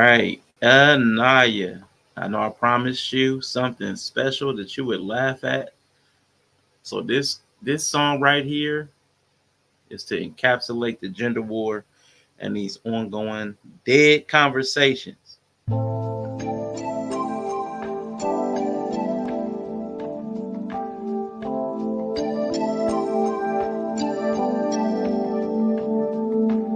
right, Anaya. I know I promised you something special that you would laugh at. So this song right here is to encapsulate the gender war and these ongoing dead conversations.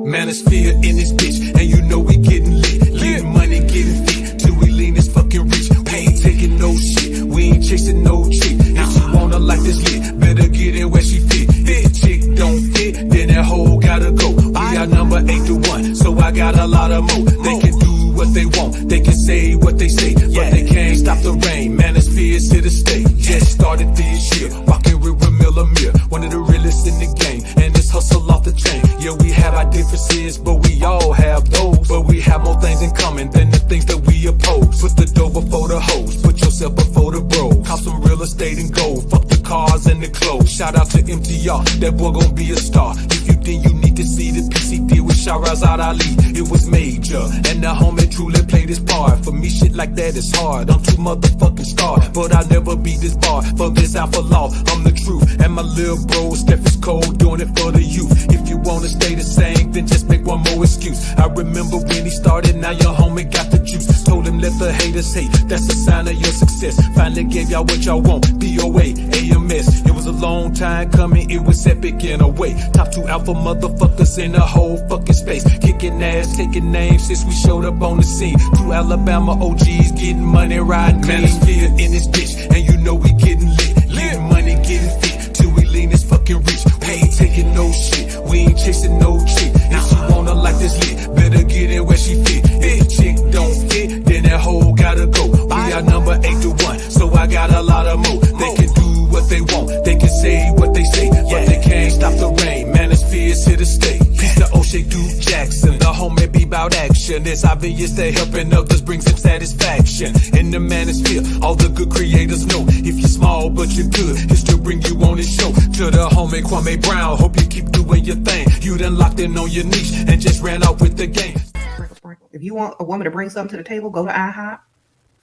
Manosphere in this bitch, and you know we getting lit. Getting money, getting fit, till we lean this fucking rich. We ain't taking no shit, we ain't chasing no chick. If she wanna like this lit, better get in where she fit. If the chick don't fit, then that hoe gotta go. We are number 8 to 1, so I got a lot of more. They can do what they want, they can say what they say, but they can't stop the rain. Manosphere is here to stay. Just started this year, rocking with Ramilla Mir, one of the realest in the game, and this hustle off the chain. Yeah, we have our differences, but we all have those. But we have more things in common than the things that we oppose. Put the dough before the hoes, put yourself before the bros. Cop some real estate and gold, fuck the cars and the clothes. Shout out to MTR, that boy gon' be a star. If you think you need to see the piece he did with Shahrazad Ali, it was major, and the homie truly played his part. For me, shit like that is hard. I'm too motherfucking scarred, but I'll never be this bar. Fuck this alpha law, I'm the truth. And my little bro, Steph is cold, doing it for the youth. If you wanna stay the same, then just make one more excuse. I remember when he started, now your homie got the juice. Told him let the haters hate, that's a sign of your success. Finally gave y'all what y'all want, BOA, AMS. It was a long time coming, it was epic in a way. Top 2 alpha motherfuckers in the whole fucking space. Kicking ass, taking names since we showed up on the scene. 2 Alabama OGs, getting money, riding clean. Manosphere in this bitch, and you know we getting lit. Getting money, getting fit, till we lean this fucking rich. We ain't taking no shit, we ain't chasing no chick. If she wanna like this lit, better get in where she fit. If the chick don't fit, then that hoe gotta go. We are number 8 to 1, so I got a lot of more. They can do what they want, they can say what they say, but they can't stop the rain. Manosphere is here to stay. Peace to O'Shea Duke Jackson, the homie be about action. It's obvious that helping others brings him satisfaction. In the manosphere, all the good creators know, if you're small but you're good, he'll still bring you on his show. To the homie Kwame Brown, hope you keep doing your thing. You done locked in on your niche and just ran off with the game. Sprinkle, sprinkle. If you want a woman to bring something to the table, go to IHOP.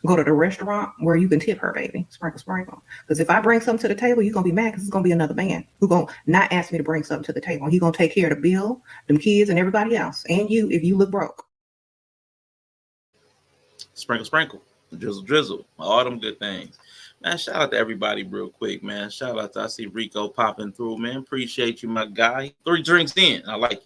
Go to the restaurant where you can tip her, baby. Sprinkle, sprinkle. Because if I bring something to the table, you're going to be mad because it's going to be another man who's going to not ask me to bring something to the table. He's going to take care of the bill, them kids, and everybody else. And you, if you look broke. Sprinkle, sprinkle, drizzle, drizzle, all them good things. Man, shout out to everybody real quick, man. Shout out to, I see Rico popping through, man. Appreciate you, my guy. 3 drinks in. I like it.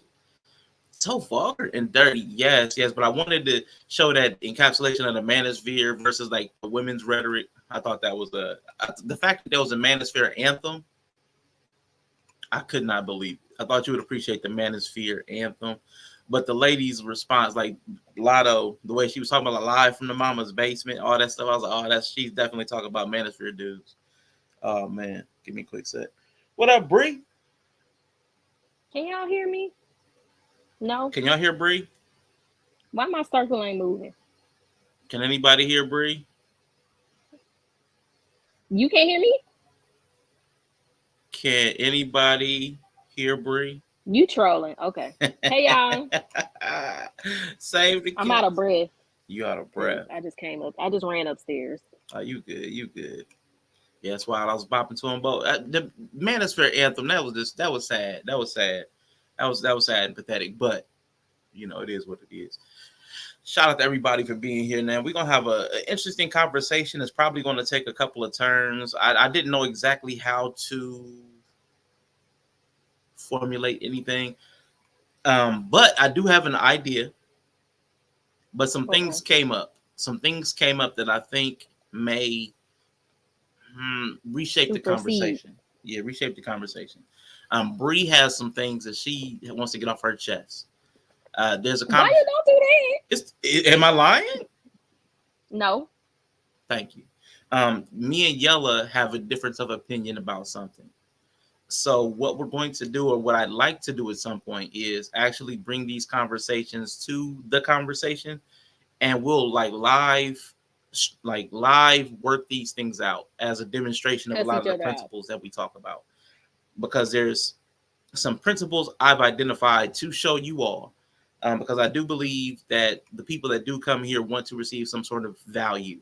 So vulgar and dirty, yes, but I wanted to show that encapsulation of the manosphere versus like the women's rhetoric. I thought that was the fact that there was a manosphere anthem. I could not believe it. I thought you would appreciate the manosphere anthem, but the lady's response, like Lotto, the way she was talking about live from the mama's basement, all that stuff. I was like, oh, she's definitely talking about manosphere dudes. Oh man, give me a quick set. What up, Bree? Can y'all hear me? No. Can y'all hear Bree? Why my circle ain't moving? Can anybody hear Bree? You can't hear me? Can anybody hear Bree? You trolling. Okay. Hey, y'all. Save the I'm out of breath. You out of breath. I just came up. I just ran upstairs. Oh, you good. You good. Yeah, that's why I was bopping to them both. The manosphere anthem, that was sad. That was sad. That was sad and pathetic, but you know, it is what it is. Shout out to everybody for being here. Now we're gonna have an interesting conversation. It's probably going to take a couple of turns. I didn't know exactly how to formulate anything, but I do have an idea. But some things came up. Some things came up that I think may reshape the conversation. Yeah, reshape the conversation. Bree has some things that she wants to get off her chest. There's a why you don't do that? Am I lying? No. Thank you. Me and Yella have a difference of opinion about something. So what we're going to do, or what I'd like to do at some point, is actually bring these conversations to the conversation, and we'll live work these things out as a demonstration of a lot of the principles that we talk about. Because there's some principles I've identified to show you all because I do believe that the people that do come here want to receive some sort of value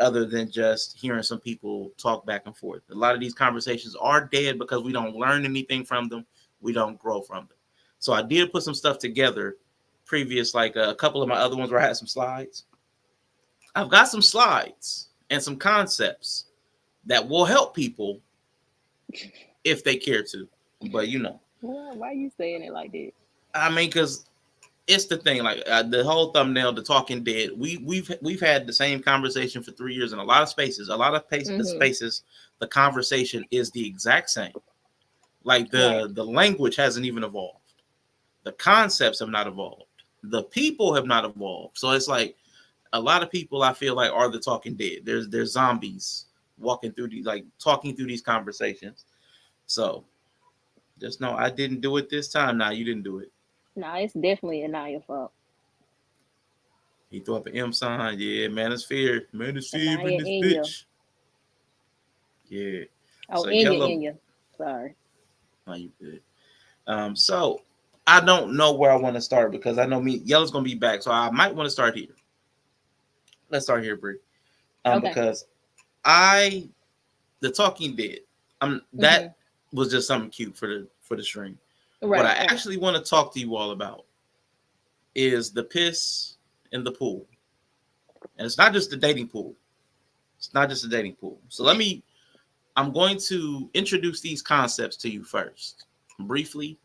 other than just hearing some people talk back and forth. A lot of these conversations are dead because we don't learn anything from them. We don't grow from them. So I did put some stuff together previous, like a couple of my other ones where I had some slides. I've got some slides and some concepts that will help people if they care to. But Well, why are you saying it like that? I mean, because it's the thing, like the whole thumbnail, the Talking Dead. We've had the same conversation for 3 years in a lot of spaces. A lot of spaces, the conversation is the exact same. Like the language hasn't even evolved. The concepts have not evolved. The people have not evolved. So it's like a lot of people I feel like are the Talking Dead. There's zombies walking through these, like talking through these conversations. So just know I didn't do it this time. Now you didn't do it. No, it's definitely not your fault. He threw up an M sign. Yeah, manosphere. Manosphere in Anaya this in bitch. Yeah. Oh, So in yellow. you. Sorry. Oh, you good. So I don't know where I want to start because I know yellow's gonna be back. So I might want to start here. Let's start here, Brie. Okay. Because the Talking Dead. That was just something cute for the stream. Right. What I actually want to talk to you all about is the piss in the pool. And it's not just the dating pool. It's not just a dating pool. So I'm going to introduce these concepts to you first, briefly,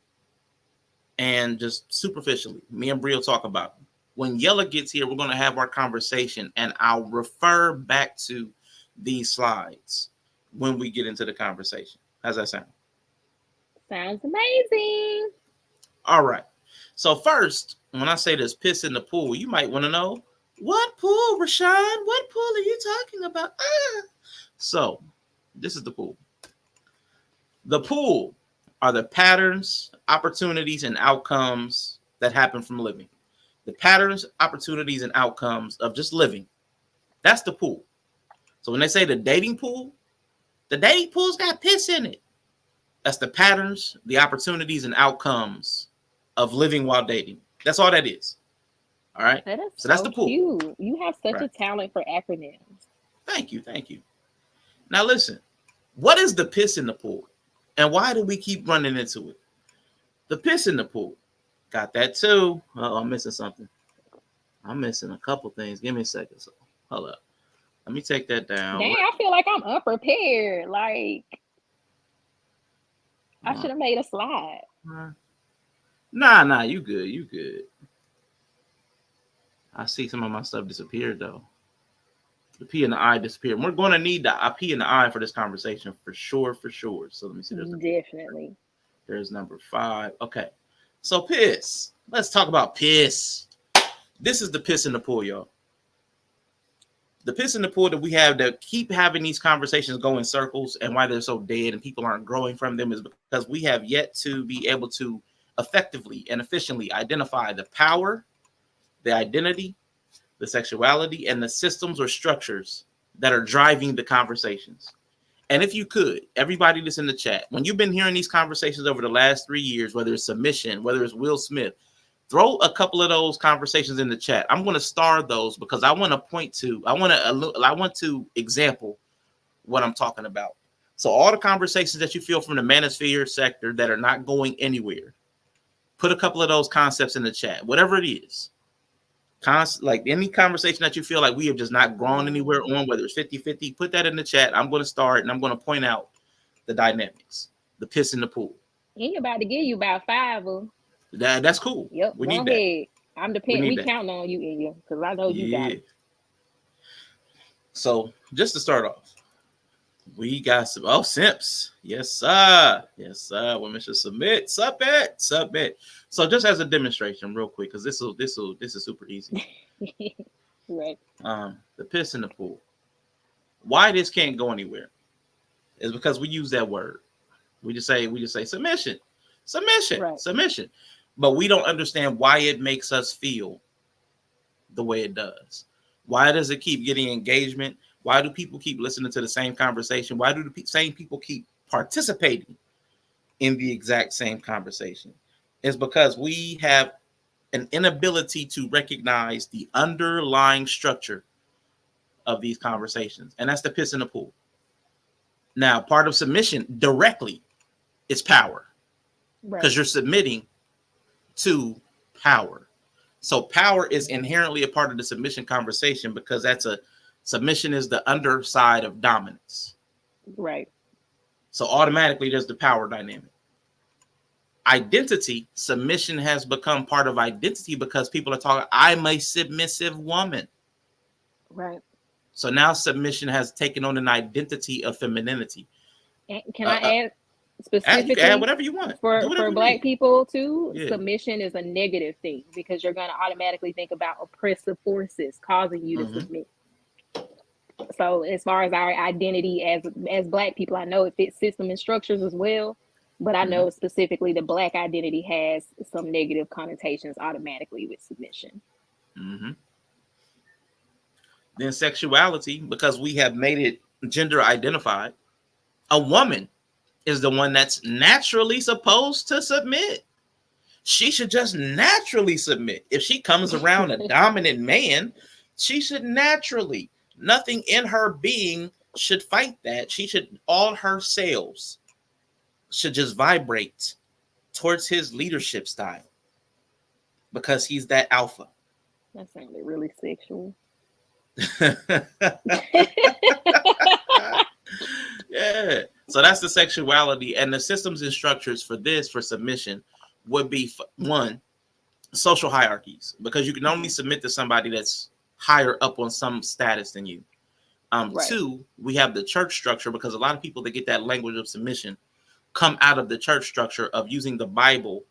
and just superficially. Me and Brie will talk about them. When Yella gets here, we're going to have our conversation, and I'll refer back to these slides when we get into the conversation. How's that sound? Sounds amazing. All right. So first, when I say there's piss in the pool, you might want to know, what pool, Rashawn? What pool are you talking about? So this is the pool. The pool are the patterns, opportunities, and outcomes that happen from living. The patterns, opportunities, and outcomes of just living. That's the pool. So when they say the dating pool's got piss in it. That's the patterns, the opportunities, and outcomes of living while dating. That's all that is. All right. That is so that's the pool. Cute. You have such a talent for acronyms. Thank you. Now listen, what is the piss in the pool? And why do we keep running into it? The piss in the pool. Got that too. Oh, I'm missing something. I'm missing a couple things. Give me a second. So hold up. Let me take that down. Dang, I feel like I'm unprepared. Like I should have made a slide. Nah, you good. I see some of my stuff disappeared though. The P and the I disappeared. We're going to need the P and the I for this conversation for sure. So let me see. Definitely. There's number 5. Okay. So piss. Let's talk about piss. This is the piss in the pool, y'all. The piss in the pool that we have that keep having these conversations go in circles and why they're so dead and people aren't growing from them is because we have yet to be able to effectively and efficiently identify the power, the identity, the sexuality, and the systems or structures that are driving the conversations. And if you could, everybody that's in the chat, when you've been hearing these conversations over the last 3 years, whether it's submission, whether it's Will Smith, throw a couple of those conversations in the chat. I'm going to star those because I want to example what I'm talking about. So all the conversations that you feel from the manosphere sector that are not going anywhere, put a couple of those concepts in the chat, whatever it is. Like any conversation that you feel like we have just not grown anywhere on, whether it's 50-50, put that in the chat. I'm going to start and I'm going to point out the dynamics, the piss in the pool. He about to give you about 5 of them. That's cool. Yep. We need that. I'm depending. We counting on you, India, because I know you got it. So just to start off, we got some simps. Yes, sir. Women should submit. Submit. So just as a demonstration, real quick, because this is super easy. Right. The piss in the pool. Why this can't go anywhere is because we use that word. We just say submission. But we don't understand why it makes us feel the way it does. Why does it keep getting engagement? Why do people keep listening to the same conversation? Why do the same people keep participating in the exact same conversation? It's because we have an inability to recognize the underlying structure of these conversations. And that's the piss in the pool. Now, part of submission directly is power, because you're submitting to power. So power is inherently a part of the submission conversation, because submission is the underside of dominance. Right. So automatically there's the power dynamic. Identity, submission has become part of identity because people are talking, I'm a submissive woman. Right. So now submission has taken on an identity of femininity. Can I add specifically? You can add whatever you want. For Black people too, submission is a negative thing, because you're going to automatically think about oppressive forces causing you to submit. So as far as our identity as Black people, I know it fits system and structures as well, but I know specifically the Black identity has some negative connotations automatically with submission. Then sexuality, because we have made it gender identified, a woman is the one that's naturally supposed to submit. She should just naturally submit. If she comes around a dominant man, she should naturally. Nothing in her being should fight that. All her cells should just vibrate towards his leadership style, because he's that alpha. That sounded really sexual. Yeah. So that's the sexuality, and the systems and structures for submission would be, one, social hierarchies, because you can only submit to somebody that's higher up on some status than you. Two, we have the church structure, because a lot of people that get that language of submission come out of the church structure of using the Bible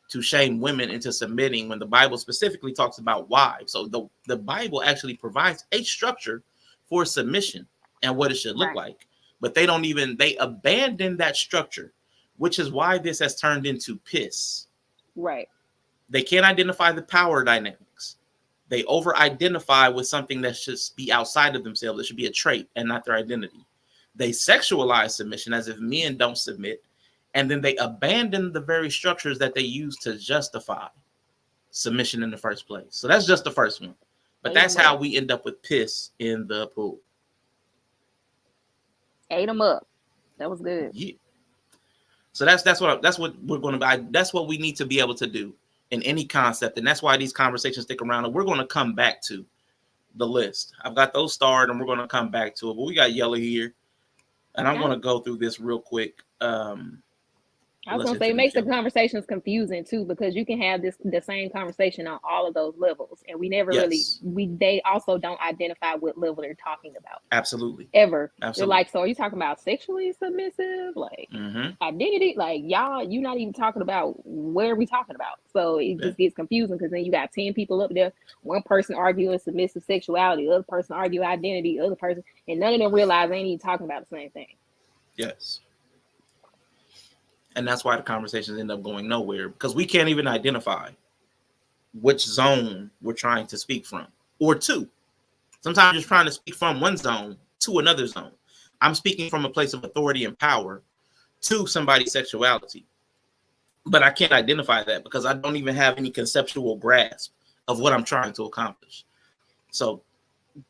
to shame women into submitting, when the Bible specifically talks about wives. So the Bible actually provides a structure for submission and what it should look like, but they abandon that structure, which is why this has turned into piss. Right. They can't identify the power dynamics. They over-identify with something that should be outside of themselves. It should be a trait and not their identity. They sexualize submission as if men don't submit, and then they abandon the very structures that they use to justify submission in the first place. So that's just the first one. But that's how we end up with piss in the pool. Ate them up. That was good. Yeah. So that's what we're going to be. That's what we need to be able to do in any concept, and that's why these conversations stick around. And we're going to come back to the list. I've got those starred, and we're going to come back to it. But we got Yellow here, and I'm going to go through this real quick. I was gonna say, it makes the conversations confusing too, because you can have the same conversation on all of those levels, and we never they also don't identify what level they're talking about. Absolutely. Ever. Absolutely. They're like, so are you talking about sexually submissive, like identity? Like, you're not even talking about where are we talking about. So it just gets confusing, because then you got 10 people up there, one person arguing submissive sexuality, the other person arguing identity, the other person, and none of them realize they ain't even talking about the same thing. Yes. And that's why the conversations end up going nowhere, because we can't even identify which zone we're trying to speak from, or two. Sometimes you're trying to speak from one zone to another zone. I'm speaking from a place of authority and power to somebody's sexuality, but I can't identify that because I don't even have any conceptual grasp of what I'm trying to accomplish. So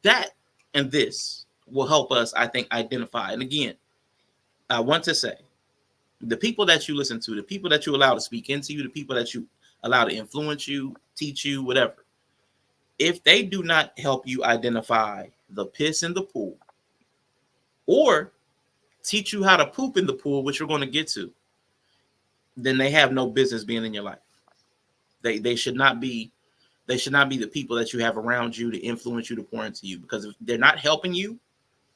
that and this will help us, I think, identify. And again, I want to say, the people that you listen to, the people that you allow to speak into you, the people that you allow to influence you, teach you, whatever, if they do not help you identify the piss in the pool, or teach you how to poop in the pool, which we're going to get to, then they have no business being in your life. They should not be the people that you have around you to influence you, to pour into you, because if they're not helping you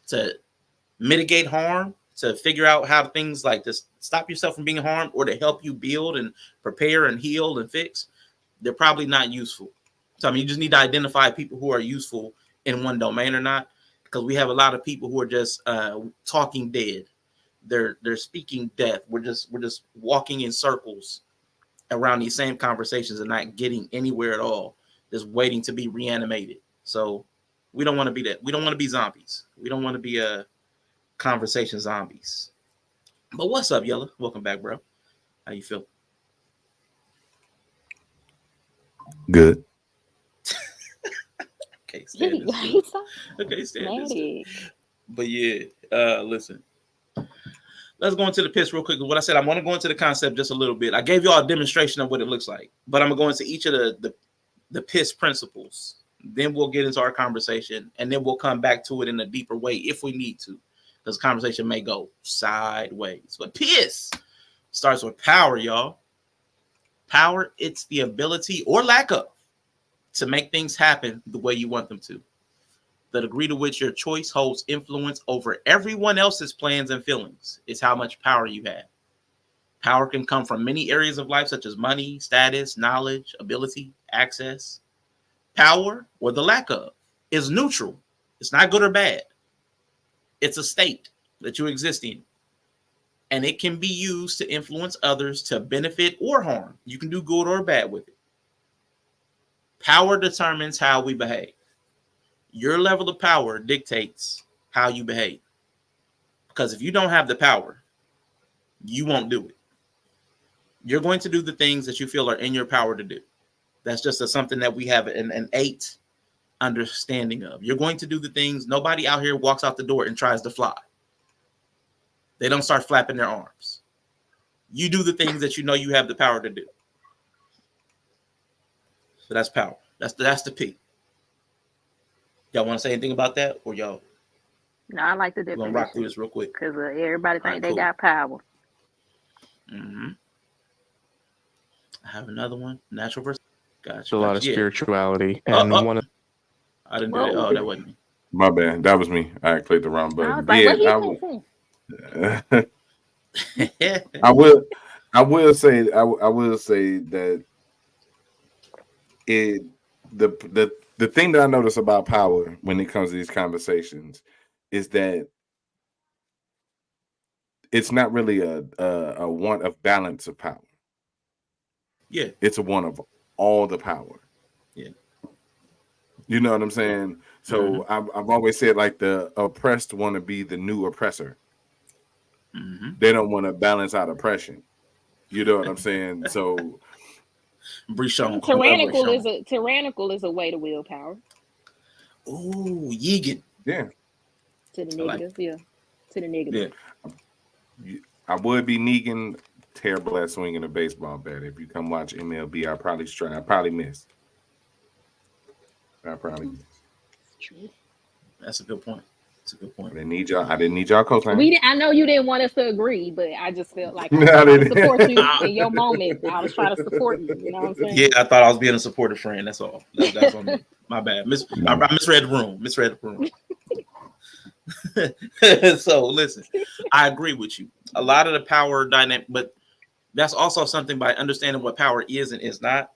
to mitigate harm, to figure out how things like this, stop yourself from being harmed, or to help you build and prepare and heal and fix, they're probably not useful. So I mean, you just need to identify people who are useful in one domain or not, because we have a lot of people who are just talking dead. They're speaking death. We're just walking in circles around these same conversations and not getting anywhere at all, just waiting to be reanimated. So we don't want to be that. We don't want to be zombies. We don't want to be conversation zombies. But what's up, Yellow? Welcome back, bro. How you feel? Good. Okay, stand this He's stuff. so Okay, stand this dramatic. stuff. But yeah, listen. Let's go into the piss real quick. What I said, I want to go into the concept just a little bit. I gave you all a demonstration of what it looks like, but I'm gonna go into each of the piss principles. Then we'll get into our conversation, and then we'll come back to it in a deeper way if we need to, because the conversation may go sideways. But piss starts with power, y'all. Power, it's the ability or lack of to make things happen the way you want them to. The degree to which your choice holds influence over everyone else's plans and feelings is how much power you have. Power can come from many areas of life, such as money, status, knowledge, ability, access. Power, or the lack of, is neutral. It's not good or bad. It's a state that you exist in. And it can be used to influence others to benefit or harm. You can do good or bad with it. Power determines how we behave. Your level of power dictates how you behave. Because if you don't have the power, you won't do it. You're going to do the things that you feel are in your power to do. That's just something that we have an innate understanding of. You're going to do the things. Nobody out here walks out the door and tries to fly. They don't start flapping their arms. You do the things that you know you have the power to do. So that's power. That's the P. Y'all want to say anything about that, or y'all? No, I like the We're gonna rock through definition this real quick. because everybody think Alright, they cool. got power. Mm-hmm. I have another one. Natural versus. Gotcha. A lot of Yeah. spirituality, and one of I didn't do that. Oh, Whoa. that wasn't me. My bad. That was me. I clicked the wrong I button. was like, what he Yeah, I will. I will say. I will say that it. The thing that I notice about power when it comes to these conversations is that it's not really a want of balance of power. Yeah. It's a want of all the power. Yeah. You know what I'm saying? So I've always said, like, the oppressed want to be the new oppressor. Mm-hmm. They don't want to balance out oppression. You know what I'm saying? So Brishon. Tyrannical is a way to wield power. Oh, Yegan. Yeah. To the negative, yeah. To the negative. Yeah. I would be Negan, terrible at swinging a baseball bat. If you come watch MLB, I probably miss. True. That's a good point. That's a good point. I didn't need y'all co-sign. I know you didn't want us to agree, but I just felt like I was trying to support you in your moment. I was trying to support you. You know what I'm saying? Yeah, I thought I was being a supportive friend. That's all. That's on me. My bad. I misread the room. So listen, I agree with you. A lot of the power dynamic, but that's also something by understanding what power is and is not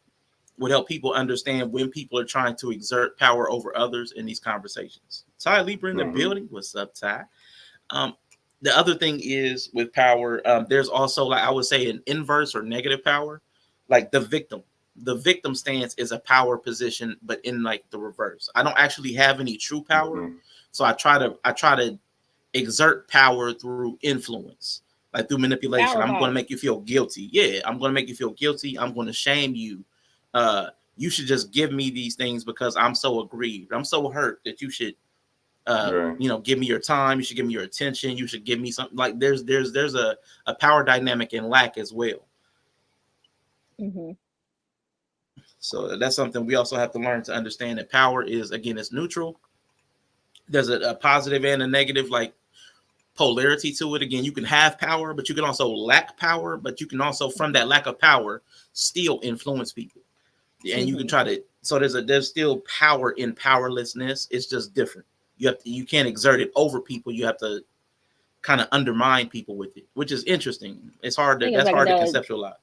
would help people understand when people are trying to exert power over others in these conversations. Ty Libra in the building. What's up, Ty? The other thing is with power, there's also, like I would say, an inverse or negative power, like the victim. The victim stance is a power position, but in like the reverse. I don't actually have any true power, so I try to exert power through influence, like through manipulation. I'm going to make you feel guilty. Yeah, I'm going to make you feel guilty. I'm going to shame you. You should just give me these things because I'm so aggrieved. I'm so hurt that you should, give me your time. You should give me your attention. You should give me something. Like there's a power dynamic in lack as well. Mm-hmm. So that's something we also have to learn to understand, that power is, again, it's neutral. There's a positive and a negative, like, polarity to it. Again, you can have power, but you can also lack power, but you can also, from that lack of power, still influence people. And you can try to, so there's still power in powerlessness. It's just different. You can't exert it over people. You have to kind of undermine people with it, which is interesting. It's hard to conceptualize.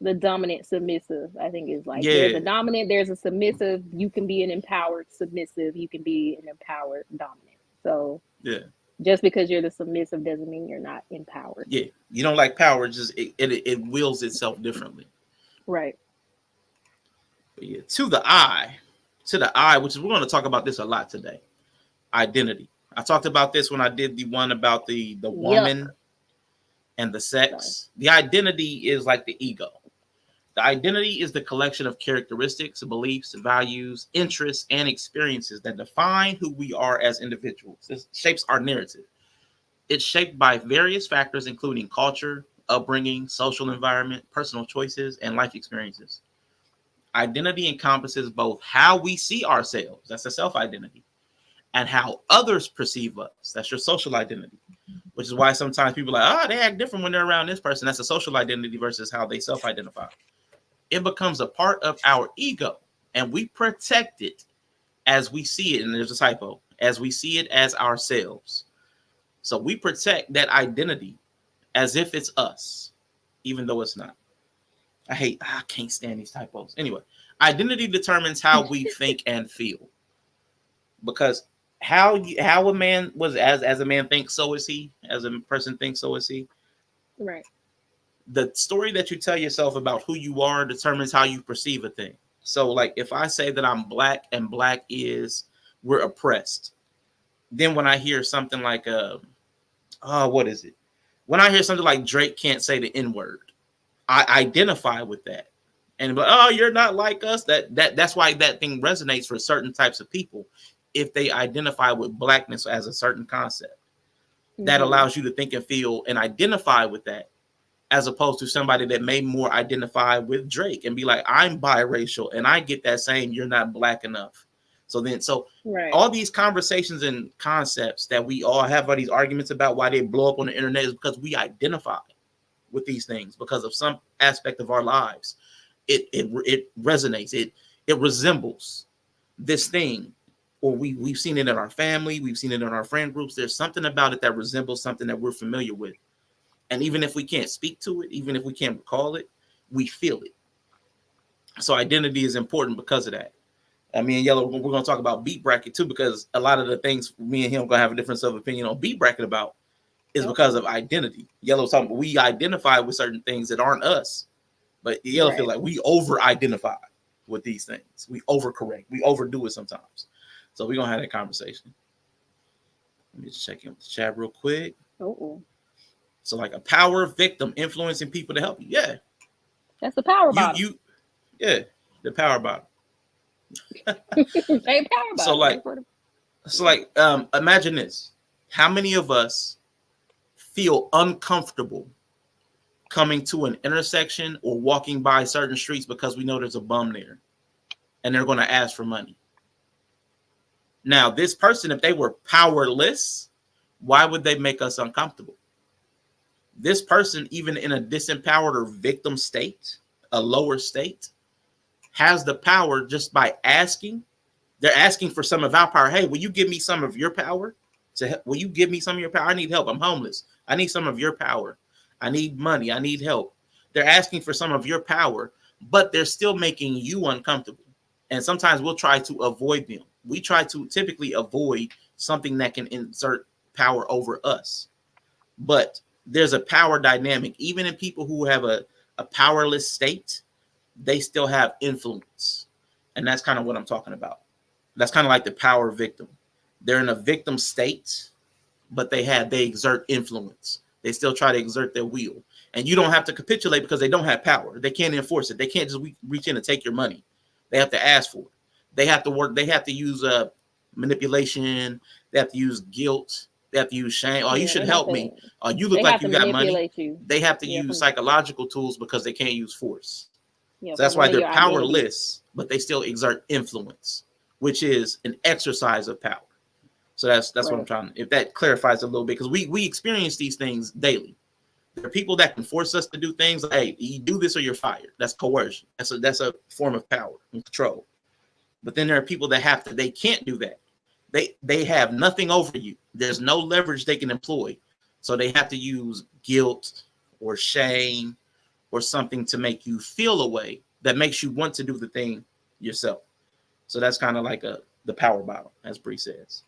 The dominant submissive, I think, is like, there's a dominant, there's a submissive. You can be an empowered submissive. You can be an empowered dominant. So just because you're the submissive doesn't mean you're not empowered. Yeah, you don't like power. Just it wills itself differently. Right. But yeah, to the I, which is, we're going to talk about this a lot today. Identity. I talked about this when I did the one about the woman and the sex. The identity is like the ego. The identity is the collection of characteristics, beliefs, values, interests, and experiences that define who we are as individuals. This shapes our narrative. It's shaped by various factors, including culture, upbringing, social environment, personal choices, and life experiences. Identity encompasses both how we see ourselves, that's a self identity, and how others perceive us, that's your social identity. Which is why sometimes people are like, oh, they act different when they're around this person. That's a social identity versus how they self identify. It becomes a part of our ego, and we protect it as we see it. And there's a typo, as we see it as ourselves. So we protect that identity as if it's us, even though it's not. I can't stand these typos. Anyway, identity determines how we think and feel. Because how a man was as a man thinks, so is he. As a person thinks, so is he. Right. The story that you tell yourself about who you are determines how you perceive a thing. So, like, if I say that I'm black and black is we're oppressed, then when I hear something like what is it? When I hear something like Drake can't say the N-word, I identify with that. And but oh, you're not like us. That's why that thing resonates for certain types of people if they identify with blackness as a certain concept. That allows you to think and feel and identify with that, as opposed to somebody that may more identify with Drake and be like, I'm biracial and I get that saying you're not black enough. So right. all these conversations and concepts that we all have, all these arguments about why they blow up on the internet, is because we identify with these things because of some aspect of our lives. It resonates. It resembles this thing, or we've seen it in our family, we've seen it in our friend groups. There's something about it that resembles something that we're familiar with. And even if we can't speak to it, even if we can't recall it, we feel it. So identity is important because of that. Me and Yellow, we're going to talk about beat bracket too, because a lot of the things me and him are going to have a difference of opinion on beat bracket about is because of identity. Yellow's talking, we identify with certain things that aren't us, but Yellow feel like we over-identify with these things. We overcorrect. We overdo it sometimes. So we're going to have that conversation. Let me just check in with the chat real quick. So like a power victim influencing people to help you. Yeah. That's the power bottom. The power bottom. They power bottom. So like imagine this. How many of us feel uncomfortable coming to an intersection or walking by certain streets because we know there's a bum there and they're going to ask for money? Now, this person, if they were powerless, why would they make us uncomfortable? This person, even in a disempowered or victim state, a lower state, has the power just by asking. They're asking for some of our power. Hey, will you give me some of your power? Will you give me some of your power? I need help. I'm homeless. I need some of your power. I need money. I need help. They're asking for some of your power, but they're still making you uncomfortable. And sometimes we'll try to avoid them. We try to typically avoid something that can insert power over us. But there's a power dynamic. Even in people who have a powerless state, they still have influence. And that's kind of what I'm talking about. That's kind of like the power victim. They're in a victim state, but they exert influence. They still try to exert their will. And you don't have to capitulate because they don't have power. They can't enforce it. They can't just reach in and take your money. They have to ask for it. They have to work. They have to use manipulation. They have to use guilt. They have to use shame. Oh, you should help me. Oh, you look like you got money. They have to use psychological tools because they can't use force. So that's why they're powerless, but they still exert influence, which is an exercise of power. So that's what I'm trying to, if that clarifies a little bit, because we experience these things daily. There are people that can force us to do things like, hey, you do this or you're fired. That's coercion. That's a form of power and control. But then there are people that they can't do that. They have nothing over you. There's no leverage they can employ. So they have to use guilt or shame or something to make you feel a way that makes you want to do the thing yourself. So that's kind of like the power bottle, as Bree says.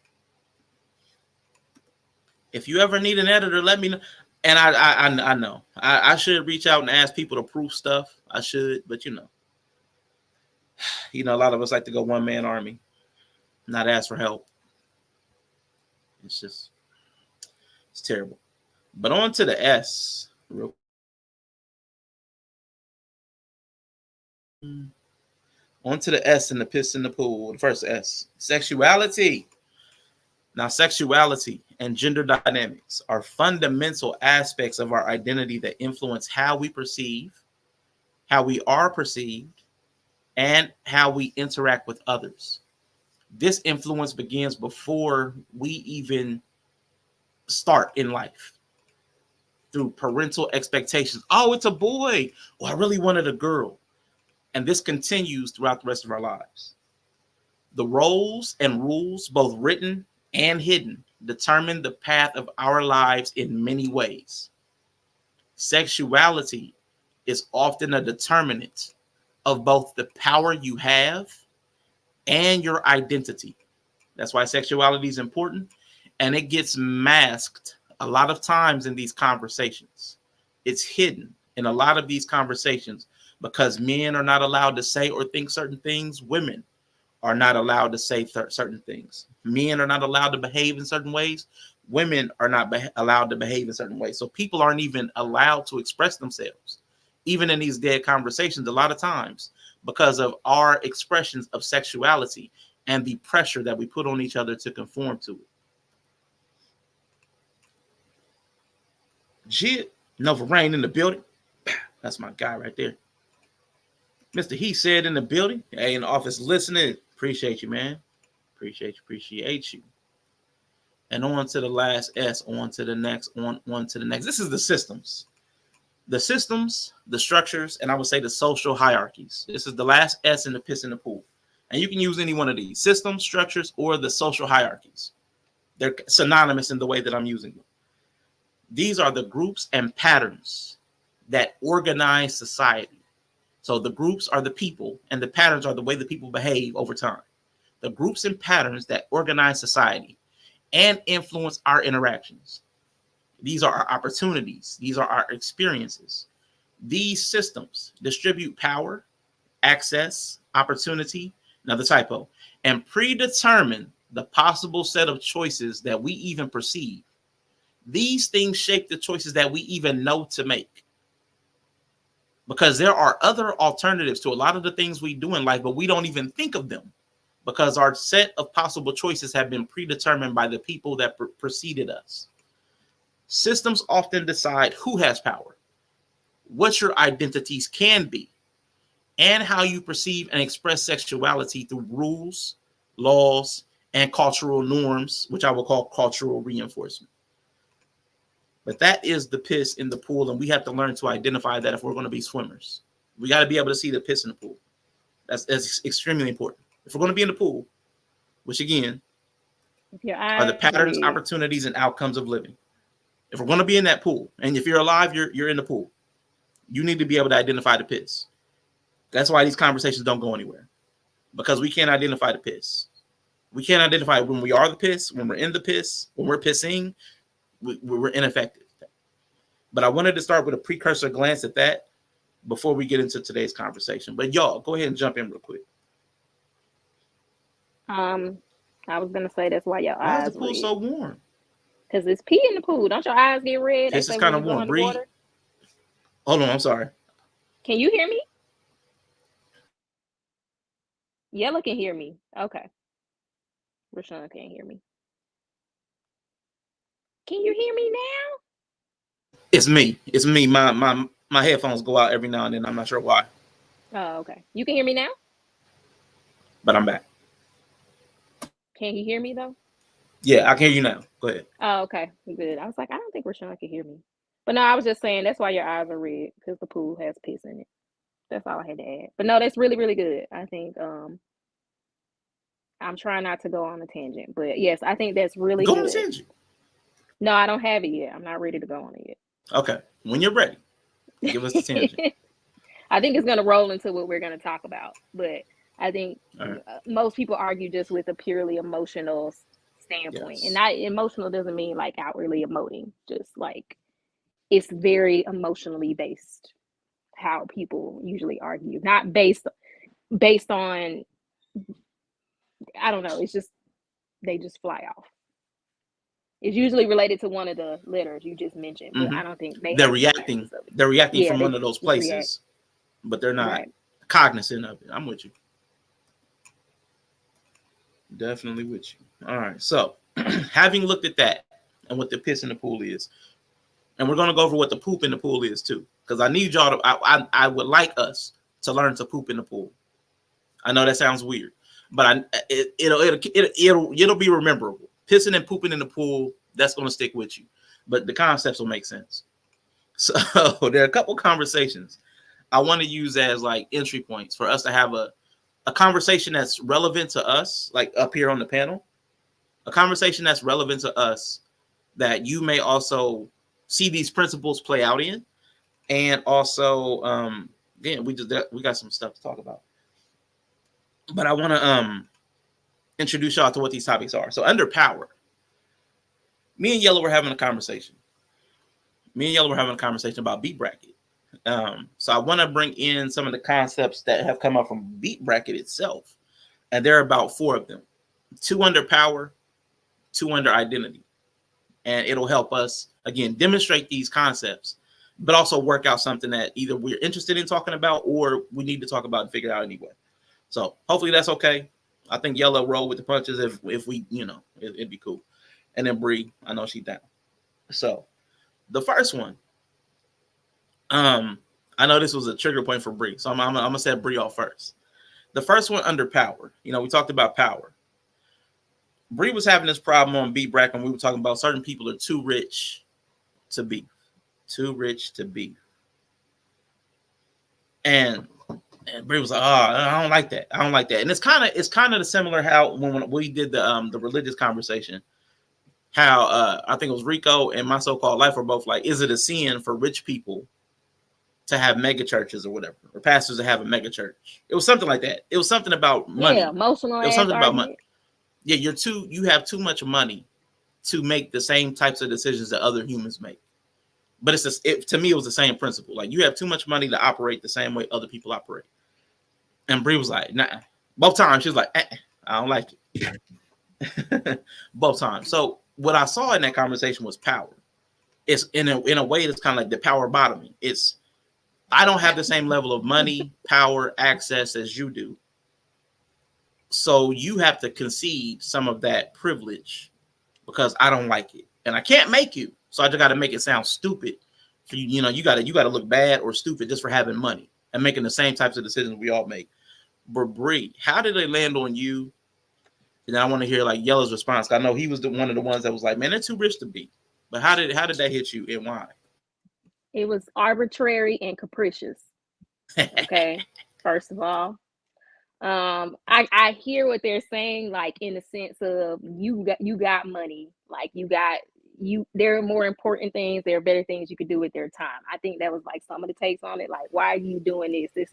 If you ever need an editor, let me know. And I know I should reach out and ask people to proof stuff. I should, but a lot of us like to go one-man army, not ask for help. It's terrible. But on to the S real On to the S in the piss in the pool. The first S, sexuality. Now, sexuality and gender dynamics are fundamental aspects of our identity that influence how we perceive, how we are perceived, and how we interact with others. This influence begins before we even start in life through parental expectations. Oh, it's a boy. Oh, I really wanted a girl. And this continues throughout the rest of our lives. The roles and rules, both written and hidden, determine the path of our lives in many ways. Sexuality is often a determinant of both the power you have and your identity. That's why sexuality is important, and it gets masked a lot of times in these conversations. It's hidden in a lot of these conversations because men are not allowed to say or think certain things. Women are not allowed to say certain things. Men are not allowed to behave in certain ways. Women are not allowed to behave in certain ways. So people aren't even allowed to express themselves, even in these dead conversations, a lot of times because of our expressions of sexuality and the pressure that we put on each other to conform to it. Jit, Nova Rain in the building. That's my guy right there. Mr. He said in the building. Hey, in the office listening. Appreciate you, man. Appreciate you. And on to the last S, on to the next, on to the next. This is the systems. The systems, the structures, and I would say the social hierarchies. This is the last S in the piss in the pool. And you can use any one of these systems, structures, or the social hierarchies. They're synonymous in the way that I'm using them. These are the groups and patterns that organize society. So the groups are the people, and the patterns are the way the people behave over time. The groups and patterns that organize society and influence our interactions. These are our opportunities. These are our experiences. These systems distribute power, access, opportunity, another typo, and predetermine the possible set of choices that we even perceive. These things shape the choices that we even know to make. Because there are other alternatives to a lot of the things we do in life, but we don't even think of them because our set of possible choices have been predetermined by the people that preceded us. Systems often decide who has power, what your identities can be, and how you perceive and express sexuality through rules, laws, and cultural norms, which I will call cultural reinforcement. But that is the piss in the pool, and we have to learn to identify that if we're going to be swimmers. We got to be able to see the piss in the pool. That's extremely important. If we're going to be in the pool, which again are the patterns, opportunities, and outcomes of living. If we're going to be in that pool, and if you're alive, you're in the pool, you need to be able to identify the piss. That's why these conversations don't go anywhere, because we can't identify the piss. We can't identify when we are the piss, when we're in the piss, when we're pissing. We're ineffective. But I wanted to start with a precursor glance at that before we get into today's conversation. But y'all, go ahead and jump in real quick. I was gonna say that's why your eyes. Why is the pool so warm? Because it's pee in the pool. Don't your eyes get red? This is kind of warm. Breathe. Hold on, I'm sorry. Can you hear me? Yella can hear me. Okay. Rashawn can't hear me. Can you hear me now? It's me. It's me. My headphones go out every now and then. I'm not sure why. Oh, okay. You can hear me now? But I'm back. Can you hear me though? Yeah, I can hear you now. Go ahead. Oh, okay. Good. I was like, I don't think Rashawn can hear me. But no, I was just saying that's why your eyes are red, because the pool has piss in it. That's all I had to add. But no, that's really, really good. I think I'm trying not to go on a tangent. But yes, I think that's really good. Go on a tangent. No, I don't have it yet. I'm not ready to go on it yet. Okay. When you're ready, give us the tangent. I think it's going to roll into what we're going to talk about. But I think most people argue just with a purely emotional standpoint. Yes. And not emotional doesn't mean like outwardly emoting. Just like it's very emotionally based how people usually argue. Not based on, I don't know. It's just, they just fly off. It's usually related to one of the letters you just mentioned, but I don't think they're reacting. They're reacting from one of those places, but they're not cognizant of it. I'm with you. Definitely with you. All right. So, having looked at that and what the piss in the pool is, and we're going to go over what the poop in the pool is too, because I need y'all to. I would like us to learn to poop in the pool. I know that sounds weird, but it'll be rememberable. Pissing and pooping in the pool, that's going to stick with you. But the concepts will make sense. So there are a couple conversations I want to use as like entry points for us to have a conversation that's relevant to us, like up here on the panel, a conversation that's relevant to us that you may also see these principles play out in. And also, again, we got some stuff to talk about. But I want to introduce y'all to what these topics are. So under power, me and Yellow were having a conversation. About beat bracket. So I want to bring in some of the concepts that have come up from beat bracket itself. And there are about 4 of them. 2 under power, 2 under identity. And it'll help us, again, demonstrate these concepts, but also work out something that either we're interested in talking about or we need to talk about and figure it out anyway. So hopefully that's okay. I think Yellow roll with the punches if we, it'd be cool. And then Bree, I know she's down. So the first one, I know this was a trigger point for Bree, so I'm gonna set Bree off first. The first one under power. We talked about power. Bree was having this problem on beat bracket, and we were talking about certain people are too rich to beef. Too rich to beef. And Bree was like, "Oh, I don't like that. And it's kind of the similar how when we did the religious conversation, how I think it was Rico and my so-called life were both like, is it a sin for rich people to have mega churches or whatever, or pastors to have a mega church? It was something like that. It was something about money. Yeah, emotional. It was something about money. Yeah, you have too much money to make the same types of decisions that other humans make. But to me, it was the same principle. Like, you have too much money to operate the same way other people operate. And Bree was like, nah. Both times she was like, I don't like it. Both times. So what I saw in that conversation was power. It's in a way it's kind of like the power bottoming. It's, I don't have the same level of money, power, access as you do. So you have to concede some of that privilege because I don't like it. And I can't make you. So I just got to make it sound stupid for you. You got to look bad or stupid just for having money and making the same types of decisions we all make. But Bree, how did they land on you? And then I want to hear like Yellow's response. I know he was one of the ones that was like, man, they're too rich to beat. But how did that hit you and why? It was arbitrary and capricious. Okay, first of all. I hear what they're saying, like in the sense of you got money, like there are more important things, there are better things you could do with their time. I think that was like some of the takes on it, like, why are you doing this?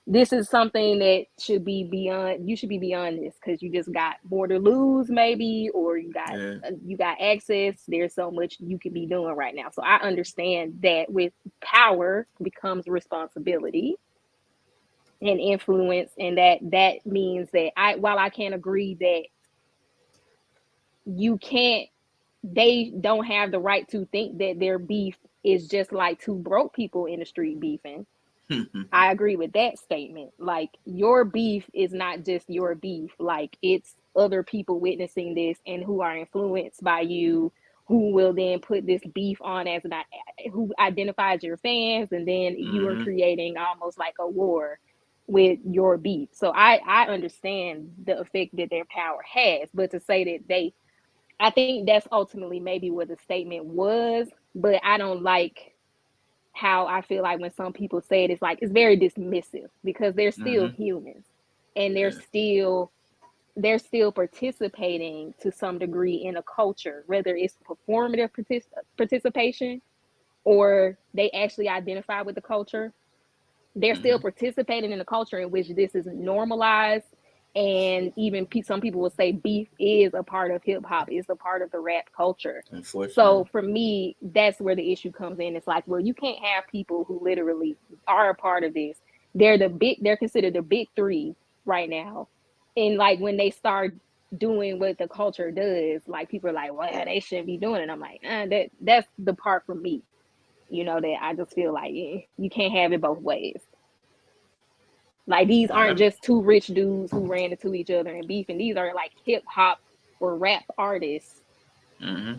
This is something that should be beyond, you should be beyond this because you just got more to lose maybe, or you got access. There's so much you could be doing right now. So I understand that with power becomes responsibility and influence, and that means that while I can't agree that they don't have the right to think that their beef is just like 2 broke people in the street beefing. I agree with that statement. Like, your beef is not just your beef, like it's other people witnessing this and who are influenced by you, who will then put this beef on as who identifies your fans, and then you are creating almost like a war with your beef. So I understand the effect that their power has, but to say that I think that's ultimately maybe what the statement was, but I don't like how I feel like when some people say it, it's like, it's very dismissive because they're still humans and they're still participating to some degree in a culture, whether it's performative participation or they actually identify with the culture. They're still participating in a culture in which this is normalized. And even some people will say beef is a part of hip hop, it's a part of the rap culture. So for me, that's where the issue comes in. It's like, well, you can't have people who literally are a part of this. They're considered the big 3 right now. And like when they start doing what the culture does, like people are like, well, they shouldn't be doing it. I'm like, that's the part for me, that I just feel like you can't have it both ways. Like these Nah, aren't just two rich dudes who ran into each other and beefing. These are like hip hop or rap artists,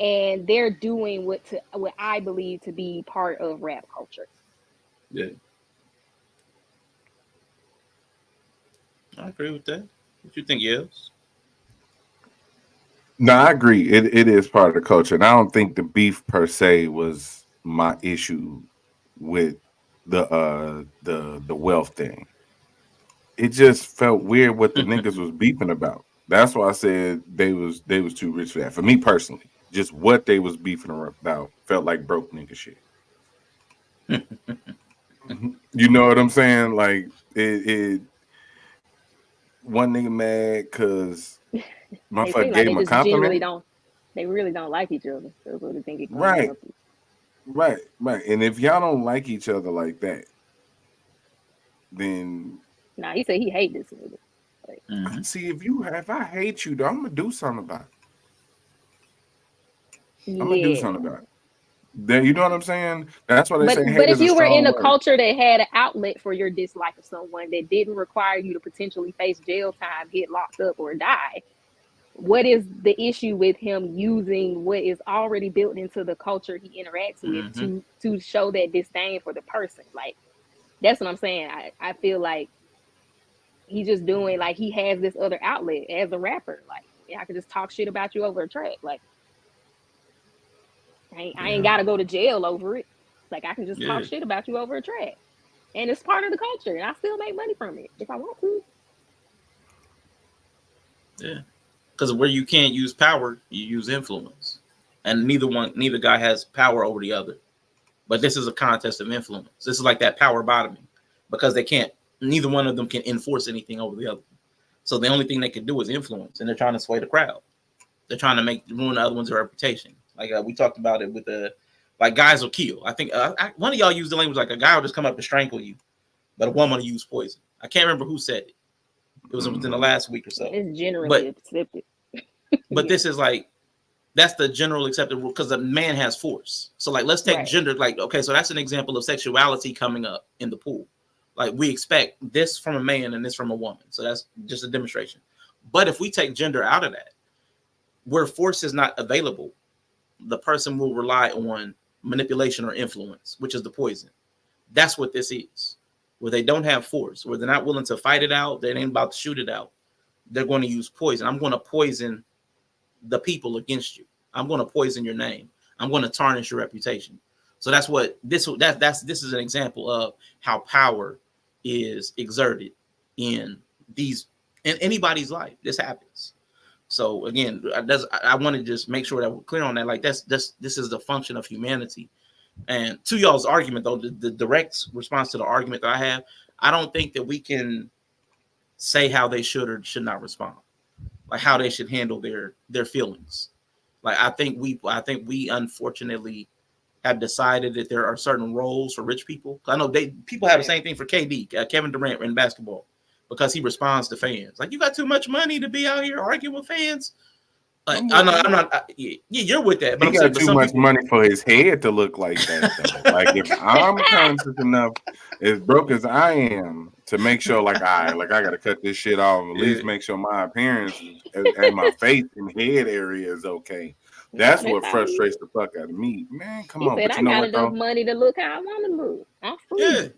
and they're doing what I believe to be part of rap culture. yeah, I agree with that. What you think, Yels? No, I agree. It is part of the culture, and I don't think the beef per se was my issue with the wealth thing. It just felt weird what the niggas was beefing about. That's why I said they was too rich for that. For me personally, just what they was beefing about felt like broke nigga shit. You know what I'm saying? Like it one nigga mad because They motherfucker seem like gave they him a just genuinely compliment. don't. They really don't like each other. That's what I think it comes Right, down to. right. And if y'all don't like each other like that, then Nah, he said he hate this nigga. Like, see if I hate you, though, I'm gonna do something about it. I'm gonna do yeah. something about it. Then you know what I'm saying? That's why they say But hate if is a you were in strong a word. culture that had an outlet for your dislike of someone that didn't require you to potentially face jail time, get locked up, or die, what is the issue with him using what is already built into the culture he interacts with to show that disdain for the person? Like, that's what I'm saying. I feel like he's just doing, like, he has this other outlet as a rapper. Like, yeah, I could just talk shit about you over a track. Like, I ain't gotta go to jail over it. Like, I can just talk Yeah, shit about you over a track. And it's part of the culture, and I still make money from it if I want to. yeah. Because where you can't use power, you use influence, and neither guy has power over the other. But this is a contest of influence. This is like that power bottoming, because they can't. Neither one of them can enforce anything over the other. So the only thing they can do is influence, and they're trying to sway the crowd. They're trying to ruin the other one's reputation. Like we talked about it with like guys will kill. I think one of y'all used the language like a guy will just come up to strangle you, but a woman will use poison. I can't remember who said it. It was within the last week or so. It's generally But accepted. this is like that's the general accepted rule because the man has force. So like let's take gender. Like okay, so that's an example of sexuality coming up in the pool. Like we expect this from a man and this from a woman. So that's just a demonstration. But if we take gender out of that, where force is not available, the person will rely on manipulation or influence, which is the poison. That's what this is. Where they don't have force, where they're not willing to fight it out, they ain't about to shoot it out. They're going to use poison. I'm going to poison the people against you. I'm going to poison your name. I'm going to tarnish your reputation. So that's what this is an example of how power is exerted in anybody's life. This happens. So again, I want to just make sure that we're clear on that. Like this is the function of humanity. And to y'all's argument, though, the direct response to the argument that I have, I don't think that we can say how they should or should not respond, like how they should handle their feelings. Like I think we unfortunately have decided that there are certain roles for rich people. I know people have the same thing for KD, Kevin Durant in basketball, because he responds to fans. Like you got too much money to be out here arguing with fans. Like I'm not. Yeah, you're with that, but He I'm got saying, too much money for his head to look like that. Though. Like if I'm conscious enough, as broke as I am, to make sure, like I got to cut this shit off. At least make sure my appearance and my face and head area is okay. That's what frustrates the fuck out of me, man. Come He on, said, but I you know got what enough though? money to look how I want to look. I'm free. Yeah.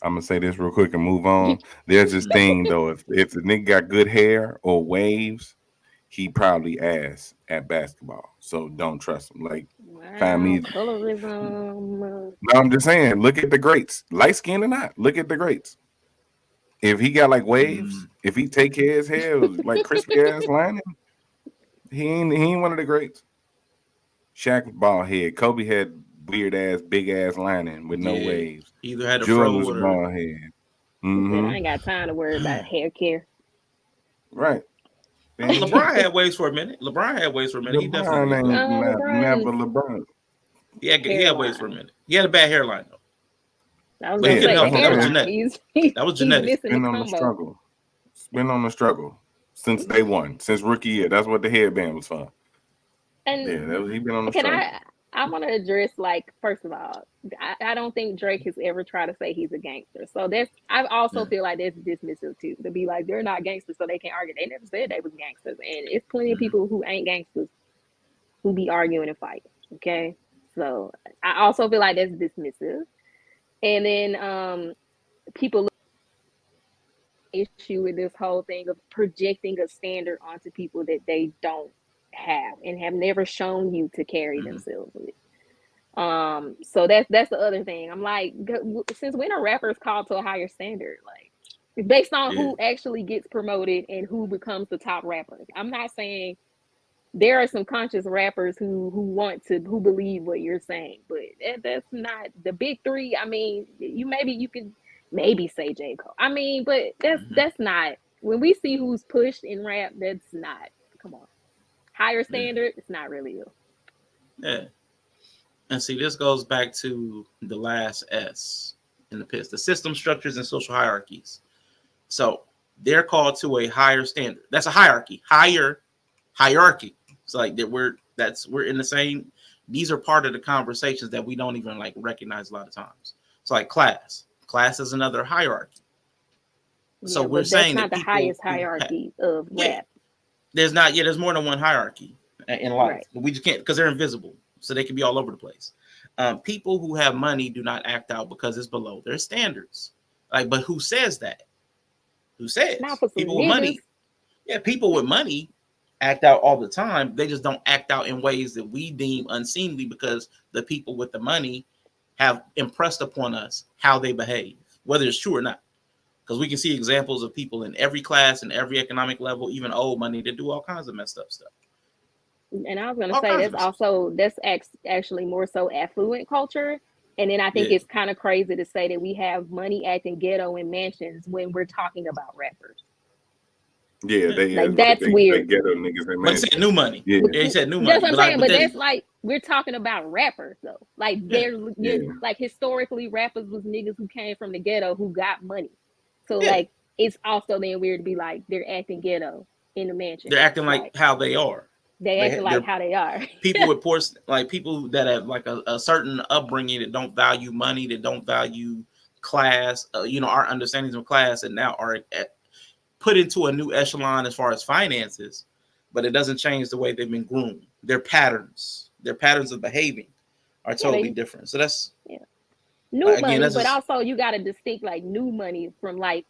I'm gonna say this real quick and move on. There's this thing though. If the nigga got good hair or waves, he probably ass at basketball. So don't trust him. Like find Wow, me. colorism. No, I'm just saying. Look at the greats, light skin or not. Look at the greats. If he got like waves, if he take care of his hair, like crispy ass lining, he ain't one of the greats. Shaq bald head. Kobe had weird ass, big ass lining with no waves. He either had a Jordan fro was a or bald head. He said, I Mm-hmm. ain't got time to worry about hair care. Right. LeBron had waves for a minute. He definitely LeBron did ain't that. No, never LeBron's LeBron. He had waves for a minute. He had a bad hairline though, I was but he gonna couldn't say the That's help it. what That I'm was saying. hairline. genetic. He's That was he's genetic. missing the Been on the combo. struggle. It's been on the struggle since day one, since rookie year. That's what the headband was for. And Yeah, he been on the can struggle. I want to address, like, first of all, I don't think Drake has ever tried to say he's a gangster. So I also Yeah. feel like that's dismissive too, to be like they're not gangsters, so they can't argue. They never said they was gangsters, and it's plenty of Mm-hmm. people who ain't gangsters who be arguing and fighting. Okay, so I also feel like that's dismissive. And then people issue with this whole thing of projecting a standard onto people that they don't have and have never shown you to carry Mm-hmm. themselves with. So that's the other thing. I'm like, since when are rappers called to a higher standard? Like, based on Yeah. who actually gets promoted and who becomes the top rapper. I'm not saying there are some conscious rappers who believe what you're saying, but that's not the big three. I mean, you could maybe say J. Cole. I mean, but Mm-hmm. that's not when we see who's pushed in rap. That's not, come on, higher Yeah. standard. It's not really you. Yeah. And see, this goes back to the last S in the PIS, the system structures and social hierarchies. So they're called to a higher standard. That's a hierarchy. Hierarchy. It's like that we're in the same. These are part of the conversations that we don't even like recognize a lot of times. It's like class. Class is another hierarchy. So Yeah, we're but that's saying not that the people highest who hierarchy of yeah, rap. there's more than one hierarchy in life. Right. We just can't because they're invisible, so they can be all over the place. People who have money do not act out because it's below their standards. Like, but who says that? Who Not says for some people with niggas. money? Yeah, people with money act out all the time. They just don't act out in ways that we deem unseemly because the people with the money have impressed upon us how they behave, whether it's true or not. Because we can see examples of people in every class and every economic level, even old money, that do all kinds of messed up stuff. And I was gonna All say kinds of that's messed up stuff. also actually more so affluent culture. And then I think Yeah. it's kind of crazy to say that we have money acting ghetto in mansions when we're talking about rappers. Yeah, Yeah. they Like act like that's they weird to ghetto me. niggas in But he said mansions. new money. Yeah, Yeah, he said new That's money. what I'm But saying. But then that's like we're talking about rappers though. Like yeah, you're yeah, like historically rappers was niggas who came from the ghetto who got money. So yeah. like it's also then weird to be like they're acting ghetto in the mansion They're house. acting like Like how they are. they acting like They're how they are. people with poor, like people that have like a certain upbringing that don't value money, that don't value class, our understandings of class, and now are put into a new echelon as far as finances, but it doesn't change the way they've been groomed. Their patterns of behaving are Yeah, totally different. So that's yeah. New again, money, that's but just also you got to distinct like new money from like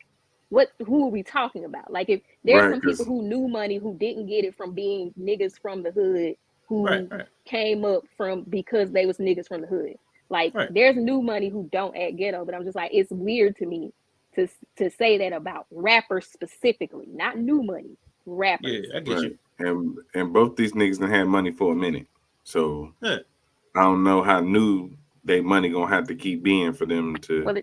who are we talking about? Like if there's right. some people Because who knew money who didn't get it from being niggas from the hood right, who right, came up from because they was niggas from the hood. Like right. there's new money who don't act ghetto, but I'm just like it's weird to me to say that about rappers specifically, not new money, Yeah, rappers. I get right, you. and both these niggas done had money for a minute, so Yeah, I don't know how new they money gonna have to keep being for them to Well,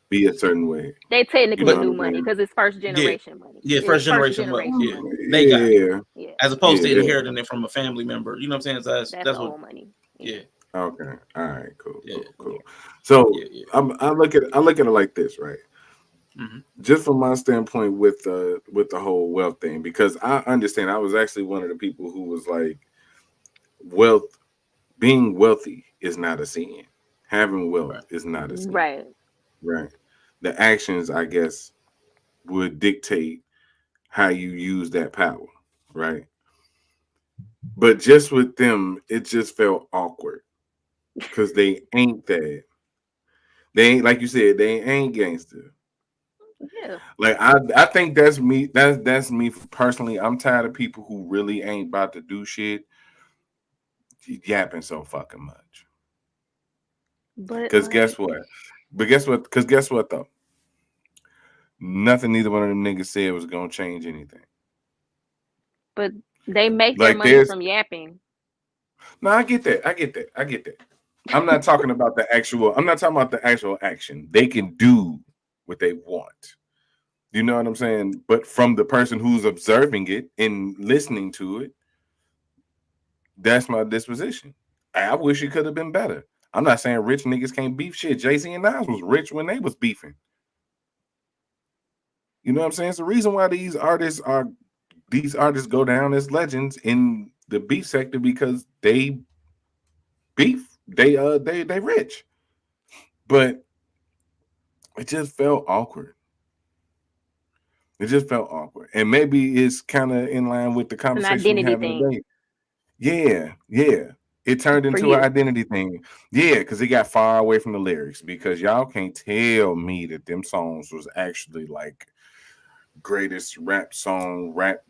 be a certain way. they You technically know but what new I'm money saying? because it's first yeah, generation money. yeah, It's first first generation wealth. generation Yeah, money. they got it Yeah, Yeah, as opposed yeah, to yeah. inheriting it from a family member. You know what I'm saying? So that's that's what. old money. Yeah, Yeah, Okay, all right, cool, yeah, cool, yeah. cool. So yeah, yeah. I look at it like this, right? Mm-hmm. Just from my standpoint with the whole wealth thing, because I understand I was actually one of the people who was like, wealth, being wealthy is not a sin. Having wealth Right. is not a sin, Right. right? The actions, I guess, would dictate how you use that power, right? But just with them, it just felt awkward because they ain't that. They ain't, like you said, they ain't gangster. Yeah. Like I think that's me. That's me personally. I'm tired of people who really ain't about to do shit yapping so fucking much. But Cause guess like, what? But guess what? Cause guess what though? Nothing neither one of them niggas said was gonna change anything. but they make their Like money there's from yapping. no, I get that. I get that. I get that. I'm not talking about the actual. I'm not talking about the actual action. They can do what they want. You know what I'm saying? But from the person who's observing it and listening to it, that's my disposition. I wish it could have been better. I'm not saying rich niggas can't beef shit. Jay-Z and Nas was rich when they was beefing. You know what I'm saying? It's the reason why these artists go down as legends in the beef sector because they beef. They rich, but it just felt awkward. It just felt awkward, and maybe it's kind of in line with the It's an conversation we identity having thing today. Yeah, yeah. It turned for into an you. identity thing. Yeah, because it got far away from the lyrics. Because y'all can't tell me that them songs was actually like greatest rap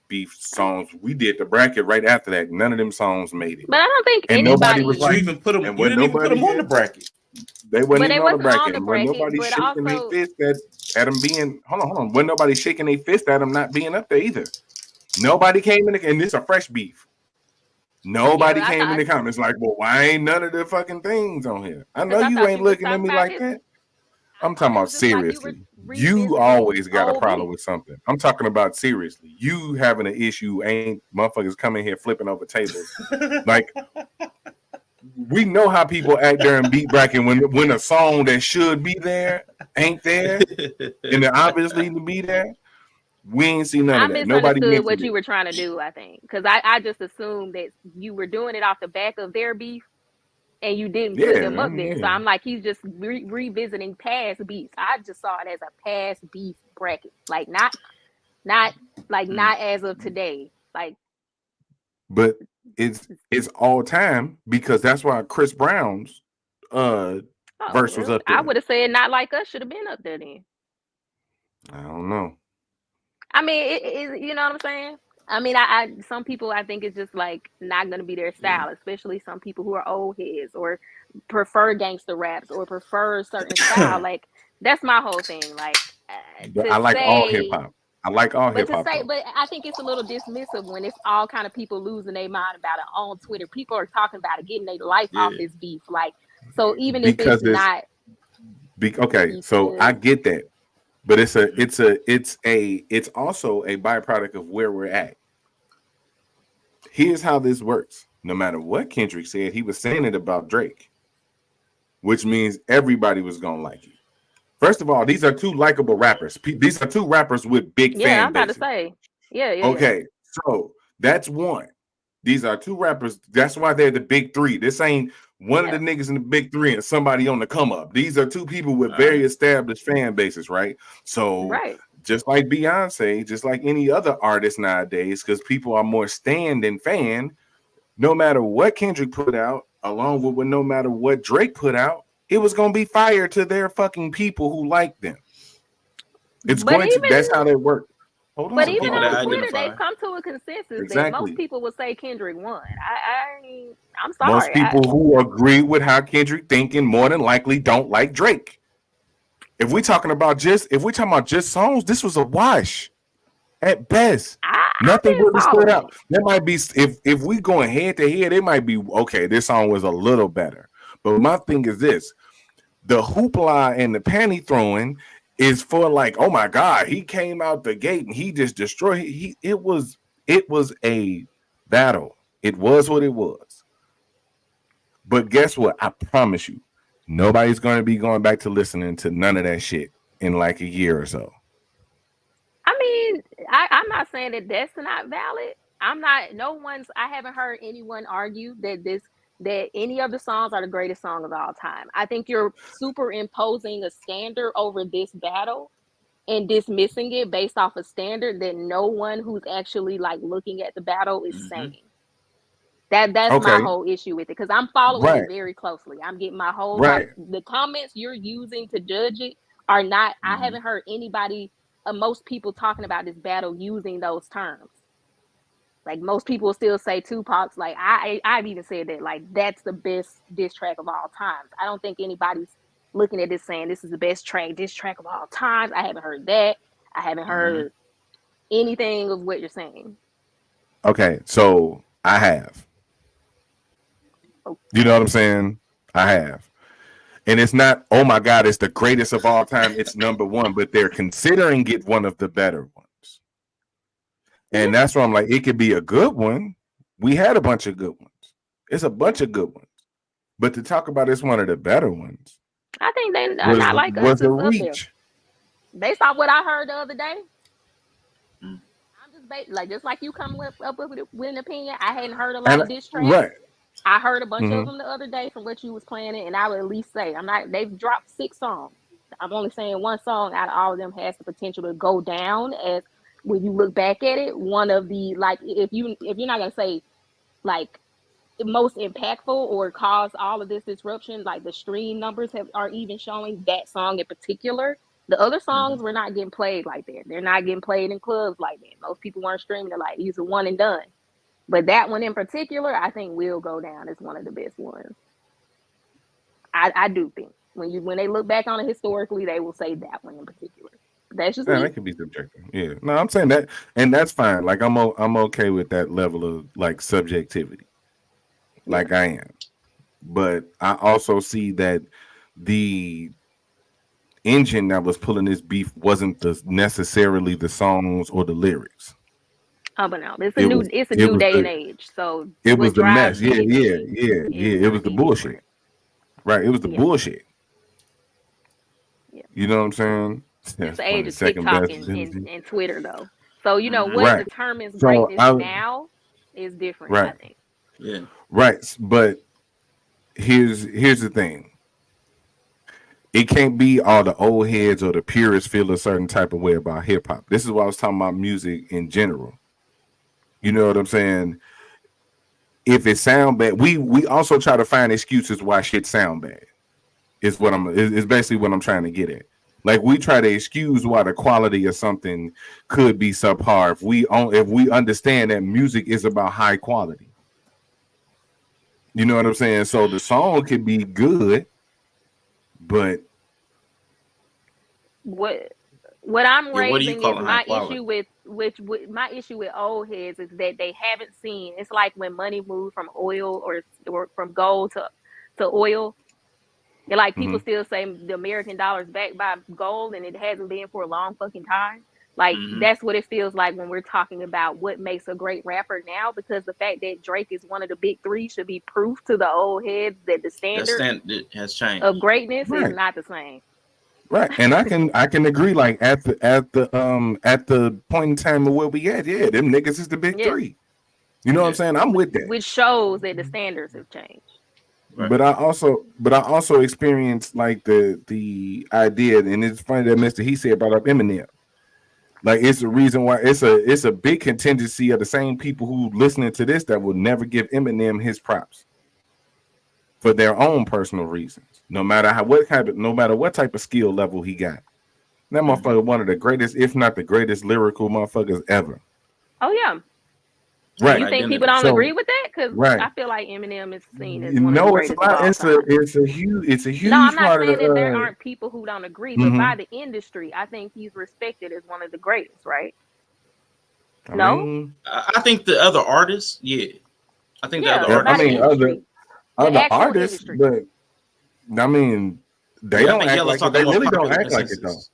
beef songs. We did the bracket right after that. None of them songs made it, But I don't think and nobody was anybody. Did you like, even put them? and You when didn't even put nobody them on the had, bracket. they wasn't But even they on the wasn't on bracket, the and when bracket. nobody But shaking their also, fist at them being, hold on, when nobody shaking their fist at them not being up there either. Nobody came in, and this a fresh beef. yeah, Nobody I came in thought the comments like, well, why ain't none of the fucking things on here? I know because I you thought ain't you was looking at talking me about like this. that. I I'm talking thought it about was just like you were seriously. You revisiting always got a old problem beef. with something. I'm talking about seriously. You having an issue ain't motherfuckers coming here flipping over tables. Like, we know how people act during beat bracket when a song that should be there ain't there, and it obviously need to be there. We ain't see none I of that. Nobody misunderstood mentioned what it. you were trying to do, I think. Because I just assumed that you were doing it off the back of their beef and you didn't put Yeah, them I up mean, there. So yeah. I'm like, he's just revisiting past beefs. I just saw it as a past beef bracket. Like not like not as of today. Like, But it's all time because that's why Chris Brown's uh oh, verse was well, up I there. would have said not like us should have been up there then. I don't know. I mean, you know what I'm saying? I mean, I some people I think it's just like not gonna be their Yeah. style, especially some people who are old heads or prefer gangster raps or prefer a certain style. Like that's my whole thing. Like But to I like all hip say, hop. I like all hip hop though. but I think it's a little dismissive when it's all kind of people losing their mind about it on Twitter. People are talking about it, getting their life off Yeah. this beef. Like so, even if Because it's not okay, so I cohesive, get that. But Mhm. it's also a byproduct of where we're at. Here's how this works. No matter what Kendrick said, he was saying it about Drake, which means everybody was gonna like it. First of all, these are two likable rappers. These are two rappers with big yeah, I'm fan about to bases. say, yeah. Okay, so that's one. These are two rappers. That's why they're the big three. This ain't one of the Yeah, niggas in the big three and somebody on the come up. These are two people with All very right. established fan bases, right? So right. just like Beyonce, just like any other artist nowadays, because people are more stan than fan, no matter what Kendrick put out, along with no matter what Drake put out, it was gonna be fire to their fucking people who like them. It's But going to. even That's how they work. Hold but on, Some even hold people on. that on Before Twitter, identify. they've come to a consensus that most exactly. people would say Kendrick won. I'm Most sorry. people who agree with how Kendrick thinking more than likely don't like Drake. If we talking about just songs, this was a wash at best. I Nothing didn't really follow stood that. out. There might be if we going head to head, it might be okay. This song was a little better, but my thing is this: the hoopla and the panty throwing is for like, oh my god, he came out the gate and he just destroyed. It was a battle. It was what it was. But guess what? I promise you, nobody's going to be going back to listening to none of that shit in like a year or so. I mean, I'm not saying that that's not valid. I'm not. No one's. I haven't heard anyone argue that any of the songs are the greatest song of all time. I think you're superimposing a standard over this battle and dismissing it based off a standard that no one who's actually like looking at the battle is Mm-hmm. saying. That's my Okay, whole issue with it because I'm following it right, very closely. I'm getting my whole like right. the comments you're using to judge it are not. I Mhm. haven't heard anybody, most people talking about this battle using those terms. Like most people still say Tupac's. Like I've even said that like that's the best diss track of all times. I don't think anybody's looking at this saying this is the best diss track of all times. I haven't heard that. I haven't Mm-hmm. heard anything of what you're saying. Okay, so I have. You know what I'm saying? I have. And it's not, oh my God, it's the greatest of all time. It's number one, but they're considering it one of the better ones. And Yeah, that's why I'm like, it could be a good one. We had a bunch of good ones. It's a yeah. bunch of good ones. But to talk about it's one of the better ones I think they are was not like us was a is up there. reach. Based off what I heard the other day, Mm. I'm just like you come up with an opinion. I hadn't heard a lot And of diss tracks. right. I heard a bunch of Mhm. them the other day from what you was playing it, and I would at least say I'm not. They've dropped 6 songs. I'm only saying one song out of all of them has the potential to go down as when you look back at it. One of the like if you're not gonna say like most impactful or cause all of this disruption, like the stream numbers are even showing that song in particular. The other songs were not getting played like that. They're not getting played in clubs like that. Most people weren't streaming it like these are one and done. But that one in particular, I think will go down as one of the best ones. I do think when they look back on it historically, they will say that one in particular. That's just Yeah, me. that could be subjective. Yeah, no, I'm saying that, and that's fine. Like I'm okay with that level of like subjectivity. Yeah. Like I am, but I also see that the engine that was pulling this beef wasn't necessarily the songs or the lyrics. Oh, but no, It was it's a it new was day and the age. So it was what the mess. drives Yeah, yeah, anything yeah, is yeah. It gonna was the be bullshit. different. Right. It was the Yeah, bullshit. yeah. You know what I'm saying? It's That's the age funny. of Second TikTok best. and Twitter though. So what Right. determines So greatness I now is different, I right. think. Yeah. Right. But here's the thing. It can't be all the old heads or the purists feel a certain type of way about hip hop. This is why I was talking about music in general. You know what I'm saying? If it sound bad, we also try to find excuses why shit sound bad. Is basically what I'm trying to get at. Like we try to excuse why the quality of something could be subpar if we understand that music is about high quality. You know what I'm saying? So the song could be good, but What I'm Yeah. What do you raising call is it high my quality? issue with my issue with old heads is that they haven't seen. It's like when money moved from oil or from gold to oil. And like people mhm. still say the American dollar is backed by gold, and it hasn't been for a long fucking time. Like Mm-hmm. that's what it feels like when we're talking about what makes a great rapper now. Because the fact that Drake is one of the big three should be proof to the old heads that the That standard standard has of changed. greatness is Right. not the same. Right. And I can agree like at the point in time of where we at, yeah, them niggas is the big Yeah, three. You know what I'm Yeah. saying? I'm with that. which shows that the standards have changed. Right. But I also experienced like the idea, and it's funny that Mr. He said brought up Eminem. Like it's the reason why it's a big contingency of the same people who listening to this that will never give Eminem his props for their own personal reasons. No matter what type of skill level he got. That Mm-hmm. motherfucker one of the greatest, if not the greatest lyrical motherfuckers ever. Oh yeah. His You Right. think people identity. don't agree So with that? Because right. I feel like Eminem is seen as You one of the know it's a greatest of lot, all time. it's a No, I'm huge not part of saying that there the aren't people who don't agree, but by mhm. the industry, I think he's respected as one of the greatest, right? I No? mean I think the other artists, yeah. I think the other Yeah, yeah, I by the artists, mean yeah. industry, the other actual artists, industry. but I mean they Yeah, I don't think act Yellow's like it. talking They more really don't popular act like it though. consensus.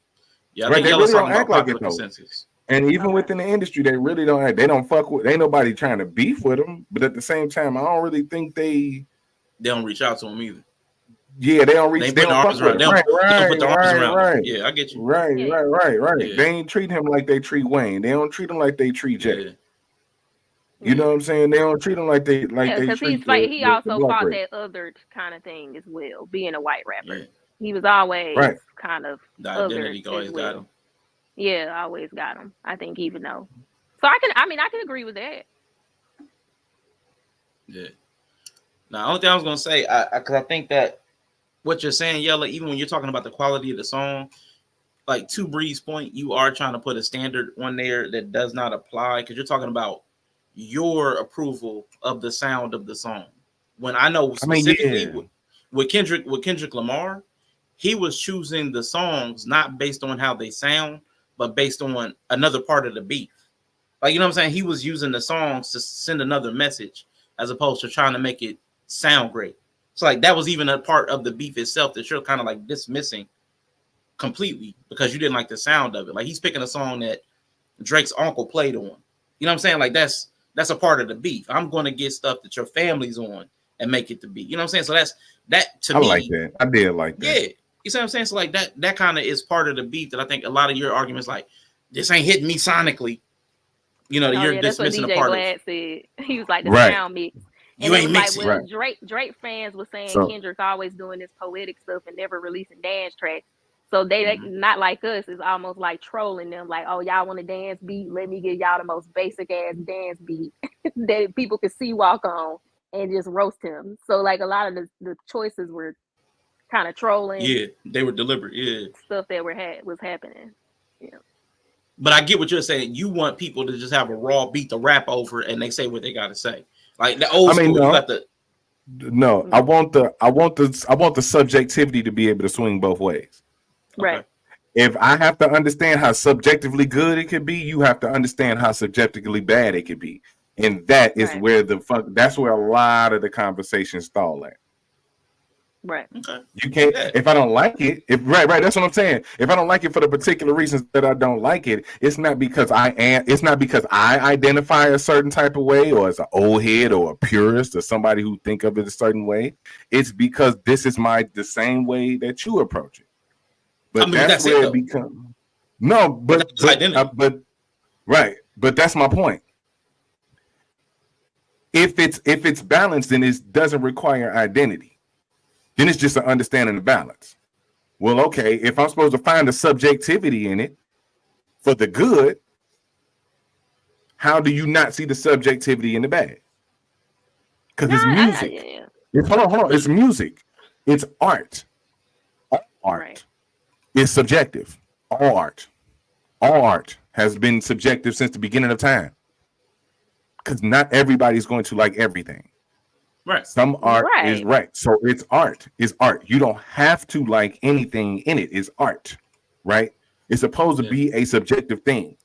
Yeah, I Right? think They Yellow's really talking don't about act like it popular though. consensus. And even Okay. within the industry, they really don't act. They don't fuck with. Ain't nobody trying to beef with them. But at the same time, I don't really think they. They don't reach out to him either. Yeah, they don't They reach. ain't They putting don't their fuck arms with around. him. Right, They don't put right, their arms right, around him. right, Yeah, I get you. right, Yeah, right, right, right. Yeah, They ain't treat him like they treat Wayne. They don't treat him like they treat Jay. yeah, You yeah. know what I'm saying? They don't treat him like Yeah, they because treat he the also black fought race. that other kind of thing as well, being a white rapper. yeah. He was always Right. kind of The othered identity as always got well. him. Yeah, always got him. I think even though. So I can agree with that. Yeah. Now, only thing I was gonna say, because I think that what you're saying, Yella, even when you're talking about the quality of the song, like to Bree's point, you are trying to put a standard on there that does not apply because you're talking about your approval of the sound of the song. When I know I mean, specifically yeah. with Kendrick Lamar, he was choosing the songs not based on how they sound, but based on another part of the beat. Like, you know what I'm saying? He was using the songs to send another message as opposed to trying to make it sound great. So like that was even a part of the beef itself that you're kind of like dismissing completely because you didn't like the sound of it. Like he's picking a song that Drake's uncle played on. You know what I'm saying? Like that's a part of the beef. I'm going to get stuff that your family's on and make it the beat. You know what I'm saying? So that to I like me, that. I did like that. yeah. You see what I'm saying? So like that kind of is part of the beef that I think a lot of your arguments like this ain't hitting me sonically. You know, that Oh you're yeah, that's what dismissing a DJ part of. Glad said. He was like the Right. sound mix. You it ain't was like, mixing. well, Right. Drake fans was saying So Kendrick's always doing this poetic stuff and never releasing dance tracks. So they Mhm. not like us. It's almost like trolling them. Like, oh, y'all want a dance beat? Let me give y'all the most basic ass dance beat that people could see walk on and just roast him. So like a lot of the choices were kind of trolling Yeah, they were deliberate. Yeah, stuff that was happening. Yeah. but I get what you're saying. You want people to just have a raw beat to rap over, and they say what they got to say, like the I old mean, school. You no, got the no. I Mm-hmm. want the subjectivity to be able to swing both ways. okay. Right. If I have to understand how subjectively good it could be, you have to understand how subjectively bad it could be. And that is Right. where that's where a lot of the conversation stall at. Right. Okay. You can't, Yeah. if I don't like it, right, that's what I'm saying. If I don't like it for the particular reasons that I don't like it, it's not because I identify a certain type of way, or as an old head or a purist or somebody who think of it a certain way. It's because this is the same way that you approach it. I But mean, but that's that's it where it though. becomes no, But that's just identity. but right. But that's my point. If it's balanced, then it doesn't require identity. Then it's just an understanding of balance. Well, okay, if I'm supposed to find the subjectivity in it for the good, how do you not see the subjectivity in the bad? Because No, it's music. yeah. Hold on. It's music. It's art. All Right. art is subjective. All art has been subjective since the beginning of time. Because not everybody's going to like everything. Right. Some art is Right. right. So it's art. It's art. You don't have to like anything in it. It's art, right? It's supposed to Yeah. be a subjective thing.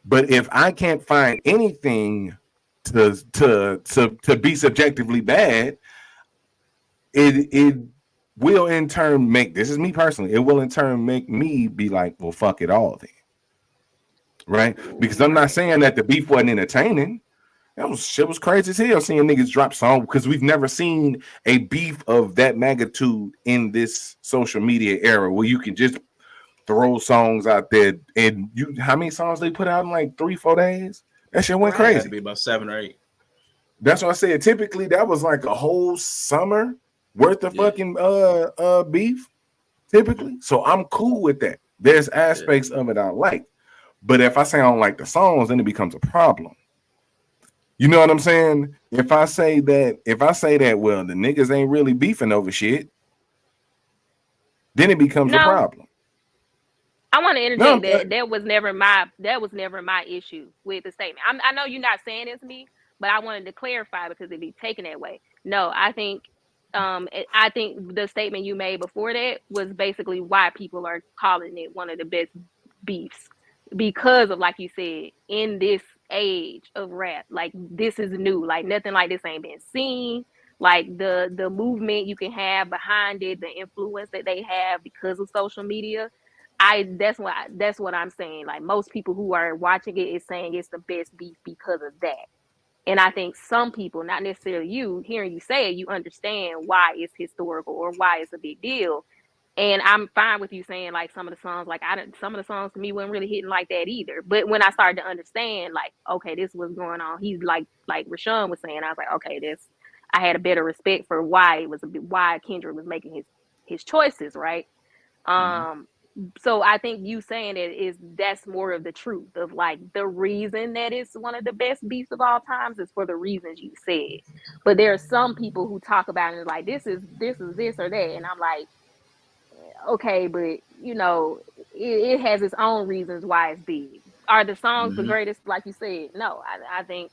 But if I can't find anything to be subjectively bad, it will in turn make, this is me personally, it will in turn make me be like, well, fuck it all then. Right? Because I'm not saying that the beef wasn't entertaining. Shit was crazy as hell seeing niggas drop songs, because we've never seen a beef of that magnitude in this social media era where you can just throw songs out there. And how many songs they put out in like 3-4 days? That shit went It had to crazy. be about 7 or 8. That's what I said. Typically, that was like a whole summer worth of Yeah. fucking beef. Typically, so I'm cool with that. There's aspects of it I like, but if I say I don't like the songs, then it becomes a problem. You know what I'm saying? If I say that, well, the niggas ain't really beefing over shit, then it becomes a No, problem. I want to No, interject that that was never my issue with the statement. I know you're not saying it's me, but I wanted to clarify because it'd be taken that way. No, I think the statement you made before that was basically why people are calling it one of the best beefs, because of, like you said, in this age of rap, like this is new, like nothing like this ain't been seen. Like the movement you can have behind it, the influence that they have because of social media. That's what I'm saying. Like most people who are watching it is saying it's the best beef because of that. And I think some people, not necessarily you, hearing you say it, you understand why it's historical or why it's a big deal. And I'm fine with you saying like some of the songs, like some of the songs to me weren't really hitting like that either. But when I started to understand, like, okay, this was going on, he's like Rashawn was saying, I was like, okay, I had a better respect for why Kendrick was making his choices, right? Mm-hmm. Um, so I think you saying it that's more of the truth of like the reason that it's one of the best beats of all times is for the reasons you said. But there are some people who talk about it like this or that, and I'm like, okay, but it has its own reasons why it's big. Are the songs the Mm-hmm. greatest? Like you said, no. I think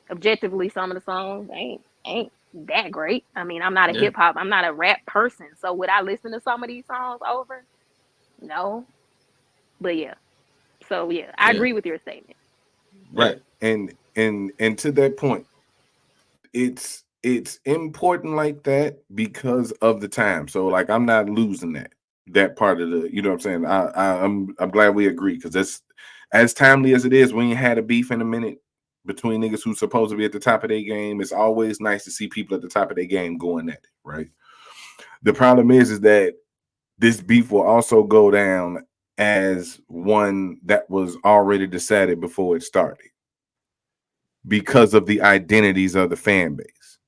objectively some of the songs ain't that great. I mean, Yeah. I'm not a rap person, so would I listen to some of these songs over? No, but yeah. So yeah, I Yeah. agree with your statement. Yeah. right. And to that point, it's important like that because of the time. So like I'm not losing that part of the, you know what I'm saying? I'm glad we agree, because that's as timely as it is. When you had a beef in a minute between niggas who's supposed to be at the top of their game, it's always nice to see people at the top of their game going at it, right? The problem is that this beef will also go down as one that was already decided before it started. because of the identities of the fan base.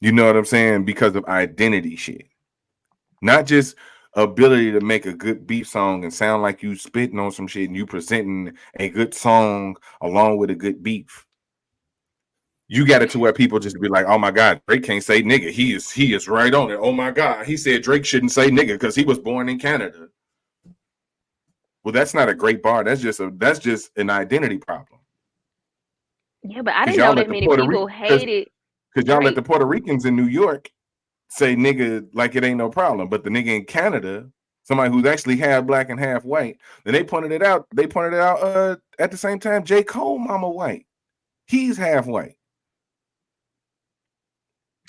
You know what I'm saying? Because of identity shit. Not just ability to make a good beat song and sound like you spitting on some shit and you presenting a good song along with a good beef. You got it to where people just be like, "Oh my God, Drake can't say nigga. He is right on it. Oh my God, he said Drake shouldn't say nigga because he was born in Canada." Well, that's not a great bar. That's just an identity problem. Yeah, but I Because didn't y'all know let that the many Puerto people Rican hated because y'all let the Drake. Puerto Ricans in New York say nigga like it ain't no problem, but the nigga in Canada, somebody who's actually half black and half white, then they pointed it out. They pointed it out at the same time. J. Cole, mama white, he's half white.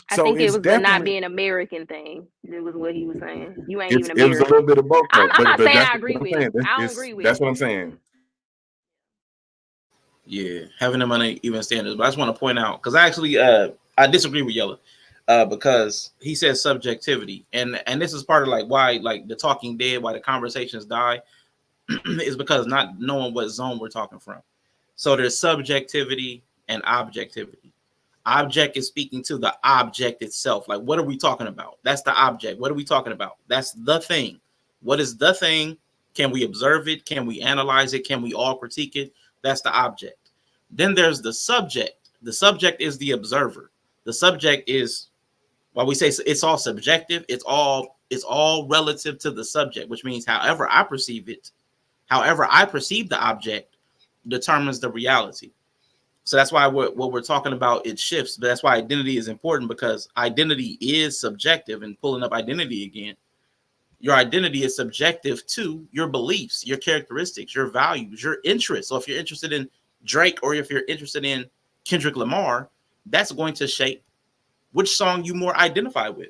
I So think it it's was the not definitely being American thing. It was what he was saying. You ain't even it was a American. little bit of both though. I'm But not saying that's I what agree I'm with saying. it. I don't agree with That's it. what I'm saying. Yeah, having them on even standards. But I just want to point out because I actually I disagree with Yella because he says subjectivity, and this is part of like why like the Talking Dead, why the conversations die, is because not knowing what zone we're talking from. So there's subjectivity and objectivity. Object is speaking to the object itself. Like, what are we talking about? That's the object. What are we talking about? That's the thing. What is the thing? Can we observe it? Can we analyze it? Can we all critique it? That's the object. Then there's the subject. The subject is the observer. The subject is why we say it's all subjective. It's all relative to the subject, which means however I perceive it, however I perceive the object determines the reality. So that's why what we're talking about, it shifts. But that's why identity is important, because identity is subjective. And pulling up identity again, your identity is subjective to your beliefs, your characteristics, your values, your interests. So if you're interested in Drake or if you're interested in Kendrick Lamar, that's going to shape which song you more identify with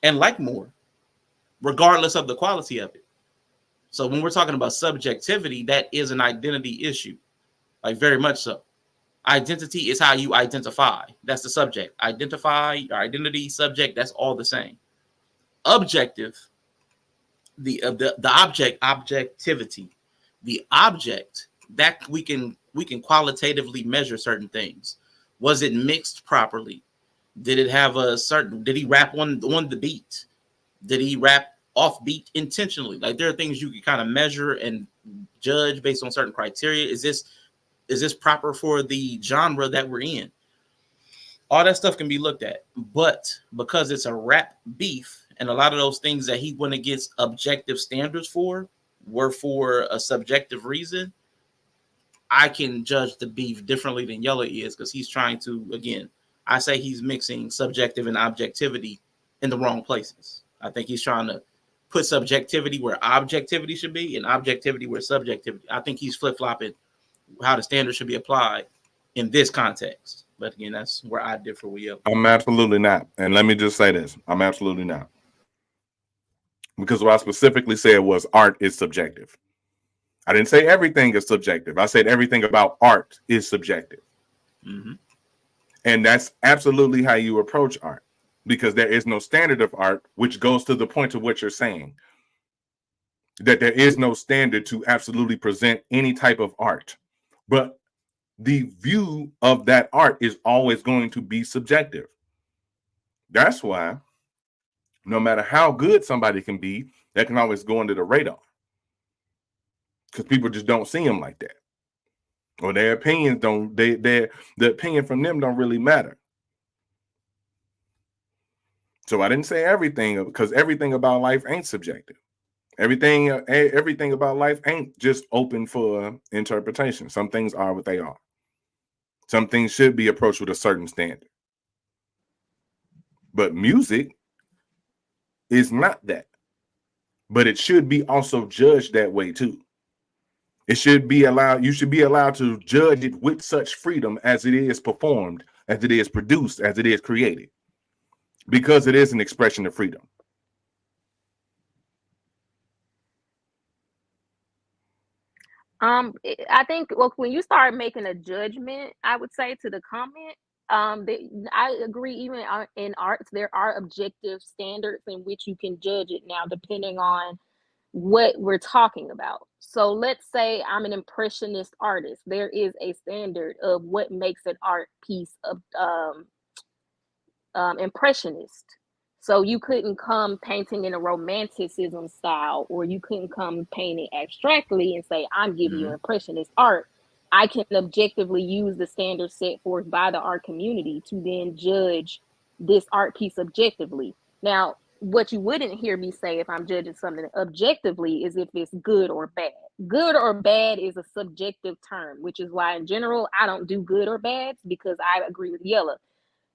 and like more, regardless of the quality of it. So when we're talking about subjectivity, that is an identity issue, like very much so. Identity is how you identify. That's the subject. Identify, your identity, subject, that's all the same. Objective, the object, objectivity. The object that we can qualitatively measure certain things. Was it mixed properly? Did it have a certain, did he rap on the beat? Did he rap off beat intentionally? Like, there are things you can kind of measure and judge based on certain criteria. Is this proper for the genre that we're in? All that stuff can be looked at. But because it's a rap beef, and a lot of those things that he went against objective standards for were for a subjective reason, I can judge the beef differently than Yella is, because he's trying to, again, I say he's mixing subjective and objectivity in the wrong places. I think he's trying to put subjectivity where objectivity should be and objectivity where subjectivity. I think he's flip-flopping how the standard should be applied in this context. But again, that's where I differ with you. I'm absolutely not. And let me just say this. I'm absolutely not. Because what I specifically said was art is subjective. I didn't say everything is subjective. I said everything about art is subjective. Mm-hmm. And that's absolutely how you approach art, because there is no standard of art, which goes to the point of what you're saying, that there is no standard to absolutely present any type of art. But the view of that art is always going to be subjective. That's why no matter how good somebody can be, that can always go under the radar, because people just don't see them like that, or their opinions don't. The opinion from them don't really matter. So I didn't say everything, because everything about life ain't subjective. Everything about life ain't just open for interpretation. Some things are what they are. Some things should be approached with a certain standard. But music is not that. But it should be also judged that way too. It should be allowed, you should be allowed to judge it with such freedom as it is performed, as it is produced, as it is created, because it is an expression of freedom. I think, well, when you start making a judgment, I would say to the comment, I agree. Even in arts, there are objective standards in which you can judge it now, depending on what we're talking about. So let's say I'm an impressionist artist. There is a standard of what makes an art piece of impressionist. So you couldn't come painting in a romanticism style, or you couldn't come painting abstractly and say, I'm giving you impressionist art. I can objectively use the standards set forth by the art community to then judge this art piece objectively. Now, what you wouldn't hear me say if I'm judging something objectively is if it's good or bad. Good or bad is a subjective term, which is why in general I don't do good or bad, because I agree with Yella.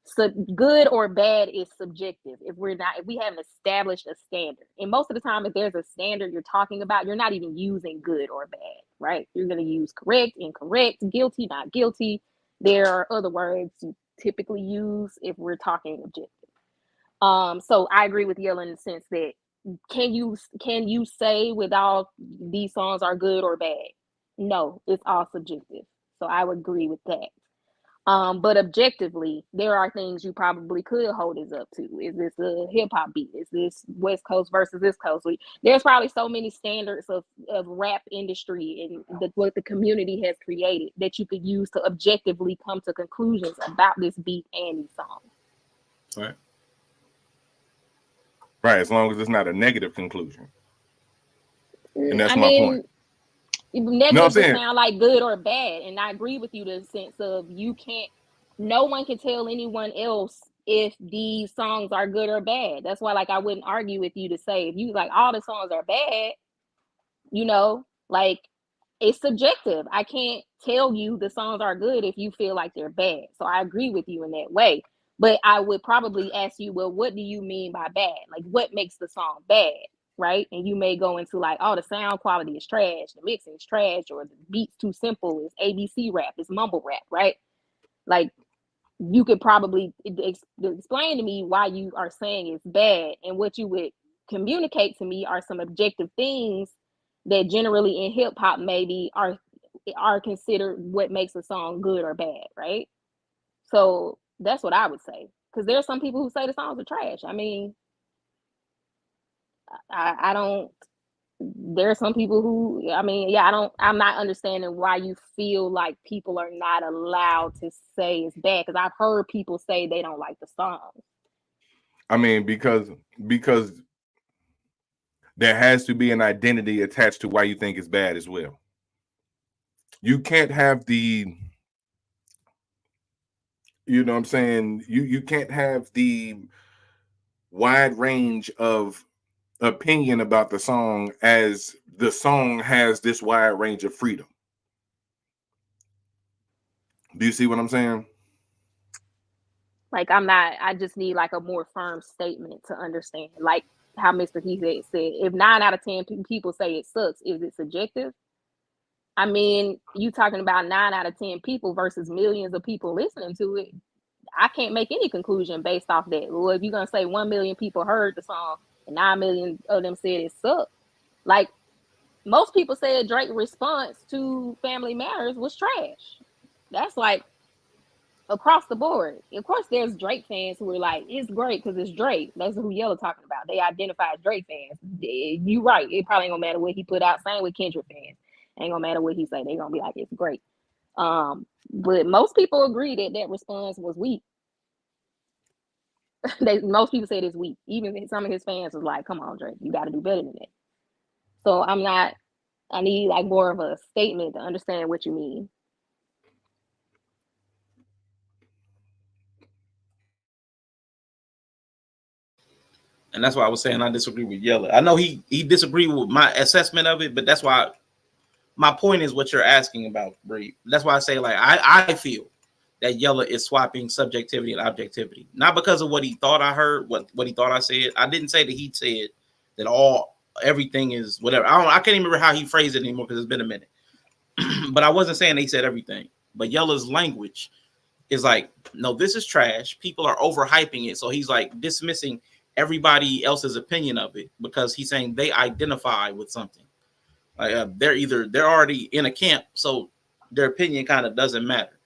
So good or bad is subjective if we haven't established a standard. And most of the time, if there's a standard you're talking about, you're not even using good or bad, right? You're going to use correct, incorrect, guilty, not guilty. There are other words you typically use if we're talking objective. So I agree with Yella in the sense that can you say without these songs are good or bad? No, it's all subjective. So I would agree with that. But objectively, there are things you probably could hold us up to. Is this a hip hop beat? Is this West Coast versus this coast? There's probably so many standards of rap industry and what the community has created that you could use to objectively come to conclusions about this beat and these songs. Right. Right, as long as it's not a negative conclusion. And that's my point. Negative would sound like good or bad, and I agree with you in the sense of no one can tell anyone else if these songs are good or bad. That's why, like, I wouldn't argue with you to say if you like all the songs are bad, like it's subjective. I can't tell you the songs are good if you feel like they're bad. So I agree with you in that way. But I would probably ask you, well, what do you mean by bad? Like, what makes the song bad? Right? And you may go into like, oh, the sound quality is trash, the mixing is trash, or the beat's too simple, it's ABC rap, it's mumble rap, right? Like, you could probably explain to me why you are saying it's bad, and what you would communicate to me are some objective things that generally in hip hop maybe are considered what makes a song good or bad, right? So that's what I would say, because there's some people who say the songs are trash. I mean, I don't. There are some people who, I'm not understanding why you feel like people are not allowed to say it's bad, because I've heard people say they don't like the song. I mean, because there has to be an identity attached to why you think it's bad as well. You can't have you know what I'm saying? You can't have the wide range of opinion about the song as the song has this wide range of freedom. Do you see what I'm saying? Like, I just need like a more firm statement to understand. Like how Mr. He said, if 9 out of 10 people say it sucks, is it subjective? I mean, you talking about 9 out of 10 people versus millions of people listening to it. I can't make any conclusion based off that. Well, if you're going to say 1 million people heard the song and 9 million of them said it sucked, like most people said Drake's response to Family Matters was trash. That's like across the board. Of course, there's Drake fans who are like, it's great because it's Drake. That's who Yella talking about. They identify as Drake fans. You right. It probably ain't gonna matter what he put out. Same with Kendrick fans. Ain't gonna matter what he say. They gonna be like, it's great. But most people agree that response was weak. Most people said it's weak. Even some of his fans was like, come on, Drake, you got to do better than that. So I need like more of a statement to understand what you mean. And that's why I was saying I disagree with Yella. I know he disagreed with my assessment of it, but that's why my point is what you're asking about, Bree. That's why I say, like, I feel that Yella is swapping subjectivity and objectivity. Not because of what he thought I heard, what he thought I said. I didn't say that he said that everything is whatever. I can't even remember how he phrased it anymore because it's been a minute. But I wasn't saying he said everything. But Yella's language is like, no, this is trash. People are overhyping it. So he's like dismissing everybody else's opinion of it because he's saying they identify with something. Like they're already in a camp, so their opinion kind of doesn't matter.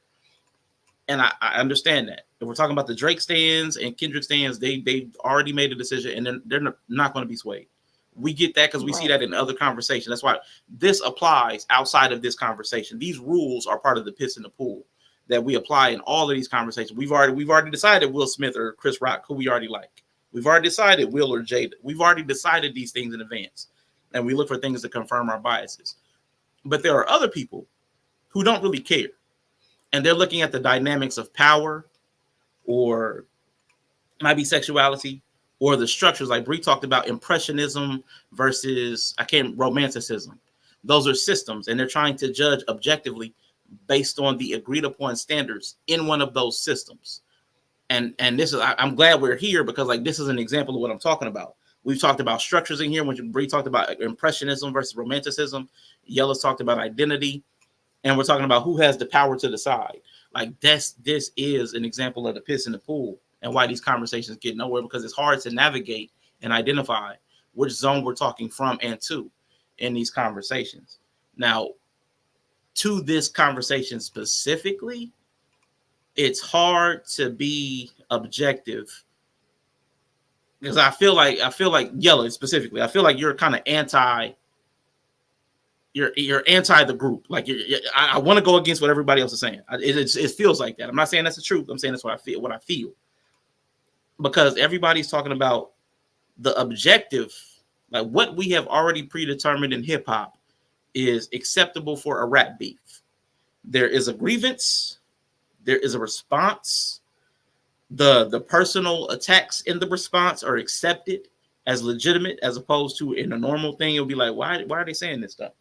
And I understand that. If we're talking about the Drake stands and Kendrick stands, they already made a decision, and they're not going to be swayed. We get that because we see that in other conversations. That's why this applies outside of this conversation. These rules are part of the piss in the pool that we apply in all of these conversations. We've already decided Will Smith or Chris Rock, who we already like. We've already decided Will or Jada. We've already decided these things in advance, and we look for things to confirm our biases. But there are other people who don't really care, and they're looking at the dynamics of power, or might be sexuality, or the structures like Bree talked about, impressionism versus romanticism. Those are systems, and they're trying to judge objectively based on the agreed upon standards in one of those systems. And this is, I'm glad we're here because like this is an example of what I'm talking about. We've talked about structures in here. When Bree talked about impressionism versus romanticism, Yella's talked about identity, and we're talking about who has the power to decide. Like this is an example of the piss in the pool and why these conversations get nowhere, because it's hard to navigate and identify which zone we're talking from and to in these conversations. Now, to this conversation specifically, it's hard to be objective because I feel like Yella specifically, I feel like you're kind of anti. You're anti the group. Like I want to go against what everybody else is saying. It feels like that. I'm not saying that's the truth. I'm saying that's what I feel. What I feel, because everybody's talking about the objective, like what we have already predetermined in hip hop is acceptable for a rap beef. There is a grievance. There is a response. The personal attacks in the response are accepted as legitimate, as opposed to in a normal thing, it'll be like, why are they saying this stuff?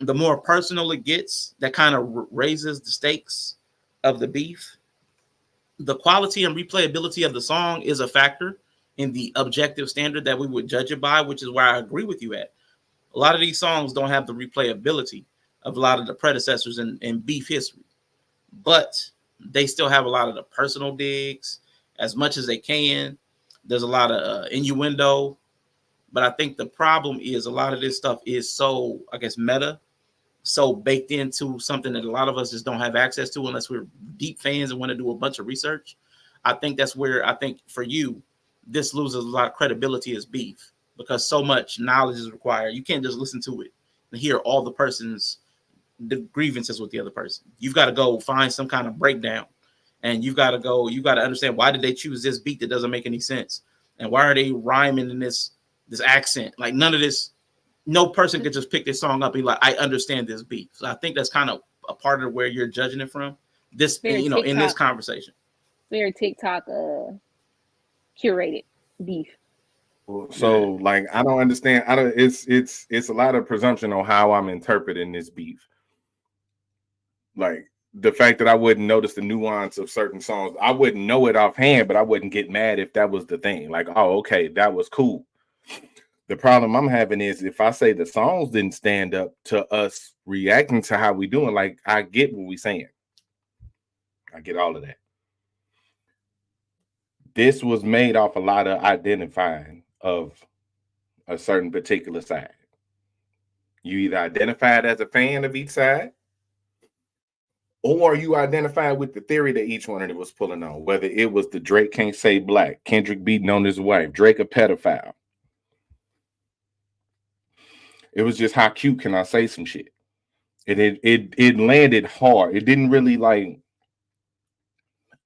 The more personal it gets, that kind of raises the stakes of the beef. The quality and replayability of the song is a factor in the objective standard that we would judge it by, which is where I agree with you at. A lot of these songs don't have the replayability of a lot of the predecessors in beef history, but they still have a lot of the personal digs as much as they can. There's a lot of innuendo, but I think the problem is a lot of this stuff is so, I guess, meta, so baked into something that a lot of us just don't have access to unless we're deep fans and want to do a bunch of research. I think that's where I think for you, this loses a lot of credibility as beef because so much knowledge is required. You can't just listen to it and hear all the person's the grievances with the other person. You've got to go find some kind of breakdown, and you got to understand, why did they choose this beat that doesn't make any sense, and why are they rhyming in this accent? Like none of this. No person could just pick this song up and be like, I understand this beat. So I think that's kind of a part of where you're judging it from. This, in this conversation. Very TikTok curated beef. So like I don't understand. It's a lot of presumption on how I'm interpreting this beef. Like the fact that I wouldn't notice the nuance of certain songs. I wouldn't know it offhand, but I wouldn't get mad if that was the thing. Like, oh, okay, that was cool. The problem I'm having is if I say the songs didn't stand up to us reacting to how we doing, like I get what we saying. I get all of that. This was made off a lot of identifying of a certain particular side. You either identified as a fan of each side, or you identified with the theory that each one of them was pulling on, whether it was the Drake can't say black, Kendrick beating on his wife, Drake a pedophile. It was just how cute can I say some shit? And it landed hard. It didn't really like,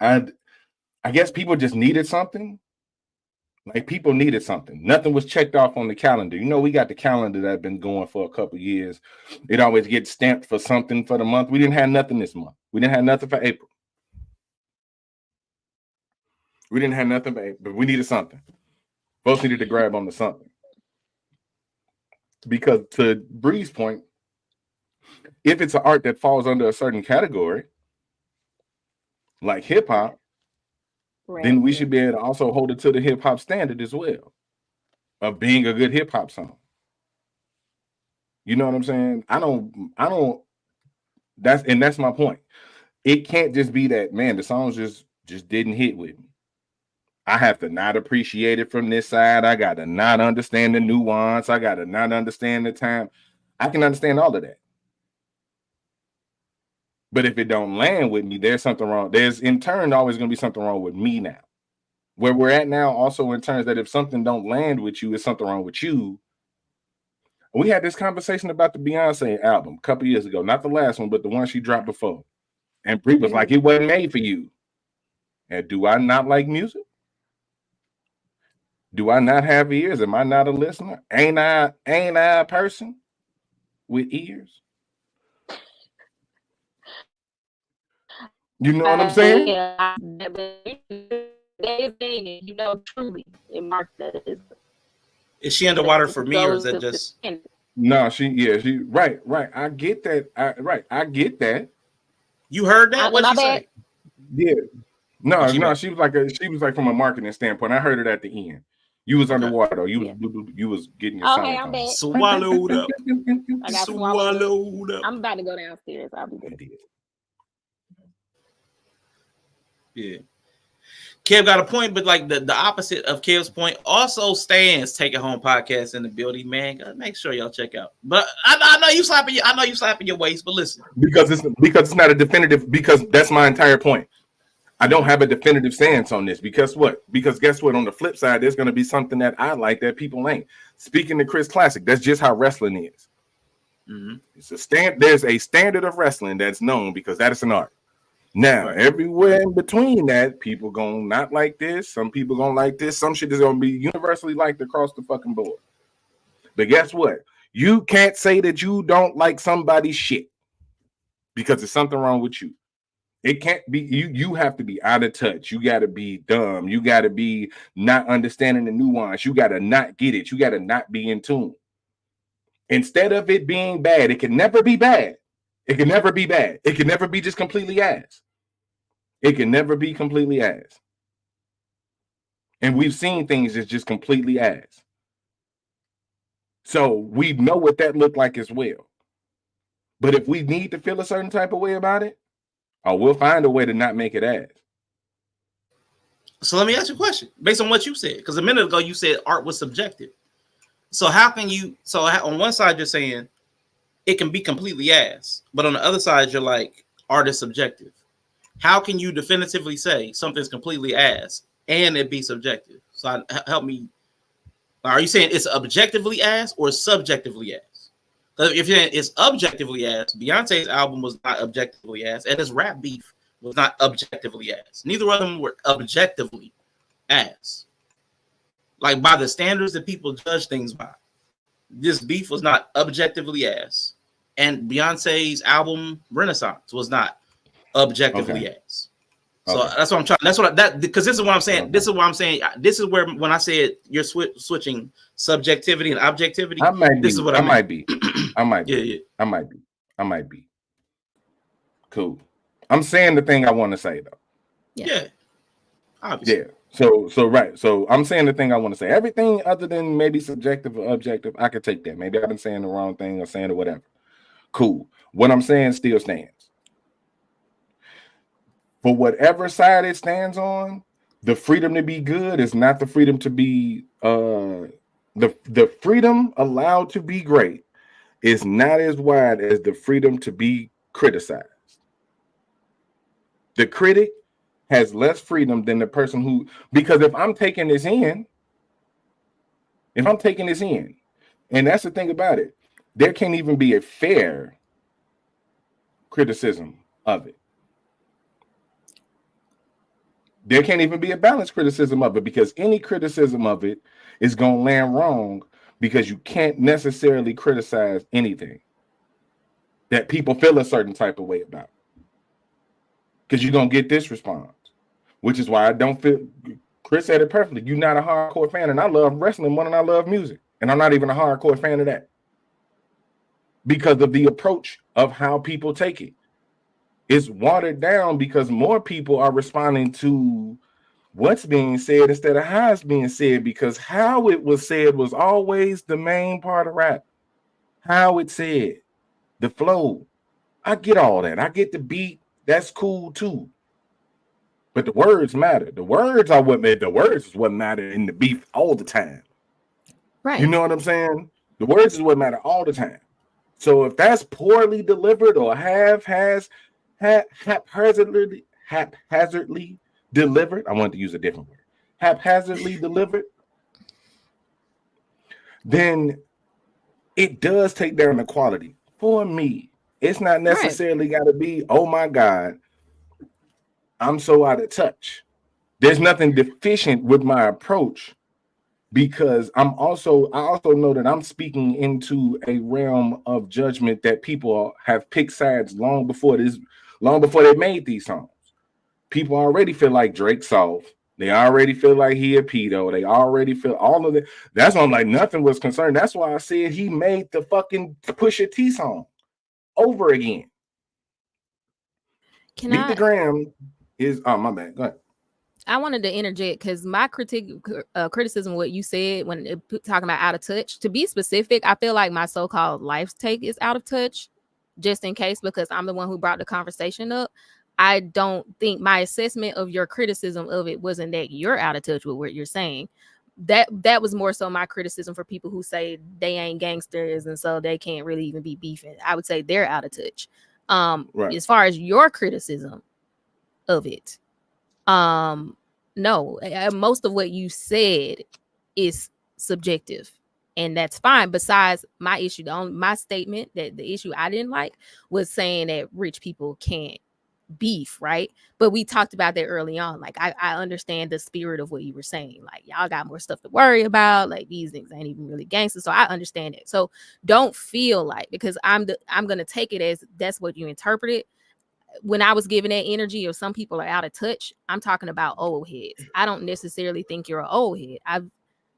I guess people just needed something. Like people needed something. Nothing was checked off on the calendar. You know, we got the calendar that had been going for a couple of years. It always gets stamped for something for the month. We didn't have nothing this month. We didn't have nothing for April. We didn't have nothing for April, but we needed something. Folks needed to grab on to something. Because to Bree's point, if it's an art that falls under a certain category, like hip hop, right, then we should be able to also hold it to the hip hop standard as well of being a good hip hop song. You know what I'm saying? I don't. That's my point. It can't just be that, man, the songs just didn't hit with me. I have to not appreciate it from this side. I got to not understand the nuance. I got to not understand the time. I can understand all of that. But if it don't land with me, there's something wrong. There's in turn always going to be something wrong with me now. where we're at now also in terms that if something don't land with you, it's something wrong with you. We had this conversation about the Beyonce album a couple years ago, not the last one, but the one she dropped before. And Brie was like, it wasn't made for you. And do I not like music? Do I not have ears? Am I not a listener? Ain't I a person with ears? You know what I'm saying? Yeah, you know, truly, it marks that. Is she underwater for me, or is that just? No, she right. I get that. I get that. You heard that? What you say? Yeah. No, she was like from a marketing standpoint. I heard it at the end. You was underwater though. You was getting your okay, I'm back. Swallowed up. I got swallowed up. I'm about to go downstairs. I'll be good. Yeah. Kev got a point, but like the opposite of Kev's point also stands. Take It Home podcast in the building, man. Gotta make sure y'all check out. But I know you slapping your waist, but listen. Because it's not a definitive, because that's my entire point. I don't have a definitive stance on this because what? Because guess what? On the flip side, there's going to be something that I like that people ain't. Speaking to Chris Classic, that's just how wrestling is. Mm-hmm. There's a standard of wrestling that's known because that is an art. Now, everywhere in between that, people gonna not like this. Some people gonna like this. Some shit is gonna be universally liked across the fucking board. But guess what? You can't say that you don't like somebody's shit because there's something wrong with you. It can't be you have to be out of touch. You got to be dumb. You got to be not understanding the nuance. You got to not get it. You got to not be in tune. Instead of it being bad, it can never be bad. It can never be bad. It can never be just completely ass. It can never be completely ass. And we've seen things that's just completely ass. So we know what that looked like as well. But if we need to feel a certain type of way about it, we'll find a way to not make it ass. So let me ask you a question based on what you said, because a minute ago you said art was subjective. So how can you? So on one side you're saying it can be completely ass, but on the other side you're like art is subjective. How can you definitively say something's completely ass and it be subjective? So help me. Are you saying it's objectively ass or subjectively ass? Because if you're saying it's objectively ass, Beyonce's album was not objectively ass, and his rap beef was not objectively ass. Neither of them were objectively ass. Like by the standards that people judge things by, this beef was not objectively ass, and Beyonce's album Renaissance was not objectively ass. So that's what I'm trying. Because this is what I'm saying. This is what I'm saying. This is where when I said you're switching subjectivity and objectivity. I might be. Cool. I'm saying the thing I want to say though. Yeah. Obviously. Yeah. So right. So I'm saying the thing I want to say. Everything other than maybe subjective or objective, I could take that. Maybe I've been saying the wrong thing or saying it whatever. Cool. What I'm saying still stands. For whatever side it stands on, the freedom to be good is not the freedom to be the freedom allowed to be great is not as wide as the freedom to be criticized. The critic has less freedom than the person who, because if I'm taking this in, and that's the thing about it, there can't even be a fair criticism of it. There can't even be a balanced criticism of it because any criticism of it is going to land wrong because you can't necessarily criticize anything that people feel a certain type of way about. Because you're going to get this response, which is why I don't feel, Chris said it perfectly. You're not a hardcore fan, and I love wrestling more than I love music. And I'm not even a hardcore fan of that because of the approach of how people take it. It's watered down because more people are responding to what's being said instead of how it's being said, because how it was said was always the main part of rap. How it said, the flow. I get all that. I get the beat. That's cool too. But the words matter. The words are what matter. The words is what matter in the beef all the time. Right. You know what I'm saying? The words is what matter all the time. So if that's poorly delivered or haphazardly delivered, I wanted to use a different word. haphazardly delivered, then it does take down the quality. For me, it's not necessarily got to be, oh my God, I'm so out of touch. There's nothing deficient with my approach, because I also know that I'm speaking into a realm of judgment that people have picked sides long before they made these songs. People already feel like Drake's soft. They already feel like he a pedo. They already feel all of it. That's why I'm like, nothing was concerned. That's why I said he made the fucking Pusha T song over again. Beat the Gram is, oh my bad. Go ahead. I wanted to interject because my criticism, what you said when talking about out of touch, to be specific, I feel like my so-called life take is out of touch, just in case, because I'm the one who brought the conversation up. I don't think my assessment of your criticism of it wasn't that you're out of touch with what you're saying. That was more so my criticism for people who say they ain't gangsters and so they can't really even be beefing. I would say they're out of touch. Right. As far as your criticism of it, no, most of what you said is subjective, and that's fine. Besides my issue, my statement that the issue I didn't like was saying that rich people can't beef, right? But we talked about that early on. Like I understand the spirit of what you were saying. Like y'all got more stuff to worry about. Like these things ain't even really gangster. So I understand it. So don't feel like, because I'm gonna take it as that's what you interpreted. When I was giving that energy of some people are out of touch, I'm talking about old heads. I don't necessarily think you're an old head.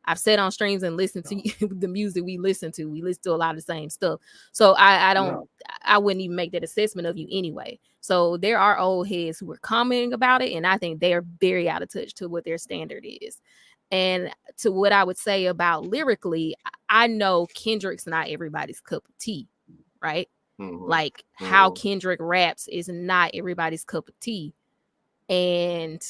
I've sat on streams and listened to the music we listen to. We listen to a lot of the same stuff. So I wouldn't even make that assessment of you anyway. So there are old heads who are commenting about it, and I think they are very out of touch to what their standard is. And to what I would say about lyrically, I know Kendrick's not everybody's cup of tea, right? Like how Kendrick raps is not everybody's cup of tea. And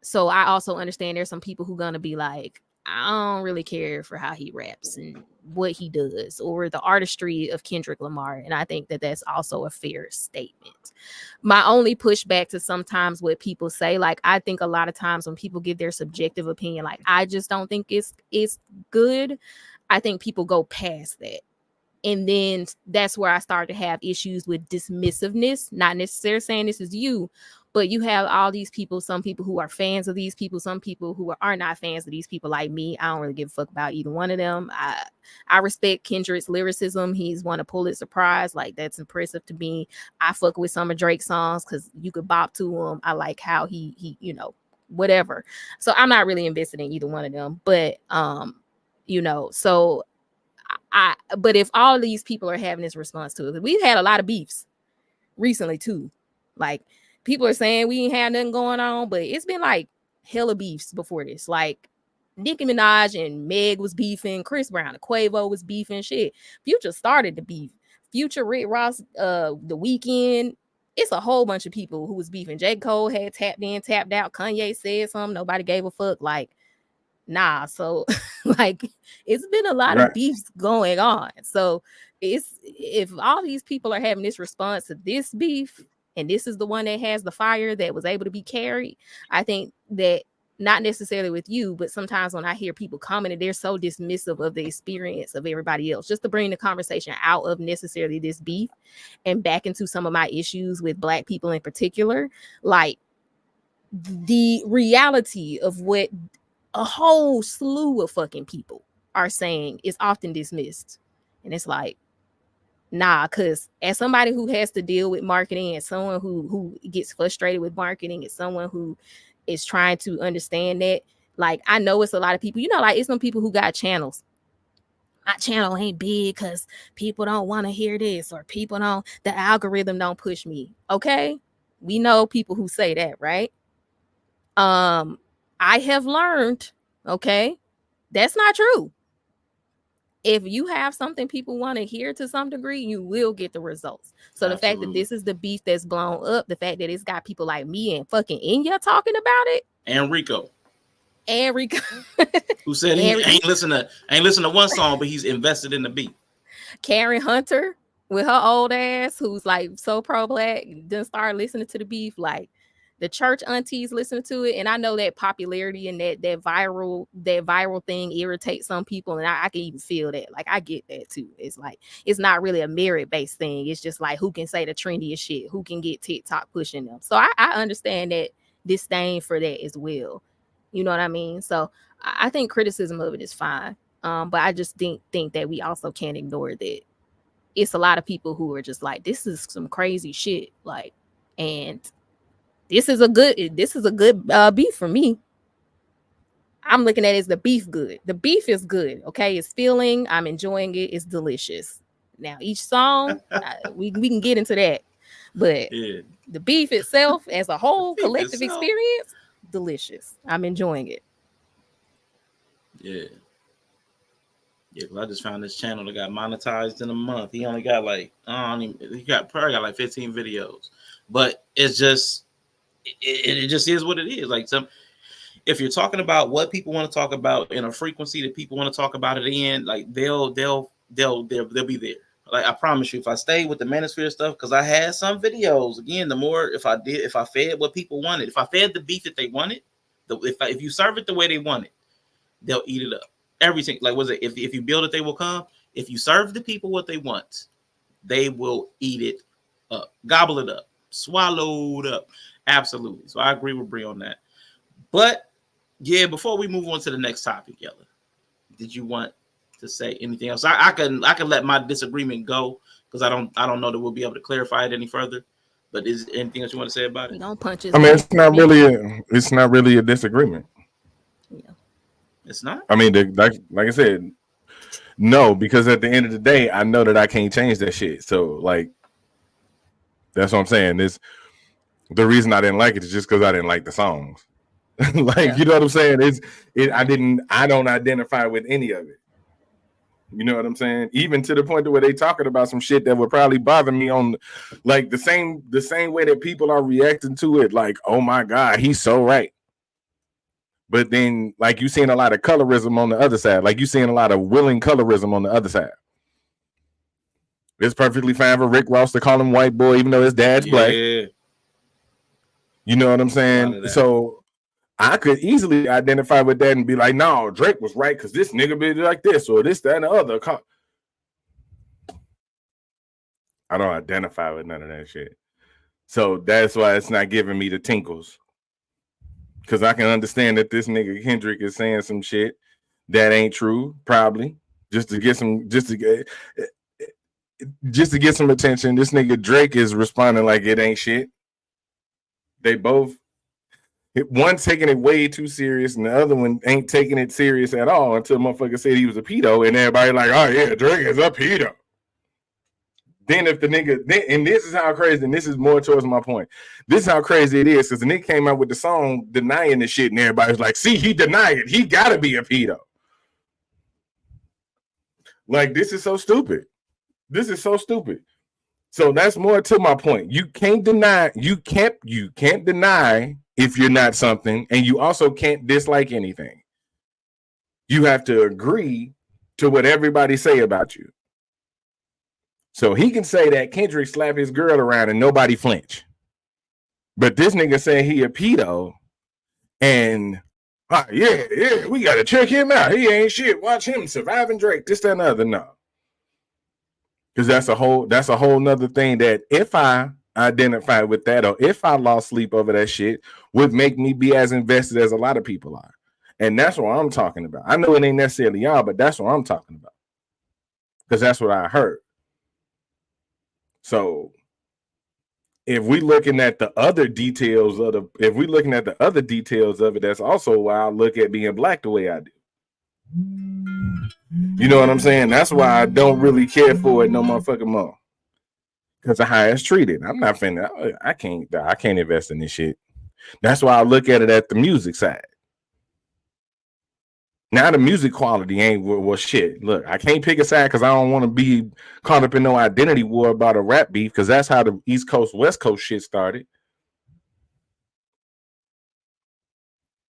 so I also understand there's some people who gonna be like, I don't really care for how he raps and what he does or the artistry of Kendrick Lamar. And I think that that's also a fair statement. My only pushback to sometimes what people say, like I think a lot of times when people give their subjective opinion, like I just don't think it's good. I think people go past that. And then that's where I start to have issues with dismissiveness, not necessarily saying this is you, but you have all these people, some people who are fans of these people, some people who are not fans of these people like me. I don't really give a fuck about either one of them. I respect Kendrick's lyricism. He's won a Pulitzer Prize. Like that's impressive to me. I fuck with some of Drake's songs because you could bop to him. I like how he whatever. So I'm not really invested in either one of them, but so but if all these people are having this response to it, we've had a lot of beefs recently too. Like people are saying we ain't had nothing going on, but it's been like hella beefs before this. Like Nicki Minaj and Meg was beefing, Chris Brown and Quavo was beefing, shit. Future started the beef. Future, Rick Ross, The Weeknd. It's a whole bunch of people who was beefing. J. Cole had tapped in, tapped out. Kanye said something. Nobody gave a fuck. Like, nah. So like it's been a lot of beefs going on. So if all these people are having this response to this beef, and this is the one that has the fire that was able to be carried, I think that not necessarily with you, but sometimes when I hear people commenting, they're so dismissive of the experience of everybody else, just to bring the conversation out of necessarily this beef and back into some of my issues with Black people in particular. Like the reality of what a whole slew of fucking people are saying is often dismissed. And it's like, nah, because as somebody who has to deal with marketing, and someone who gets frustrated with marketing, and someone who is trying to understand that, like, I know it's a lot of people, like it's some people who got channels. My channel ain't big because people don't want to hear this, or the algorithm don't push me. Okay. We know people who say that, right? I have learned, okay, that's not true. If you have something people want to hear to some degree, you will get the results. So Absolutely. The fact that this is the beef that's blown up, the fact that it's got people like me and fucking Inya talking about it, and Rico, who said he ain't listen to one song, but he's invested in the beat. Karen Hunter with her old ass, who's like so pro Black, didn't start listening to the beef. Like, the church aunties listen to it, and I know that popularity and that viral thing irritates some people, and I can even feel that. Like, I get that too. It's like, it's not really a merit-based thing. It's just like, who can say the trendiest shit, who can get TikTok pushing them. So I understand that disdain for that as well. You know what I mean? So I think criticism of it is fine. But I just think that we also can't ignore that it's a lot of people who are just like, this is some crazy shit. Like, and this is a good beef for me. I'm looking at it as the beef good. The beef is good. Okay. It's filling. I'm enjoying it. It's delicious. Now, each song, we can get into that. But the beef itself as a whole collective experience, delicious. I'm enjoying it. Yeah. Yeah, I just found this channel that got monetized in a month. He only got like, he probably got like 15 videos. But it's just, it just is what it is. Like, if you're talking about what people want to talk about in a frequency that people want to talk about it in, like they'll be there. Like, I promise you, if I stay with the manosphere stuff, because I had some videos, again, the more if I fed what people wanted, if I fed the beef that they wanted, if you serve it the way they want it, they'll eat it up. Everything, like, was it, if you build it, they will come. If you serve the people what they want, they will eat it up, gobble it up, swallowed up. Absolutely. So I agree with Bree on that. But yeah, before we move on to the next topic, Yella, did you want to say anything else? I can let my disagreement go, because I don't know that we'll be able to clarify it any further. But is there anything else you want to say about it? We don't punch his I mean, back. it's not really a disagreement. Yeah. It's not. I mean, like I said, no, because at the end of the day, I know that I can't change that shit. So, like, that's what I'm saying. The reason I didn't like it is just because I didn't like the songs. You know what I'm saying? I don't identify with any of it. You know what I'm saying? Even to the point where they talking about some shit that would probably bother me on, like, the same way that people are reacting to it. Like, oh my God, he's so right. But then, like, you seeing a lot of colorism on the other side. Like, you seeing a lot of willing colorism on the other side. It's perfectly fine for Rick Ross to call him white boy, even though his dad's black. You know what I'm saying? So I could easily identify with that and be like, no, Drake was right because this nigga be like this or this, that, and the other. I don't identify with none of that shit. So that's why it's not giving me the tinkles. Because I can understand that this nigga Kendrick is saying some shit that ain't true, probably, just to get some attention. This nigga Drake is responding like it ain't shit. They both, one taking it way too serious, and the other one ain't taking it serious at all until motherfucker said he was a pedo, and everybody like, oh yeah, Drake is a pedo. Then if the nigga, and this is how crazy, and this is more towards my point. This is how crazy it is, because the nigga came out with the song denying the shit, and everybody's like, see, he denied it. He gotta be a pedo. Like, this is so stupid. This is so stupid. So that's more to my point. You can't deny if you're not something, and you also can't dislike anything. You have to agree to what everybody say about you. So he can say that Kendrick slapped his girl around and nobody flinch. But this nigga say he a pedo, and yeah, we gotta check him out. He ain't shit. Watch him surviving Drake. This, that, and the other. No. Because that's a whole nother thing that if I identify with that, or if I lost sleep over that shit, would make me be as invested as a lot of people are. And that's what I'm talking about. I know it ain't necessarily y'all, but that's what I'm talking about. Because that's what I heard. So if we looking at the other details of it, that's also why I look at being black the way I do. You know what I'm saying? That's why I don't really care for it no motherfucking more. Because of how it's treated. I'm not finna, I can't invest in this shit. That's why I look at it at the music side. Now the music quality ain't well shit. Look, I can't pick a side because I don't want to be caught up in no identity war about a rap beef, because that's how the East Coast, West Coast shit started.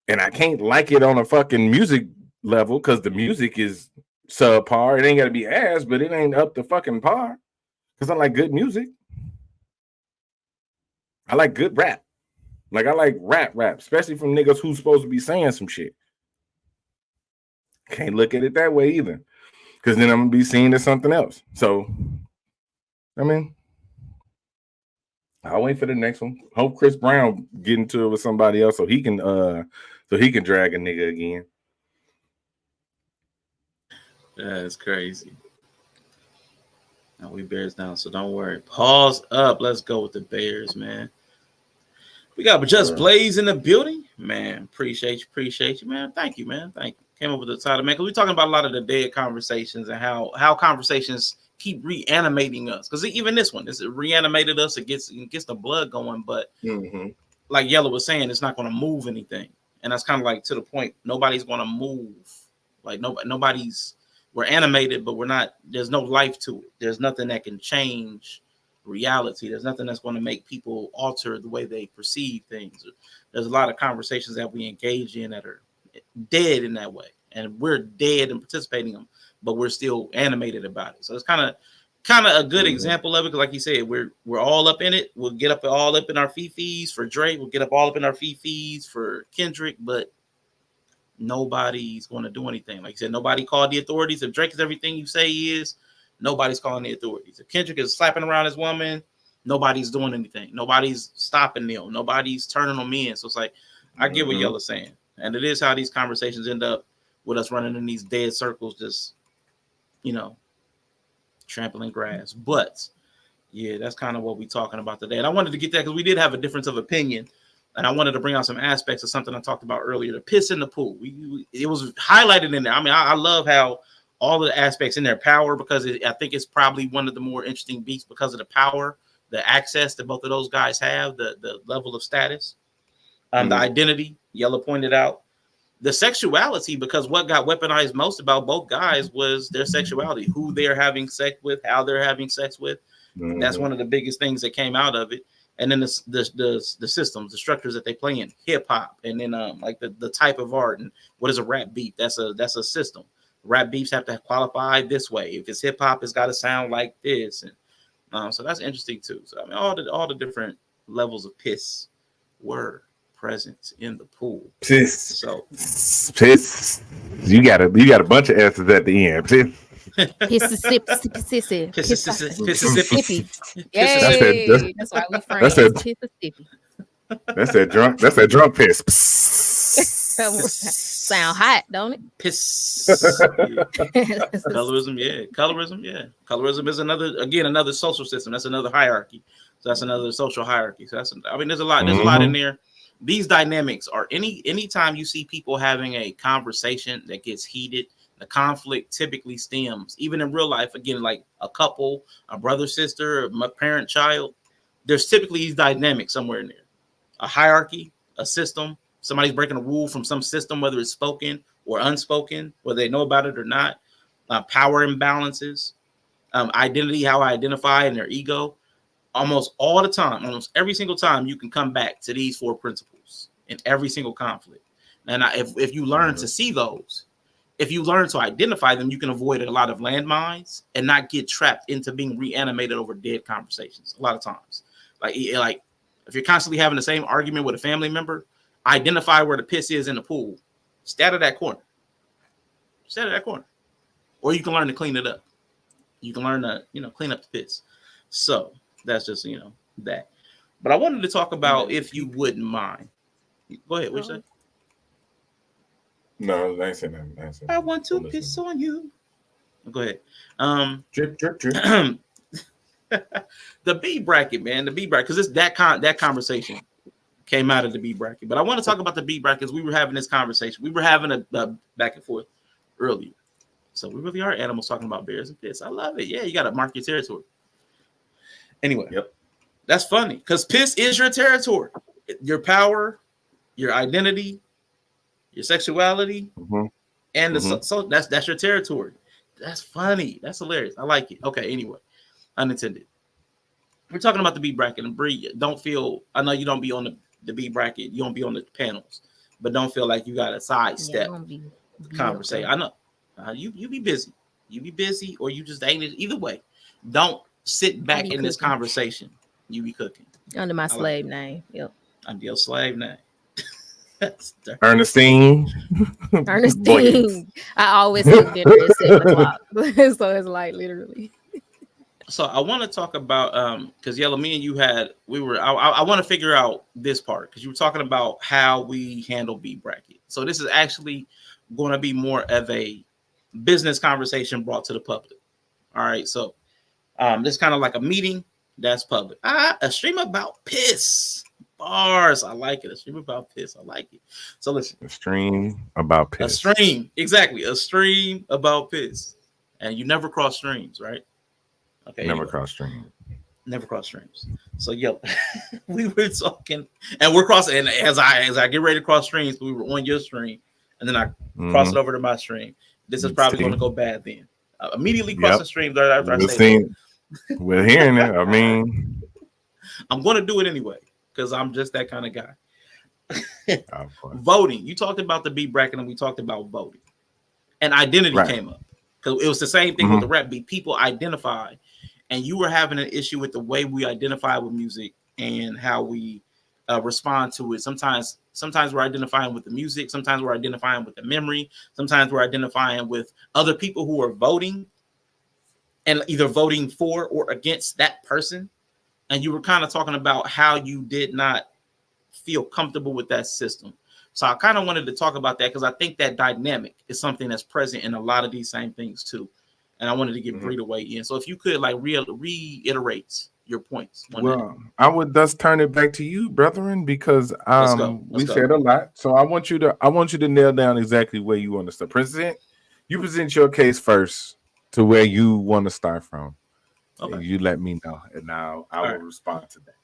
And I can't like it on a fucking music level because the music is subpar. It ain't got to be ass, but it ain't up to fucking par. Because I like good music. I like good rap. Like I like rap, especially from niggas who's supposed to be saying some shit. Can't look at it that way either, because then I'm gonna be seen as something else. So, I mean, I'll wait for the next one. Hope Chris Brown get into it with somebody else so he can drag a nigga again. That's crazy. Now we Bears down, so don't worry. Pause up. Let's go with the Bears, man. We got Just Blaze in the building, man. Appreciate you, man. Thank you, man. Thank you. Came up with the title, man, because we're talking about a lot of the dead conversations and how conversations keep reanimating us. Because even this one, it reanimated us. It gets the blood going, but like Yellow was saying, it's not going to move anything, and that's kind of like to the point. Nobody's going to move. Like nobody's. We're animated, but we're not. There's no life to it. There's nothing that can change reality. There's nothing that's going to make people alter the way they perceive things. There's a lot of conversations that we engage in that are dead in that way, and we're dead and participating in them, but we're still animated about it. So it's kind of a good example of it, because like you said, we're all up in it. We'll get up all up in our fifis for Drake. We'll get up all up in our fifis for Kendrick, but nobody's going to do anything. Like you said, nobody called the authorities. If Drake is everything you say he is, nobody's calling the authorities. If Kendrick is slapping around his woman, nobody's doing anything. Nobody's stopping them. Nobody's turning them in. So it's like, I get what Yella's saying. And it is how these conversations end up with us running in these dead circles, just, trampling grass. But yeah, that's kind of what we're talking about today. And I wanted to get that because we did have a difference of opinion. And I wanted to bring out some aspects of something I talked about earlier, the piss in the pool. It was highlighted in there. I mean, I love how all of the aspects in their power, because I think it's probably one of the more interesting beats because of the power, the access that both of those guys have, the level of status, the identity, Yella pointed out, the sexuality, because what got weaponized most about both guys was their sexuality, who they're having sex with, how they're having sex with. That's one of the biggest things that came out of it. And then the systems, the structures that they play in, hip hop, and then like the type of art, and what is a rap beat? That's a system. Rap beats have to qualify this way. If it's hip hop, it's got to sound like this, and so that's interesting too. So I mean, all the different levels of piss were present in the pool. Piss. So piss. You got a bunch of S's at the end. Piss. Mississippi. Yay! That's why we friends. Mississippi. That's that drunk piss. Sound hot, don't it? Piss. Colorism, yeah. Colorism is another social system. That's another hierarchy. So that's another social hierarchy. So there's a lot in there. These dynamics are anytime you see people having a conversation that gets heated, the conflict typically stems, even in real life, again, like a couple, a brother, sister, a parent, child, there's typically these dynamics somewhere in there. A hierarchy, a system, somebody's breaking a rule from some system, whether it's spoken or unspoken, whether they know about it or not, power imbalances, identity, how I identify, and their ego. Almost all the time, almost every single time, you can come back to these 4 principles in every single conflict. And if you learn to see those, if you learn to identify them, you can avoid a lot of landmines and not get trapped into being reanimated over dead conversations. A lot of times, like if you're constantly having the same argument with a family member, identify where the piss is in the pool. Stay out of that corner. Or you can learn to clean it up. You can learn to, clean up the piss. So that's just, that. But I wanted to talk about, if you wouldn't mind. Go ahead. What you say? No, I ain't saying that. I want to piss on you. Go ahead. Drip. The B bracket, man. The B bracket, because it's that conversation came out of the B bracket. But I want to talk about the B brackets. We were having this conversation. We were having a back and forth earlier. So we really are animals talking about bears and piss. I love it. Yeah, you got to mark your territory. Anyway, that's funny because piss is your territory, your power, your identity, your sexuality, and so that's your territory. That's funny. That's hilarious. I like it. Okay. Anyway, unintended. We're talking about the B bracket, and Bree, don't feel. I know you don't be on the B bracket. You don't be on the panels, but don't feel like you got to sidestep the conversation. I know you be busy. You be busy, or you just ain't it. Either way, don't sit back in this conversation. You be cooking under my slave name. Yep. I'm your slave name. That's dirty. Ernestine. Boys. Ernestine. I always cook dinner at 7:00. So it's like literally. So I want to talk about because Yellow, me and you I want to figure out this part because you were talking about how we handle B bracket. So this is actually going to be more of a business conversation brought to the public. All right, so this is kind of like a meeting that's public. A stream about piss bars. I like it. A stream about piss. I like it. So listen, A stream about piss. a stream, exactly, a stream about piss, and you never cross streams, right? Okay, Never anyway. cross stream. Never cross streams. So yo, we were talking, and we're crossing. And as I get ready to cross streams, we were on your stream, and then I cross it over to my stream. This is probably going to go bad. Then immediately cross the stream after I say that. We're hearing it. I mean, I'm going to do it anyway because I'm just that kind of guy. Voting. You talked about the B bracket, and we talked about voting, and identity came up because it was the same thing with the rap beat. People identify. And you were having an issue with the way we identify with music and how we respond to it. Sometimes we're identifying with the music. Sometimes we're identifying with the memory. Sometimes we're identifying with other people who are voting and either voting for or against that person. And you were kind of talking about how you did not feel comfortable with that system. So I kind of wanted to talk about that because I think that dynamic is something that's present in a lot of these same things too. And I wanted to get Bree to weigh in. So if you could like reiterate your points. Well, I would thus turn it back to you, brethren, because we said a lot. So I want you to nail down exactly where you want to start. Present your case first to where you want to start from. Okay. You let me know, and now I will respond to that.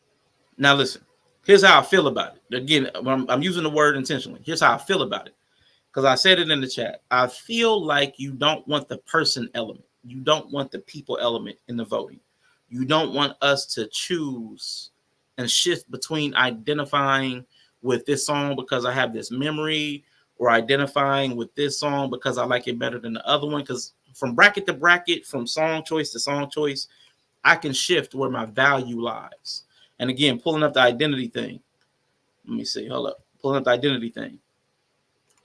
Now listen, here's how I feel about it. Again, I'm using the word intentionally. Here's how I feel about it. Because I said it in the chat. I feel like you don't want the person element. You don't want the people element in the voting. You don't want us to choose and shift between identifying with this song because I have this memory or identifying with this song because I like it better than the other one. Because from bracket to bracket, from song choice to song choice, I can shift where my value lies. And again, pulling up the identity thing. Let me see. Hold up. Pulling up the identity thing.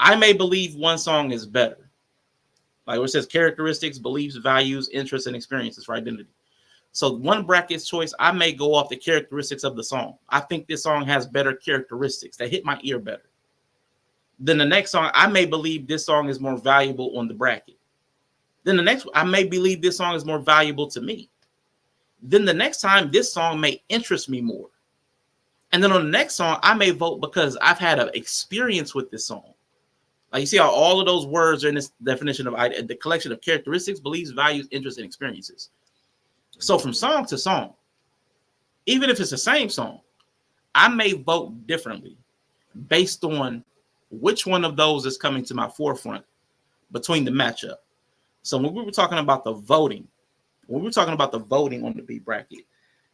I may believe one song is better. Like where it says characteristics, beliefs, values, interests, and experiences for identity. So one bracket's choice, I may go off the characteristics of the song. I think this song has better characteristics that hit my ear better. Then the next song, I may believe this song is more valuable on the bracket. Then the next, I may believe this song is more valuable to me. Then the next time, this song may interest me more. And then on the next song, I may vote because I've had an experience with this song. Like you see how all of those words are in this definition of the collection of characteristics, beliefs, values, interests, and experiences. So from song to song, even if it's the same song, I may vote differently based on which one of those is coming to my forefront between the matchup. So when we were talking about the voting, on the B bracket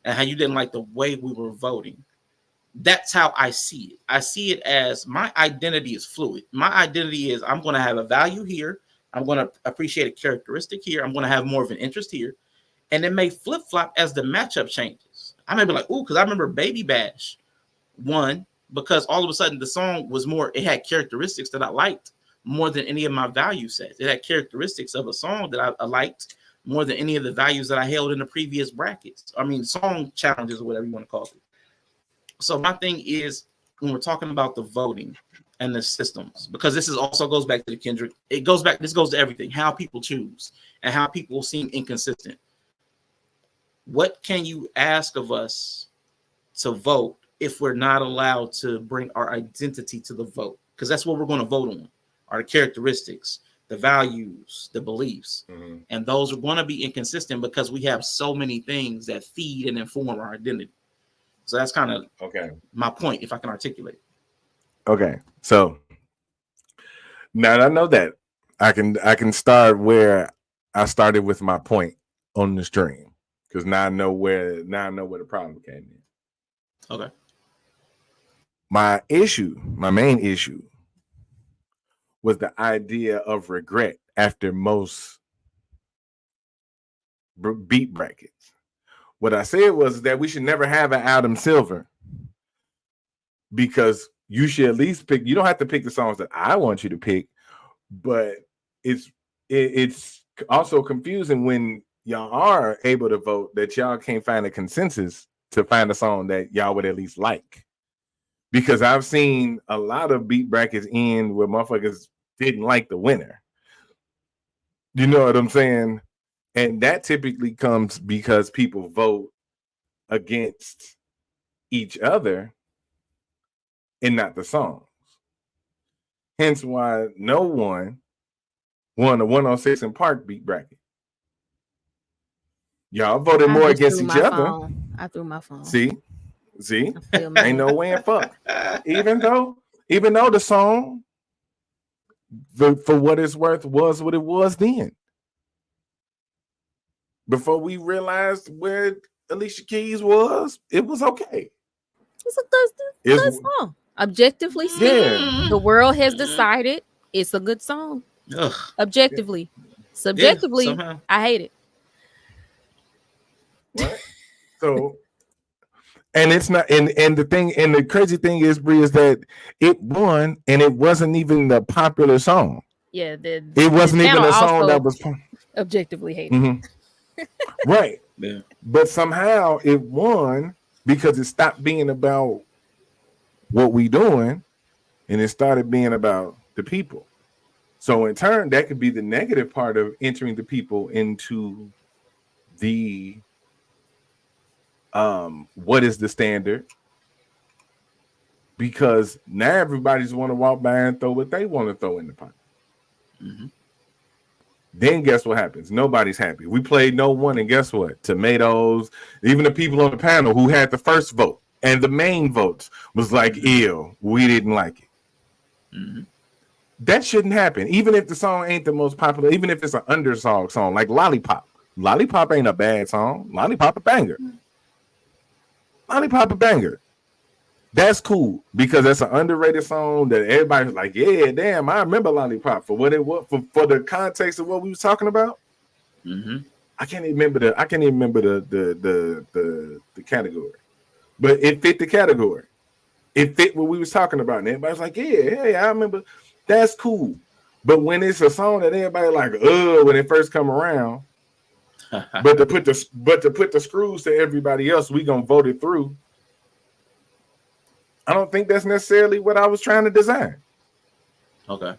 and how you didn't like the way we were voting, that's how I see it. I see it as my identity is fluid. My identity is I'm going to have a value here. I'm going to appreciate a characteristic here. I'm going to have more of an interest here. And it may flip-flop as the matchup changes. I may be like, ooh, because I remember Baby Bash won because all of a sudden the song was more, it had characteristics that I liked more than any of my value sets. It had characteristics of a song that I liked more than any of the values that I held in the previous brackets. I mean, song challenges or whatever you want to call it. So my thing is when we're talking about the voting and the systems, because this is also goes back to the Kendrick, this goes to everything, how people choose and how people seem inconsistent. What can you ask of us to vote if we're not allowed to bring our identity to the vote? Because that's what we're going to vote on, are the characteristics, the values, the beliefs. Mm-hmm. And those are going to be inconsistent because we have so many things that feed and inform our identity. So that's kind of my point, if I can articulate. Okay, so now that I know that, I can start where I started with my point on the stream, because now I know where the problem came in. Okay. My main issue, was the idea of regret after most beat brackets. What I said was that we should never have an Adam Silver because you should at least pick. You don't have to pick the songs that I want you to pick, but it's also confusing when y'all are able to vote that y'all can't find a consensus to find a song that y'all would at least like. Because I've seen a lot of beat brackets end where motherfuckers didn't like the winner. You know what I'm saying? And that typically comes because people vote against each other and not the songs. Hence why no one won the 106 in Park beat bracket. Y'all voted more against each other. I threw my phone. See, ain't no way in fuck. Even though the song, for what it's worth, was what it was then. Before we realized where Alicia Keys was, it was okay. It's a good song. Objectively speaking, the world has decided it's a good song. Ugh. Objectively. Subjectively, I hate it. What? So, and it's not, and the thing, and the crazy thing is, Bree, is that it won, and it wasn't even the popular song. Yeah, it wasn't even a song that was objectively hated. Mm-hmm. Right. Yeah. But somehow it won because it stopped being about what we doing, and it started being about the people. So in turn, that could be the negative part of entering the people into the what is the standard? Because now everybody's want to walk by and throw what they want to throw in the pot. Mm-hmm. Then guess what happens? Nobody's happy. We played no one, and guess what? Tomatoes, even the people on the panel who had the first vote and the main votes was like, ew, we didn't like it. Mm-hmm. That shouldn't happen. Even if the song ain't the most popular, even if it's an underdog song like Lollipop. Lollipop ain't a bad song. Lollipop a banger. Lollipop a banger. That's cool because that's an underrated song that everybody's like, yeah, damn, I remember Lollipop for what it was, for the context of what we was talking about. Mm-hmm. I can't even remember the category, but it fit the category. It fit what we was talking about, and everybody's like, yeah, I remember. That's cool. But when it's a song that everybody like, when it first come around, but to put the screws to everybody else, we gonna vote it through. I don't think that's necessarily what I was trying to design. Okay.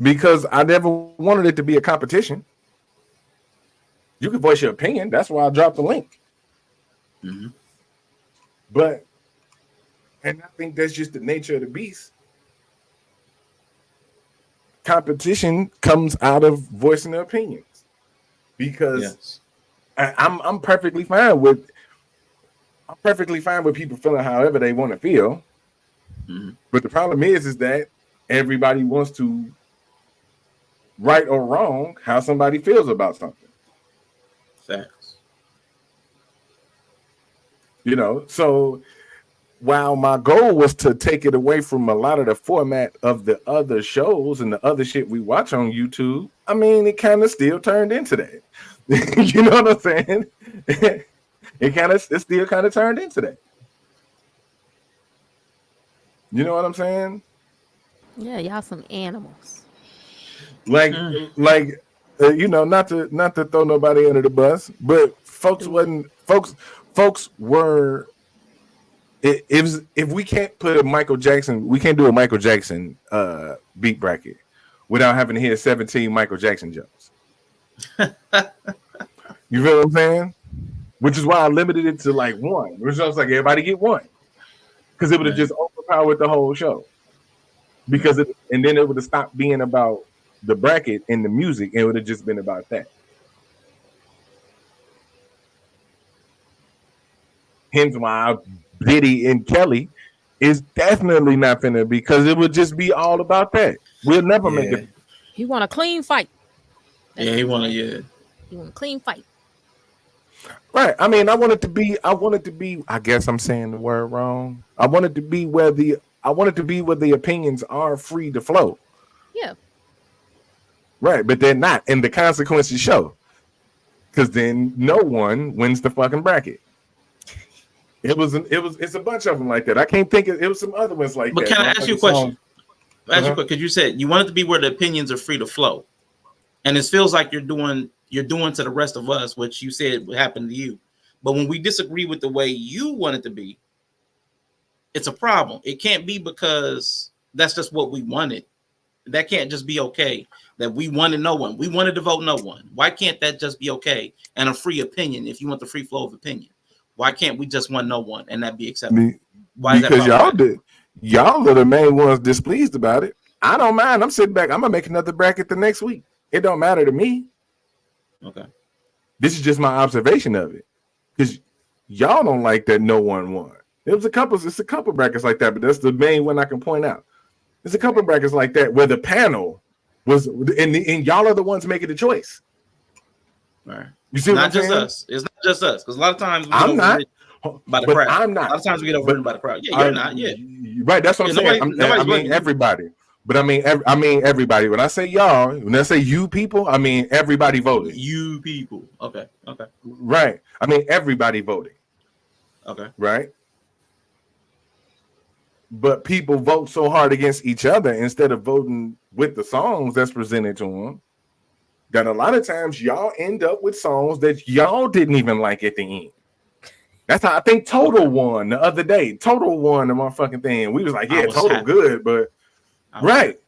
Because I never wanted it to be a competition. You can voice your opinion. That's why I dropped the link. Mm-hmm. And I think that's just the nature of the beast. Competition comes out of voicing their opinions. Because I'm perfectly fine with people feeling however they want to feel. Mm-hmm. But the problem is that everybody wants to right or wrong how somebody feels about something. Facts. You know, so while my goal was to take it away from a lot of the format of the other shows and the other shit we watch on YouTube, I mean, it kind of still turned into that. You know what I'm saying? It still kind of turned into that. You know what I'm saying? Yeah, y'all some animals. Like, you know, not to throw nobody under the bus, but folks were. If we can't put a Michael Jackson, we can't do a Michael Jackson beat bracket without having to hear 17 Michael Jackson jokes. You feel what I'm saying? Which is why I limited it to like one. Which I was like, everybody get one. Because it would have just overpowered the whole show. And then it would have stopped being about the bracket and the music, and it would have just been about that. Hence why Diddy and Kelly is definitely not finna, because it would just be all about that. We'll never make it. He want a clean fight. He want a clean fight. Right. I mean, I want it to be, I guess I'm saying the word wrong. I want it to be where the opinions are free to flow. Yeah. Right, but they're not, and the consequences show. Because then no one wins the fucking bracket. It's a bunch of them like that. I can't think it was some other ones like but that. can I ask you a question? Because you said you want it to be where the opinions are free to flow, and it feels like you're doing to the rest of us what you said would happen to you. But when we disagree with the way you want it to be, it's a problem. It can't be because that's just what we wanted. That can't just be okay. That we wanted no one. We wanted to vote no one. Why can't that just be okay? And a free opinion, if you want the free flow of opinion, why can't we just want no one and that be acceptable? Why? Because y'all are the main ones displeased about it. I don't mind. I'm sitting back. I'm gonna make another bracket the next week. It don't matter to me. Okay. This is just my observation of it. Because y'all don't like that no one won. It's a couple brackets like that, but that's the main one I can point out. There's a couple brackets like that where the panel was, and y'all are the ones making the choice. All right. You see, not just us. It's not just us, because a lot of times I'm not by the crowd. I'm not. A lot of times we get overridden by the crowd. Yeah, you're not. Yeah, right. That's what I'm saying. I mean everybody, but I mean everybody. When I say y'all, when I say you people, I mean everybody voted. You people. Okay. Right. I mean everybody voted. Okay. Right. But people vote so hard against each other instead of voting with the songs that's presented to them, that a lot of times y'all end up with songs that y'all didn't even like at the end. That's how I think Total won the other day. Total won the motherfucking thing. We was like, yeah, Total good, but right.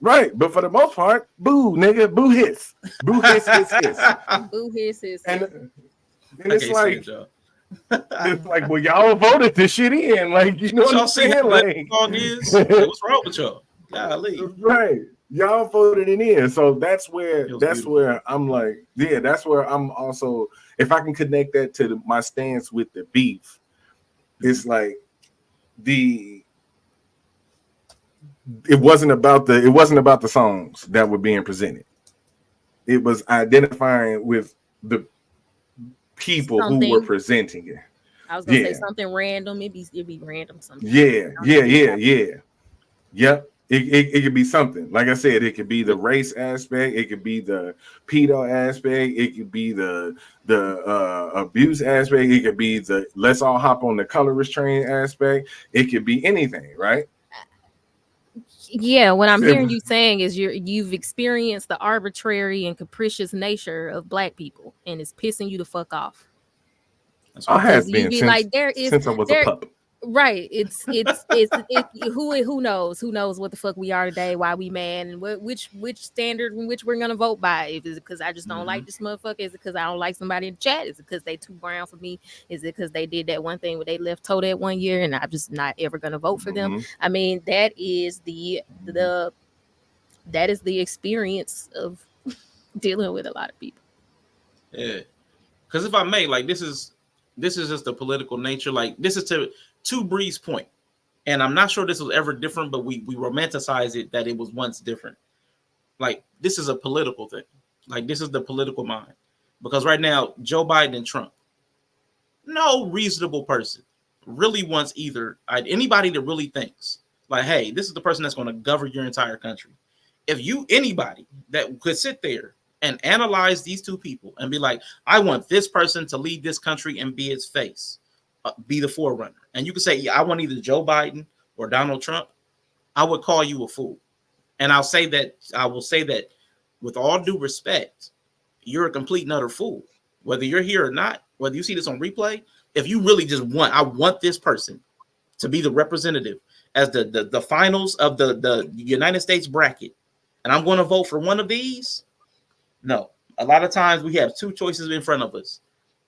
But for the most part, boo, nigga, boo hits. Boo hits. Boo hits. And it's like, it's like, well, y'all voted this shit in. Like, you know what I'm saying? Like, what's wrong with y'all? Golly. Right. Y'all voted it in. So that's where I'm like, yeah, that's where I'm also, if I can connect that to my stance with the beef, it's like it wasn't about the songs that were being presented. It was identifying with the people who were presenting it. I was gonna say something random. It'd be random something. Yeah. Yep. It could be something. Like I said, it could be the race aspect, it could be the pedo aspect, it could be the abuse aspect, it could be the let's all hop on the colorist train aspect, it could be anything, right? Yeah, what I'm hearing you saying is you've experienced the arbitrary and capricious nature of Black people, and it's pissing you the fuck off. I have been since I was a pup. Right. It's who knows what the fuck we are today, why we mad, and which standard in which we're gonna vote by. If it's because I just don't like this motherfucker, is it because I don't like somebody in the chat, is it because they too brown for me, is it because they did that one thing where they left toe that one year and I'm just not ever gonna vote for them. I mean, that is the experience of dealing with a lot of people. Yeah, because if I may, like this is just the political nature. Like this is to Bree's point, and I'm not sure this was ever different, but we romanticize it that it was once different. Like this is a political thing. Like this is the political mind, because right now Joe Biden and Trump, no reasonable person really wants either anybody that really thinks like, hey, this is the person that's going to govern your entire country. If anybody that could sit there and analyze these two people and be like, I want this person to lead this country and be its face, be the forerunner. And you can say, yeah, I want either Joe Biden or Donald Trump. I would call you a fool. And I will say that with all due respect, you're a complete and utter fool. Whether you're here or not, whether you see this on replay, if you really just I want this person to be the representative as the finals of the United States bracket, and I'm going to vote for one of these. No, a lot of times we have two choices in front of us,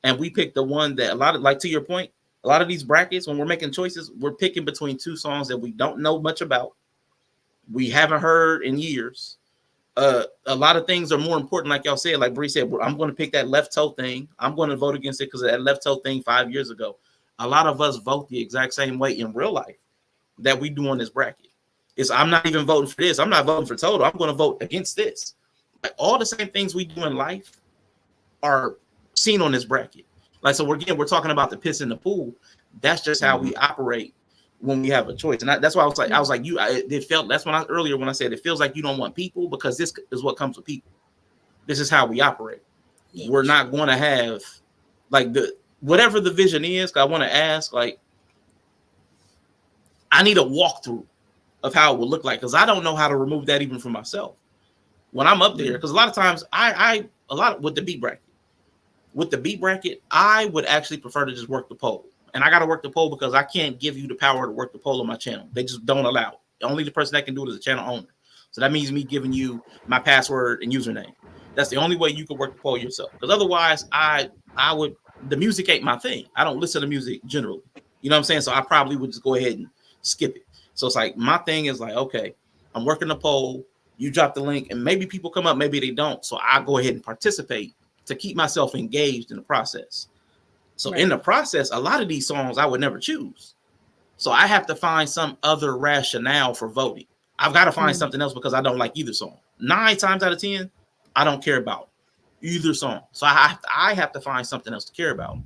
and we pick the one that like to your point, a lot of these brackets, when we're making choices, we're picking between two songs that we don't know much about, we haven't heard in years. A lot of things are more important, like y'all said, like Bree said, I'm going to pick that left toe thing. I'm going to vote against it because of that left toe thing 5 years ago. A lot of us vote the exact same way in real life that we do on this bracket. I'm not even voting for this. I'm not voting for Total. I'm going to vote against this. Like all the same things we do in life are seen on this bracket. Like, so we're talking about the piss in the pool. That's just how we operate when we have a choice. And that's why I was like, earlier when I said it feels like you don't want people, because this is what comes with people. This is how we operate. We're not going to have like whatever the vision is, I want to ask, like, I need a walkthrough of how it would look like, because I don't know how to remove that even for myself when I'm up there. Because a lot of times with the beat bracket, I would actually prefer to just work the poll. And I got to work the poll because I can't give you the power to work the poll on my channel. They just don't allow it. Only the person that can do it is the channel owner. So that means me giving you my password and username. That's the only way you can work the poll yourself. Because otherwise, the music ain't my thing. I don't listen to music generally. You know what I'm saying? So I probably would just go ahead and skip it. So it's like, my thing is like, okay, I'm working the poll. You drop the link, and maybe people come up, maybe they don't. So I go ahead and participate to keep myself engaged in the process. So in the process, a lot of these songs I would never choose. So I have to find some other rationale for voting. I've got to find something else because I don't like either song. 9 times out of 10, I don't care about either song. So I have to find something else to care about.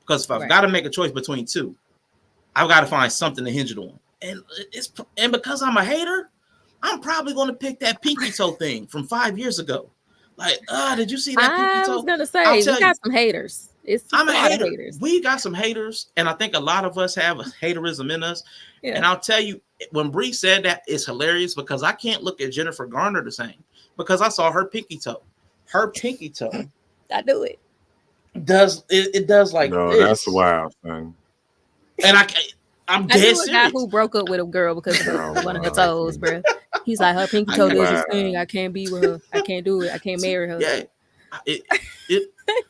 Because if I've got to make a choice between two, I've got to find something to hinge it on. And because I'm a hater, I'm probably going to pick that pinky toe thing from 5 years ago. Like, did you see that pinky toe? I was gonna say we got some haters. I'm a hater. We got some haters, and I think a lot of us have a haterism in us. Yeah. And I'll tell you, when Bree said that, it's hilarious because I can't look at Jennifer Garner the same because I saw her pinky toe. Her pinky toe. I do it. It does like no, this. That's wild, son. And I'm dead serious. A guy who broke up with a girl because of one of her toes, bro. He's like, her pinky toe does this thing. I can't be with her. I can't do it. I can't marry her. Yeah.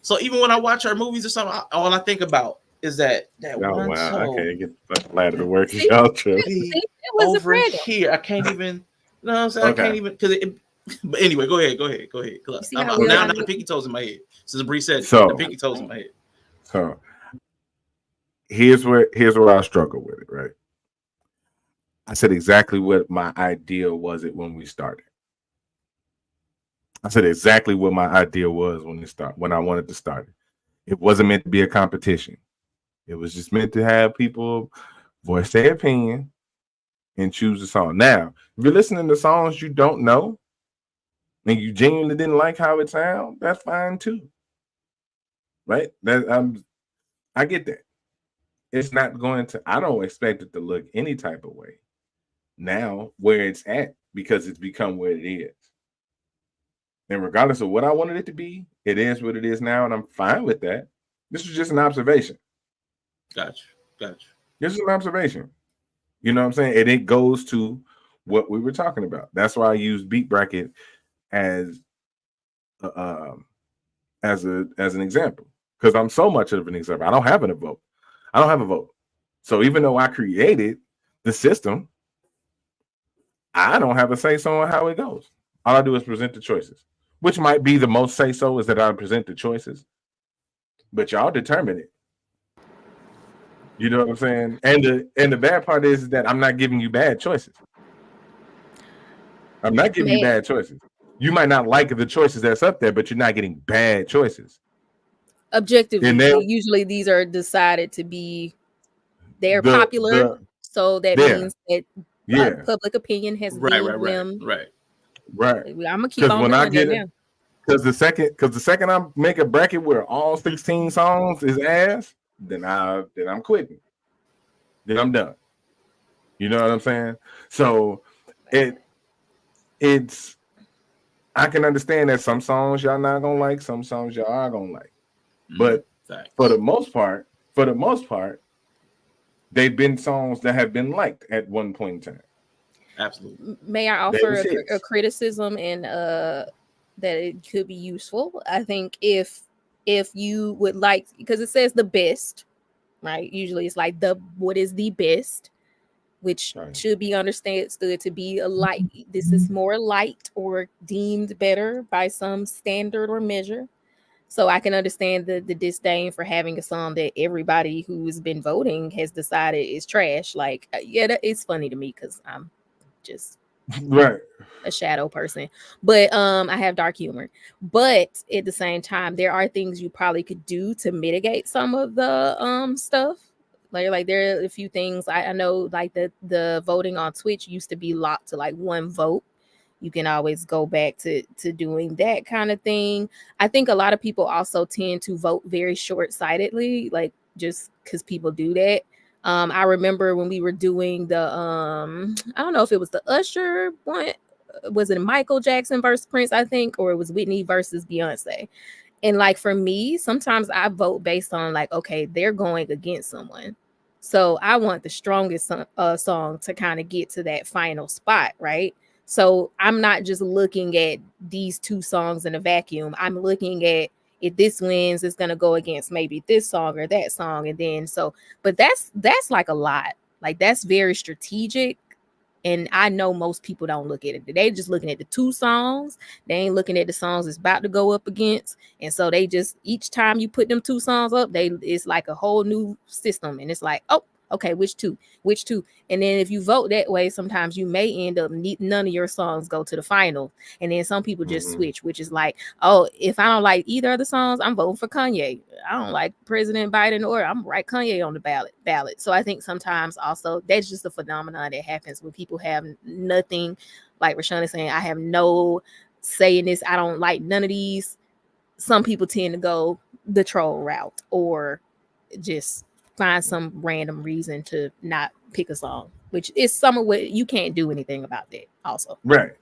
So even when I watch her movies or something, all I think about is that one toe. I can't get the fucking ladder to work. Y'all trip. It was over here. I can't even. You know what I'm saying? Okay. I can't even because. But anyway, go ahead. Now the pinky toes in my head. Since Bree said the pinky toes in my head. So here's where I struggle with it. Right. I said exactly what my idea was it when we started. I said exactly what my idea was when I wanted to start it. It wasn't meant to be a competition. It was just meant to have people voice their opinion and choose a song. Now, if you're listening to songs you don't know and you genuinely didn't like how it sounds, that's fine too. Right? I get that. It's not going to, I don't expect it to look any type of way now where it's at because it's become what it is. And regardless of what I wanted it to be, it is what it is now, and I'm fine with that. This is just an observation. Gotcha. This is an observation. You know what I'm saying? And it goes to what we were talking about. That's why I use beat bracket as an example, because I'm so much of an example. I don't have a vote. So even though I created the system, I don't have a say-so on how it goes. All I do is present the choices, which might be the most say-so is that I present the choices, but y'all determine it. You know what I'm saying? And the bad part is that I'm not giving you bad choices. I'm not giving you bad choices. You might not like the choices that's up there, but you're not getting bad choices. Objectively, usually these are decided to be popular. So that means that public opinion has deemed them. Right. I'm gonna keep on doing that now. Because the second I make a bracket where all 16 songs is ass, then I'm quitting. Then I'm done. You know what I'm saying? So it's I can understand that some songs y'all not gonna like, some songs y'all are gonna like. But for the most part, they've been songs that have been liked at one point in time. Absolutely. May I offer a criticism and that it could be useful? I think if you would like, because it says the best, right? Usually it's like what is the best, which should be understood to be a light. This is more liked or deemed better by some standard or measure. So I can understand the disdain for having a song that everybody who's been voting has decided is trash. Like, it's funny to me because I'm just a shadow person, but I have dark humor. But at the same time, there are things you probably could do to mitigate some of the stuff. Like there are a few things I know, like the voting on Twitch used to be locked to like one vote. you can always go back to doing that kind of thing. I think a lot of people also tend to vote very short-sightedly, like just because people do that. I remember when we were doing the I don't know if it was the Usher one, was it Michael Jackson versus Prince, I think, or it was Whitney versus Beyonce. And like for me, sometimes I vote based on like, okay, they're going against someone. So I want the strongest song to kind of get to that final spot, right? So I'm not just looking at these two songs in a vacuum. I'm looking at, if this wins, it's gonna go against maybe this song or that song. And then but that's like a lot. Like that's very strategic. And I know most people don't look at it. They just looking at the two songs. They ain't looking at the songs it's about to go up against. And so they just, each time you put them two songs up, it's like a whole new system. And it's like, oh, okay, which two? And then if you vote that way, sometimes you may end up none of your songs go to the final. And then some people just switch, which is like, oh, if I don't like either of the songs, I'm voting for Kanye. I don't like President Biden, or I'm right Kanye on the ballot. So I think sometimes also that's just a phenomenon that happens when people have nothing, like Rashawn is saying, I have no say in this, I don't like none of these. Some people tend to go the troll route or just find some random reason to not pick a song, which is some of what you can't do anything about that also. Right.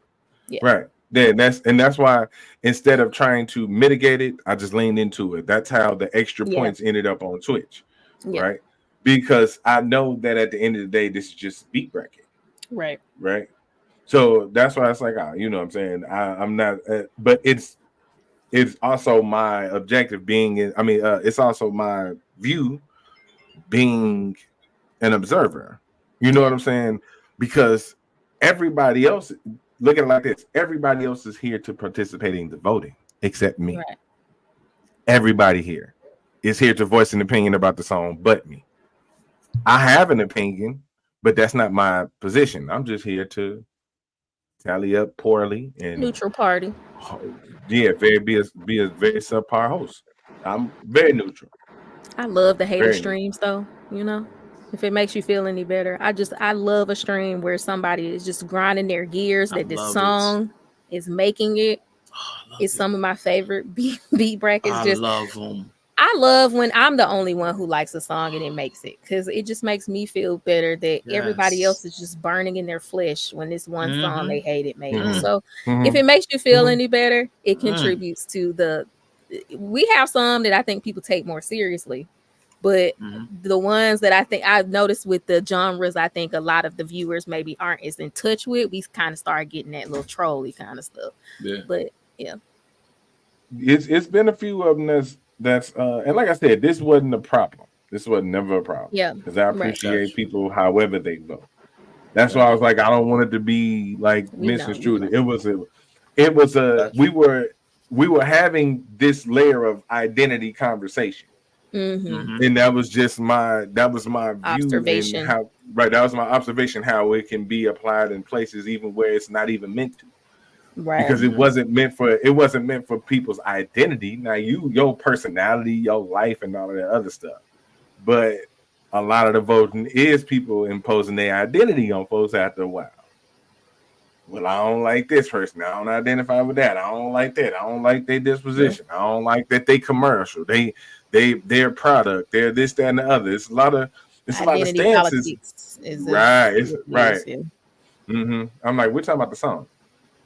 Yeah. Right. Then that's why instead of trying to mitigate it, I just leaned into it. That's how the extra points ended up on Twitch. Yeah. Right. Because I know that at the end of the day, this is just beat bracket. Right. Right. So that's why it's like, you know what I'm saying? I'm not, but it's also my objective being, it's also my view being an observer. You know what I'm saying? Because everybody else, look at it like this, everybody else is here to participate in the voting except me. Right. Everybody here is here to voice an opinion about the song but me. I have an opinion, but that's not my position. I'm just here to tally up poorly and neutral party. Yeah, be a very subpar host. I'm very neutral. I love the hater streams though, you know. If it makes you feel any better, I love a stream where somebody is just grinding their gears that this song is making it. It's some of my favorite beat brackets. I love them. I love when I'm the only one who likes a song and it makes it, because it just makes me feel better that everybody else is just burning in their flesh when this one song they hate it made it. So if it makes you feel any better, it contributes to we have some that I think people take more seriously. But the ones that I think I've noticed with the genres, I think a lot of the viewers maybe aren't as in touch with, we kind of start getting that little trolly kind of stuff. Yeah. But yeah. It's been a few of them that's and like I said, this wasn't a problem. This was never a problem. Yeah. Because I appreciate people however they vote. That's why I was like, I don't want it to be like misconstrued. It was we were having this layer of identity conversation. And that was just my view observation. And how that was my observation how it can be applied in places even where it's not even meant to. Right. Because it wasn't meant for people's identity. Now your personality, your life, and all of that other stuff. But a lot of the voting is people imposing their identity on folks after a while. Well, I don't like this person. I don't identify with that. I don't like that. I don't like their disposition. I don't like that they commercial. Their product. They're this, that, and the other. It's a lot of stances. Right. I'm like, we're talking about the song.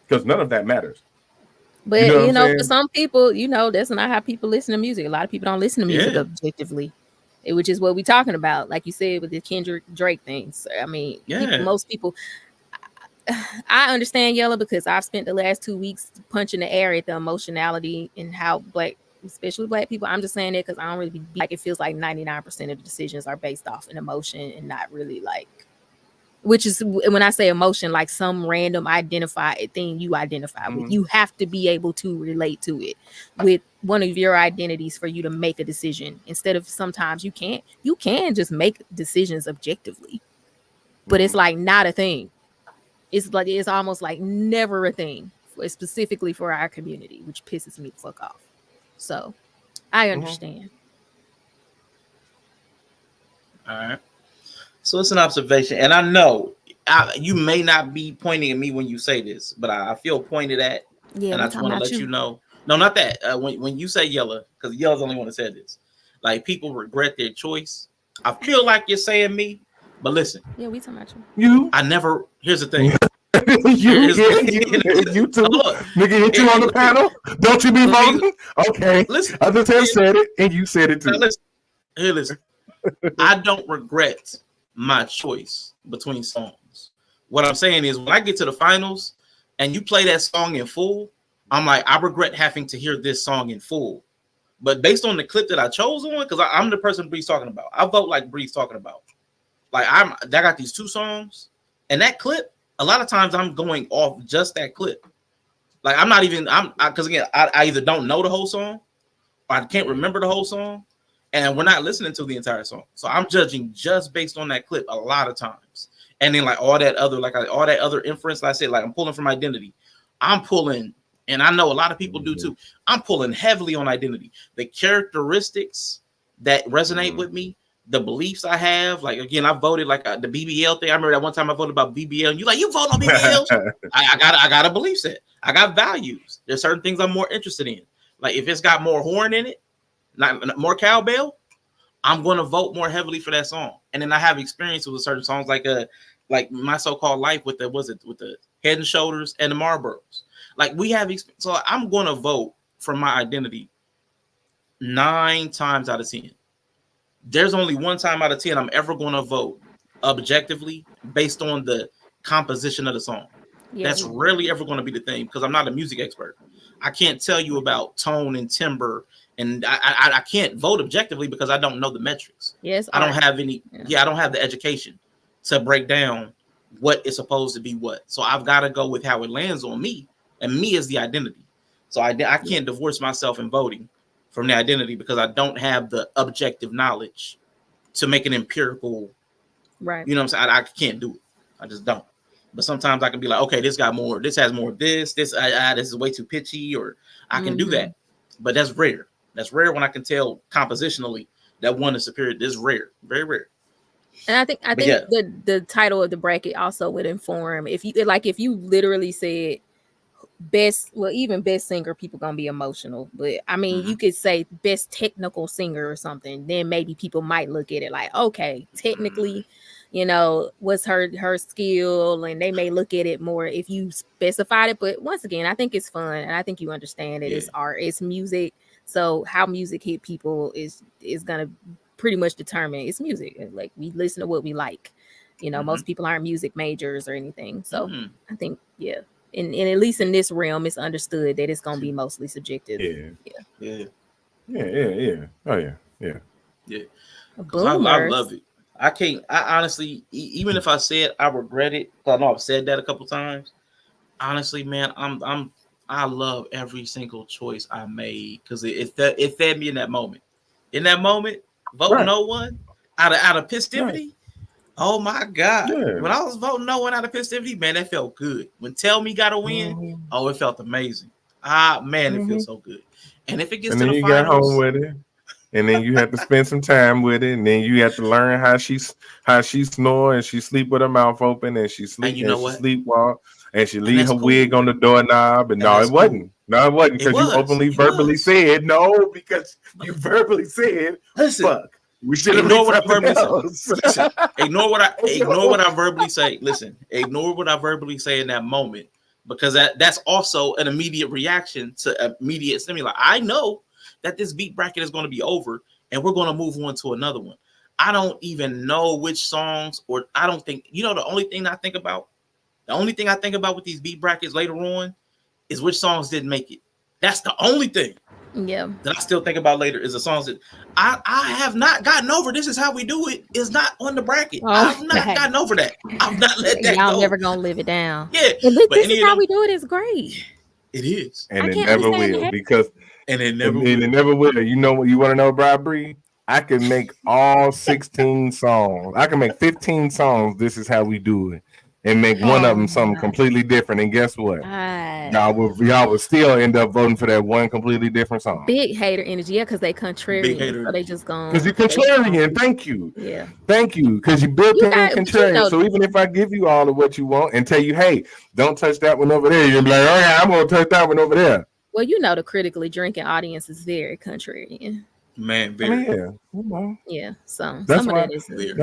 Because none of that matters. But for some people, that's not how people listen to music. A lot of people don't listen to music objectively, which is what we're talking about. Like you said with the Kendrick Drake things. I mean, most people. I understand Yella because I've spent the last 2 weeks punching the air at the emotionality and how especially black people. I'm just saying it because I don't really it feels like 99% of the decisions are based off an emotion and not really which is when I say emotion, like some random identified thing you identify with. You have to be able to relate to it with one of your identities for you to make a decision. Instead of sometimes you can just make decisions objectively, but it's like not a thing. It's almost like never a thing, specifically for our community, which pisses me the fuck off. So I understand. All right. So it's an observation, and I know you may not be pointing at me when you say this, but I feel pointed at, Yeah, and we I just talking want to about let you you. know. No, not that. When you say Yella, because Yella's the only one that said this. Like people regret their choice. I feel like you're saying me, but listen, Yeah, we talking about you. You, I never. Here's the thing. you, Here's yeah, the, you too. hold on. Nigga hit you on the Let me, panel. Don't you be let me voting? Okay. listen. I just have said it, and you said it Now too. listen. Here, listen. I don't regret my choice between songs. What I'm saying is, when I get to the finals and you play that song in full, I'm like, I regret having to hear this song in full. But based on the clip that I chose on, because I'm the person Bree's talking about, I vote like Bree's talking about. Like I got these two songs, and that clip. A lot of times I'm going off just that clip. Like I'm not even because again I either don't know the whole song or I can't remember the whole song, and we're not listening to the entire song. So I'm judging just based on that clip a lot of times. And then like all that other inference, like I said, like I'm pulling from Identity. I'm pulling, and I know a lot of people do too. I'm pulling heavily on Identity. The characteristics that resonate with me, the beliefs I have. Like again, I voted like the BBL thing. I remember that one time I voted about BBL, and you like you vote on BBLs. I got a belief set. I got values. There's certain things I'm more interested in. Like if it's got more horn in it, not more cowbell, I'm going to vote more heavily for that song. And then I have experience with certain songs like My So-Called Life with the Head and Shoulders and the Marlboros. Like we have so I'm going to vote for My Identity 9 times out of 10. There's only one time out of 10 I'm ever going to vote objectively based on the composition of the song. Yeah, That's rarely ever going to be the thing because I'm not a music expert. I can't tell you about tone and timbre, and I can't vote objectively because I don't know the metrics. yes. I don't have any. Yeah, I don't have the education to break down what is supposed to be what. So I've got to go with how it lands on me, and me is the identity. So I can't divorce myself in voting from the identity because I don't have the objective knowledge to make an empirical. Right. You know what I'm saying? I can't do it. I just don't. But sometimes I can be like, okay, this got more. This has more of this. This is way too pitchy, or I can do that. But that's rare. That's rare when I can tell compositionally that one is superior. This is rare, very rare. And I think yeah. the title of the bracket also would inform if you literally said even best singer, people gonna be emotional. But I mean, you could say best technical singer or something, then maybe people might look at it like, okay, technically, what's her skill, and they may look at it more if you specified it. But once again, I think it's fun, and I think you understand it. It's art, it's music. So how music hit people is gonna pretty much determine it's music. Like we listen to what we like. Most people aren't music majors or anything. So I think, and at least in this realm, it's understood that it's gonna be mostly subjective. Yeah. Oh yeah. I love it. I honestly, even if I said I regret it, because I know I've said that a couple times. Honestly, man, I love every single choice I made because it fed me in that moment. In that moment, vote no one out of festivity. Right. Oh my God. Yeah. When I was voting no one out of festivity, man, that felt good. When Tell Me got a win, it felt amazing. Man, it feels so good. And if it gets to the finals, got home with it, and then you have to spend some time with it, and then you have to learn how she snore and she sleep with her mouth open and she sleep and she sleepwalk and she leave her wig on the doorknob. And no, it wasn't. No, it wasn't because you openly verbally said no because you verbally said fuck. We should ignore what I verbally say. Ignore what I verbally say. Listen, ignore what I verbally say in that moment because that's also an immediate reaction to immediate stimuli. I know that this beat bracket is going to be over and we're going to move on to another one. I don't even know which songs, or I don't think the only thing I think about with these beat brackets later on is which songs didn't make it. That's the only thing. Yeah. That I still think about later is the songs that I have not gotten over. This Is How We Do It is not on the bracket. I've not gotten over that. I've not let that Y'all go. never gonna live it down. Yeah. But This Is How We Do It is great. It is. And it never will because it never will. You know what you want to know, Bree? I can make all 16 songs. I can make 15 songs. This Is How We Do It. and make one of Oh them something my completely different. And guess what? God. Y'all would still end up voting for that one completely different song. Big hater energy, yeah, because they Big contrarian, hater. so they just Because you're gonna contrarian. Thank you. yeah. Thank you. Because you're built You in got, but you contrarian. know, So even if I give you all of what you want and tell you, hey, don't touch that one over there, you'll be like, oh yeah, I'm gonna touch that one over there. well, you know, the critically drinking audience is very contrarian. Man, I mean, very, yeah, you know, Yeah, so that's some of why. that is, very.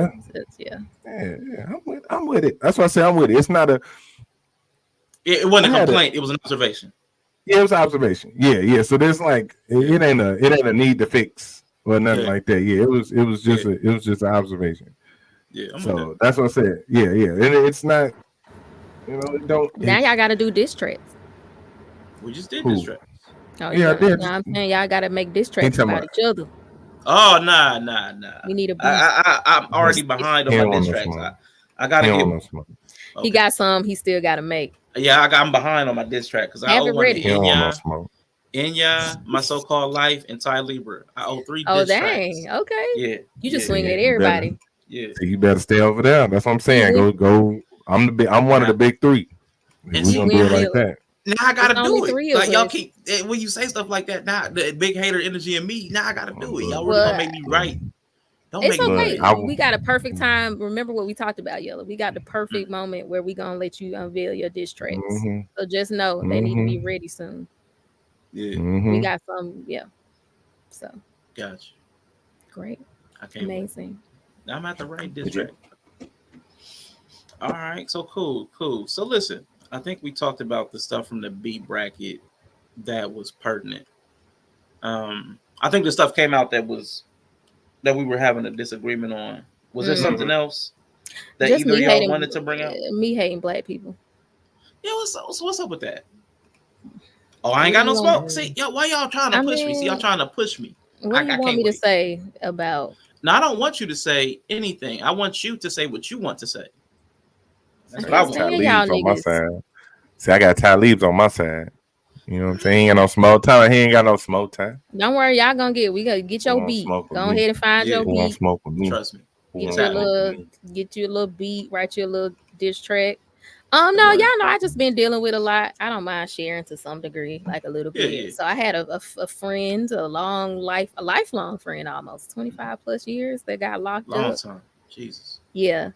yeah. Yeah, I'm with it. That's why I say I'm with it. It's not a. It wasn't I a had a. complaint. It was an observation. Yeah, it was observation. Yeah. So there's like Yeah, it ain't a need to fix or nothing yeah, like that. Yeah, it was yeah, just an observation. yeah. I'm with that. So that's what I said. Yeah. And it's not, it don't Now it's y'all got to do diss tracks. We just did this who. track. Oh, Yeah, I you did. know what I'm saying? Y'all got to make diss He tracks talking about about each other. Oh, nah. We need a beef. I'm already behind on he my don't want diss no tracks. smoke. I He gotta don't get. want no smoke. He Okay. got some. He still got to make. Yeah, I'm behind on my diss track because I Have owe it one to He ready. don't want no Enya, smoke. My so-called life, and Ty Libra. I owe 3 Oh diss dang. tracks. Okay. Yeah, You just yeah, swinging See, at you better everybody. yeah. you better stay over there. That's what I'm He saying. went. Go. I'm one of the Now, big three. and We're He gonna see do went it now, like left. that. now I It's gotta only do it. three of Like y'all us. keep when you say stuff like that. Now the big hater energy in me. Now I gotta Oh, do it. look, Y'all really gonna Well, make me right? Don't it's make me look, okay. right. We got a perfect time. Remember what we talked about, Yellow. We got the Mm, perfect moment where we gonna let you unveil your diss tracks. Mm-hmm. So just know they need to be Mm-hmm. ready soon. yeah, We Mm-hmm. got some, yeah. So gotcha. great, I can't wait. amazing. Now I'm at the right diss But yeah, track. All right, so cool. So listen, I think we talked about the stuff from the B bracket that was pertinent. I think the stuff came out that we were having a disagreement on. Was there Mm. something mm-hmm. else that Just either of me y'all hating, wanted to bring out? me hating black people. Yeah, what's up with that? Oh, I ain't What do got you no smoke. want? See, yo, why y'all trying to I push me? See, y'all mean, trying to push me. what do you I want can't me to wait. say about? Now I don't want you to say anything. I want you to say what you want to say. I That's what I I can't got want. Ty stand y'all Leaves on my niggas. side. See, I got Ty Leaves on my side. You know what I'm saying? He ain't got no smoke time. He ain't got no smoke time. Don't worry, y'all gonna get. We gotta get Who your won't beat. smoke with Go me? ahead and find Yeah, your Who won't beat. smoke with me? trust me. Who Get It's won't you a happening. smoke with little, me? get you a little beat. Write you a little diss track. Come No, on. y'all know I just been dealing with a lot. I don't mind sharing to some degree, like a little Yeah. bit. So I had a friend, a lifelong friend, almost 25 plus years that got locked Long up. time. Jesus. Yeah.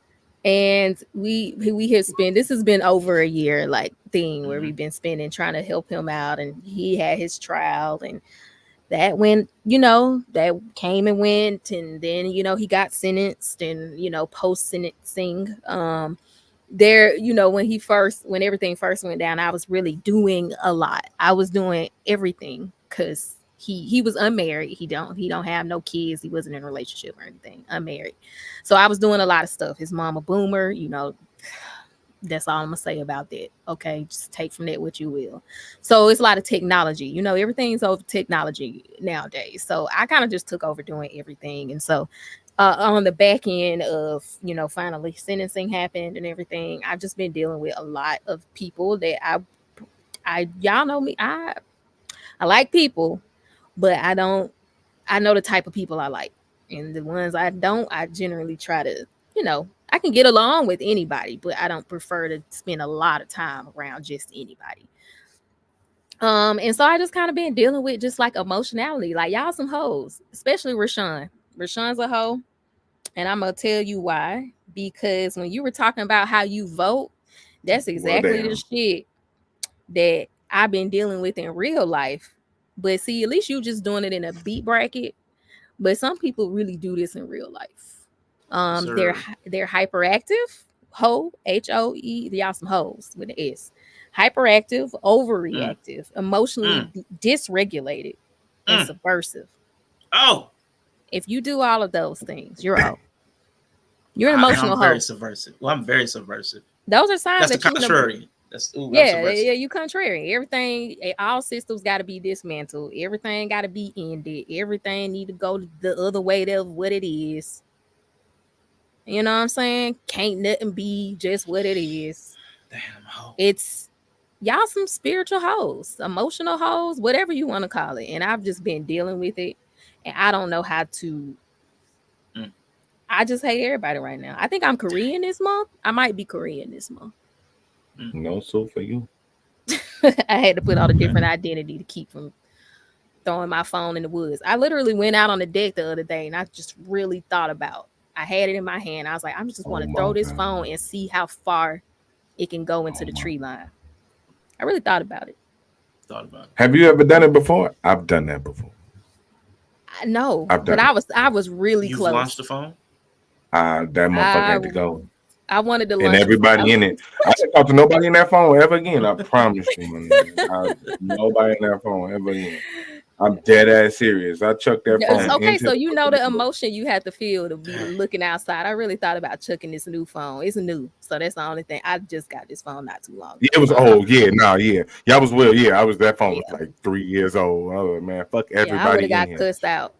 And we have spent, this has been over a year like thing where Mm-hmm. we've been spending trying to help him out, and he had his trial, and that went, that came and went, and then he got sentenced, and post sentencing, there, when everything first went down, I was really doing a lot. I was doing everything because he was unmarried. He don't have no kids. He wasn't in a relationship or anything. Unmarried. So I was doing a lot of stuff. His mom a boomer. That's all I'm gonna say about that. Okay, just take from that what you will. So it's a lot of technology. Everything's over technology nowadays. So I kind of just took over doing everything, and so on the back end of finally sentencing happened and everything, I've just been dealing with a lot of people that I y'all know me. I like people, but I don't. I know the type of people I like, and the ones I don't, I generally try to, I can get along with anybody, but I don't prefer to spend a lot of time around just anybody. And so I just kind of been dealing with just like emotionality, like y'all some hoes, especially Rashawn. Rashawn's a hoe, and I'm gonna tell you why. Because when you were talking about how you vote, that's Well, exactly the damn. shit that I've been dealing with in real life. But see, at least you just doing it in a beat bracket. But some people really do this in real life. They're Sir. hyperactive, HOE. Y'all some hoes with an S. Hyperactive, Mm, overreactive, emotionally mm, dysregulated, and mm. subversive. Oh, If you do all of those things, you're a hoe. You're an emotional I'm very hoe. subversive. Well, I'm very subversive. Those are signs That's the that you in a contrarian. I'm yeah, subversive. yeah, you contrary. Everything, all systems got to be dismantled. Everything got to be ended. Everything need to go the other way of what it is. You know what I'm saying? Can't nothing be just what it is. Damn, oh. It's y'all some spiritual hoes, emotional hoes, whatever you want to call it. And I've just been dealing with it, and I don't know how to Mm. I just hate everybody right now. I think I'm Korean this month. I might be Korean this month. No, so for you. I had to put out a different identity to keep from throwing my phone in the woods. I literally went out on the deck the other day and I just really thought about. I had it in my hand. I was like, I'm just want to throw this phone and see how far it can go into the tree line. I really thought about it. Have you ever done it before? I've done that before. No, but I was really close. You launched the phone? That motherfucker had to go. I wanted to and everybody in it. I didn't talk to nobody in that phone ever again. I promise you, nobody in that phone ever again. I'm dead ass serious. I chucked that phone. Okay, so you know the emotion you have to feel to be looking outside. I really thought about chucking this new phone. It's new, so that's the only thing. I just got this phone not too long ago. It was old, yeah. Y'all was well, yeah. I was that phone was like 3 years old. Oh man, fuck everybody. I would have got cussed out.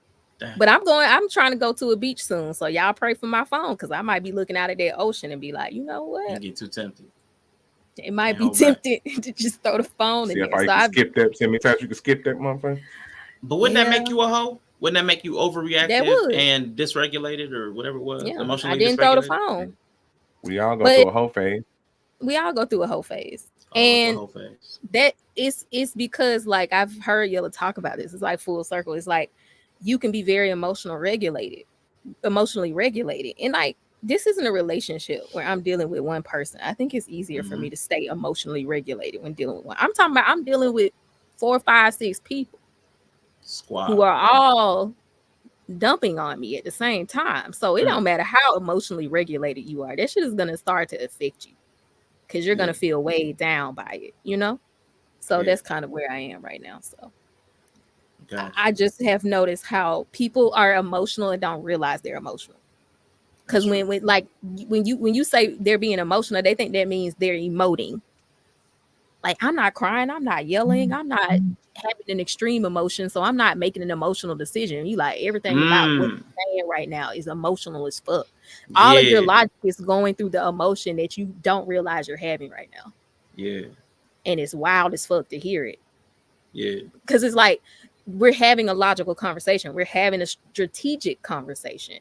But I'm trying to go to a beach soon, so y'all pray for my phone because I might be looking out at that ocean and be like, you know what? You get too tempted. It might be tempted to just throw the phone in there. So I skip that. See how many times you can skip that, motherfucker? But wouldn't that make you a hoe? Wouldn't that make you overreactive and dysregulated or whatever it was? Yeah, emotionally I didn't throw the phone. We all go through a whole phase. We all go through a whole phase. And that is because like I've heard y'all talk about this. It's like full circle. It's like you can be very emotionally regulated. And like this isn't a relationship where I'm dealing with one person. I think it's easier for me to stay emotionally regulated when dealing with one. I'm talking about I'm dealing with 4, 5, 6 people. Squad. Who are all dumping on me at the same time. So it don't matter how emotionally regulated you are. That shit is going to start to affect you because you're going to feel weighed down by it, you know? So that's kind of where I am right now. So I just have noticed how people are emotional and don't realize they're emotional. Because when you say they're being emotional, they think that means they're emoting. Like, I'm not crying, I'm not yelling, I'm not having an extreme emotion, so I'm not making an emotional decision. You like everything about what you're saying right now is emotional as fuck. All of your logic is going through the emotion that you don't realize you're having right now. Yeah. And it's wild as fuck to hear it. Yeah. Because it's like we're having a logical conversation. We're having a strategic conversation.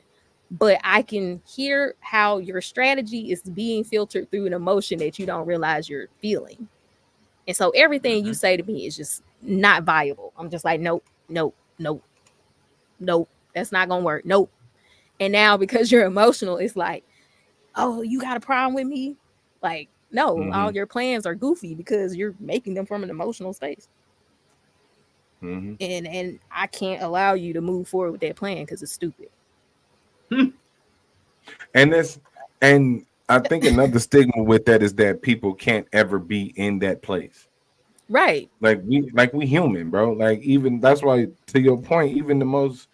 But I can hear how your strategy is being filtered through an emotion that you don't realize you're feeling. And so everything you say to me is just not viable. I'm just like, nope, that's not gonna work. Nope. And now because you're emotional, it's like, oh, you got a problem with me? Like, no, all your plans are goofy because you're making them from an emotional space. And I can't allow you to move forward with that plan because it's stupid. And I think another stigma with that is that people can't ever be in that place. Right. Like we human, bro. Like even that's why, to your point, even the most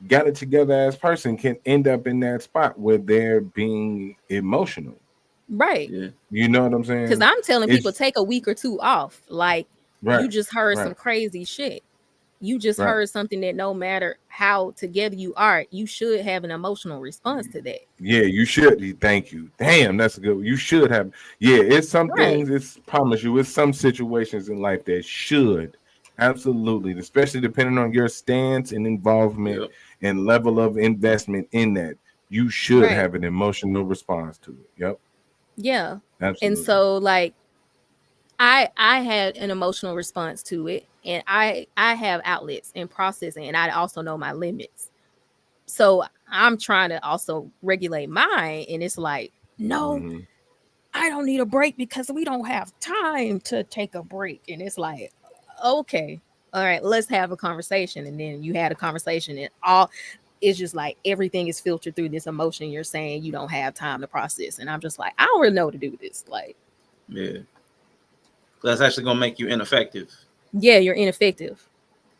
got it together ass person can end up in that spot where they're being emotional. Right. Yeah. You know what I'm saying? Because I'm telling people take a week or 2 off. Like you just heard some crazy shit. You just heard something that no matter how together you are, you should have an emotional response to that. Yeah, you should. Thank you. Damn, that's a good one. You should have. Yeah, it's some things, it's promise you, it's some situations in life that should. Absolutely. Especially depending on your stance and involvement and level of investment in that. You should have an emotional response to it. Yep. Yeah. Absolutely. And so like I had an emotional response to it, and I have outlets and processing, and I also know my limits. So I'm trying to also regulate mine, and it's like, no, I don't need a break because we don't have time to take a break. And it's like, okay, all right, let's have a conversation. And then you had a conversation, and all it's just like everything is filtered through this emotion you're saying you don't have time to process. And I'm just like, I don't really know how to do this. Like, yeah. That's actually going to make you ineffective. Yeah, you're ineffective.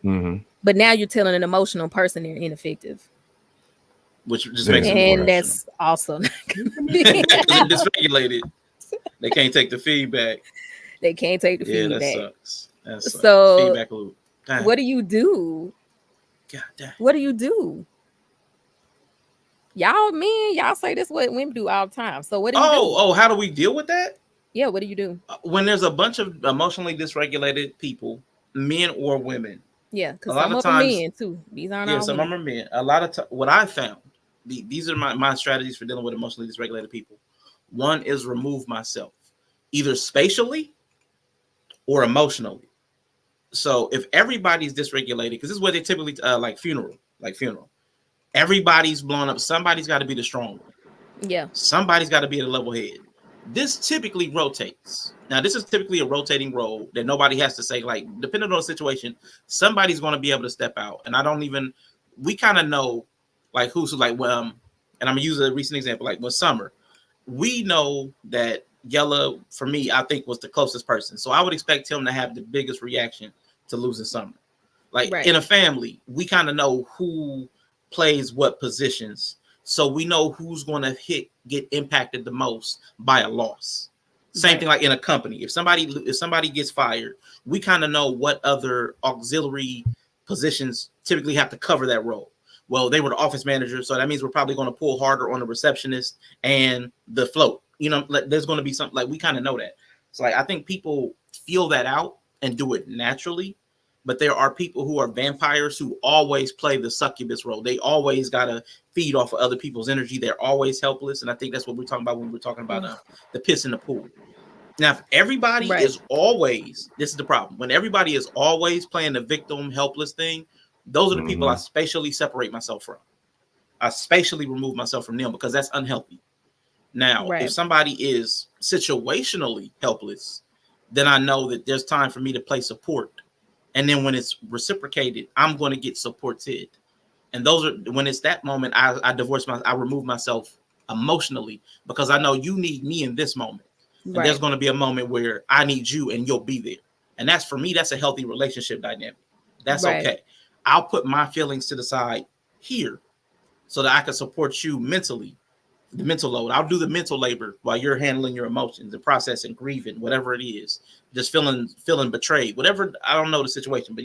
But now you're telling an emotional person they're ineffective. Which just makes them more and that's also not gonna be dysregulated. They can't take the feedback. They can't take the feedback. That sucks. That sucks. So feedback loop. What do you do? God damn. What do you do? Y'all say this what women do all the time. So what do you do? Oh, how do we deal with that? Yeah, what do you do? When there's a bunch of emotionally dysregulated people, men or women. Yeah, because some of them men too. These aren't all some women. of them are men. A lot of what I found these are my strategies for dealing with emotionally dysregulated people. One is remove myself, either spatially or emotionally. So if everybody's dysregulated, because this is what they typically like funeral. Everybody's blown up. Somebody's got to be the strong one. Yeah. Somebody's got to be the level head. This typically rotates. Now, this is typically a rotating role that nobody has to say, like, depending on the situation, somebody's going to be able to step out. And we kind of know, like, who's like, well, and I'm going to use a recent example, like with Summer. We know that Yella, for me, I think was the closest person. So I would expect him to have the biggest reaction to losing Summer. Like in a family, we kind of know who plays what positions. So we know who's going to get impacted the most by a loss. Same thing like in a company. If somebody gets fired, we kind of know what other auxiliary positions typically have to cover that role. Well, they were the office manager, so that means we're probably going to pull harder on the receptionist and the float. There's going to be something like we kind of know that. So like I think people feel that out and do it naturally. But there are people who are vampires who always play the succubus role. They always got to feed off of other people's energy. They're always helpless. And I think that's what we're talking about when we're talking about the piss in the pool. Now, if everybody is always, this is the problem. When everybody is always playing the victim helpless thing, those are the people I spatially separate myself from. I spatially remove myself from them because that's unhealthy. Now, if somebody is situationally helpless, then I know that there's time for me to play support. And then when it's reciprocated, I'm going to get supported. And when it's that moment, I remove myself emotionally because I know you need me in this moment. And there's going to be a moment where I need you and you'll be there. And that's, for me, that's a healthy relationship dynamic. That's okay. I'll put my feelings to the side here so that I can support you mentally. The mental load. I'll do the mental labor while you're handling your emotions, the processing, grieving, whatever it is, just feeling betrayed, whatever. I don't know the situation, but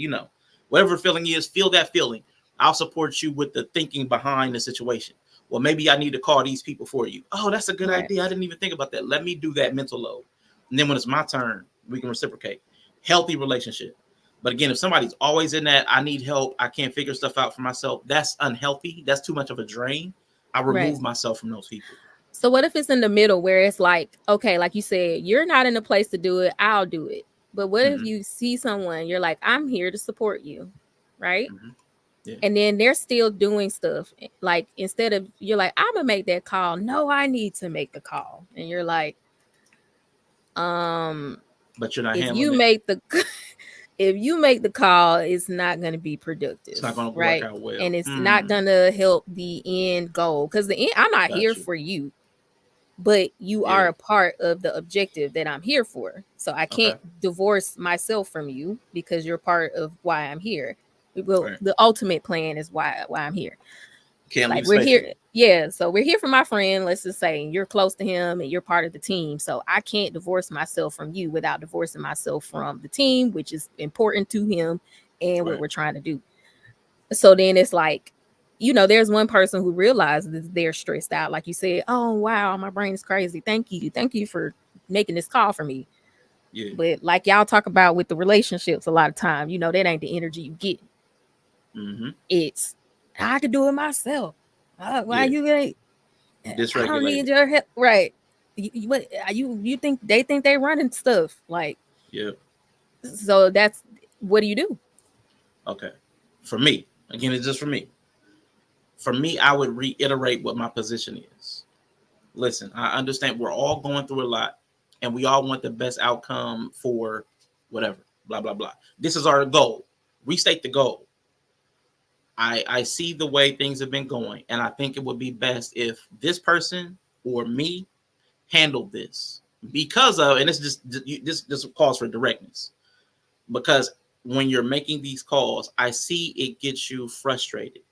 whatever feeling is, feel that feeling. I'll support you with the thinking behind the situation. Well, maybe I need to call these people for you. Oh, that's a good idea. I didn't even think about that. Let me do that mental load. And then when it's my turn, we can reciprocate. Healthy relationship. But again, if somebody's always in that, I need help, I can't figure stuff out for myself, that's unhealthy. That's too much of a drain. I remove myself from those people. So what if it's in the middle where it's like, okay, like you said, you're not in a place to do it, I'll do it. But what if you see someone, you're like, I'm here to support you, right? Yeah. And then they're still doing stuff. Like instead of, you're like, I'm gonna make that call. No, I need to make the call. And you're like, but you're not if handling you it. make the if you make the call, it's not going to be productive. It's not going to work out well. And it's not going to help the end goal. Because I'm not here for you, but you are a part of the objective that I'm here for. So I can't divorce myself from you because you're part of why I'm here. Well, the ultimate plan is why I'm here. Can't like we're here. Yeah. So we're here for my friend. Let's just say you're close to him and you're part of the team. So I can't divorce myself from you without divorcing myself from the team, which is important to him and what we're trying to do. So then it's like, there's one person who realizes they're stressed out. Like you said, oh, wow, my brain is crazy. Thank you. Thank you for making this call for me. Yeah. But like y'all talk about with the relationships a lot of time, that ain't the energy you get. It's, I could do it myself. Why you ain't? I don't need your help, right? You think they running stuff like? Yeah. So that's what do you do? Okay, for me, again, it's just for me. For me, I would reiterate what my position is. Listen, I understand we're all going through a lot, and we all want the best outcome for whatever. Blah blah blah. This is our goal. Restate the goal. I see the way things have been going, and I think it would be best if this person or me handled this because of, and this calls for directness, because when you're making these calls, I see it gets you frustrated,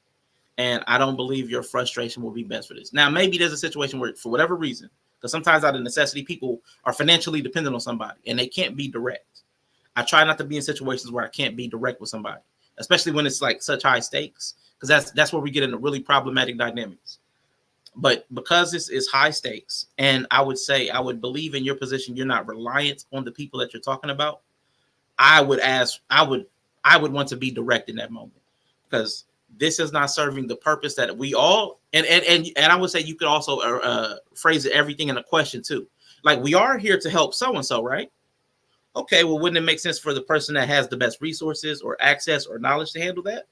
and I don't believe your frustration will be best for this. Now, maybe there's a situation where, for whatever reason, because sometimes out of necessity, people are financially dependent on somebody, and they can't be direct. I try not to be in situations where I can't be direct with somebody, especially when it's like such high stakes, because that's where we get into really problematic dynamics. But because this is high stakes, and I would believe in your position, you're not reliant on the people that you're talking about. I would want to be direct in that moment, because this is not serving the purpose that we all, and I would say you could also phrase everything in a question too. Like, we are here to help so-and-so, right? Okay, well, wouldn't it make sense for the person that has the best resources or access or knowledge to handle that?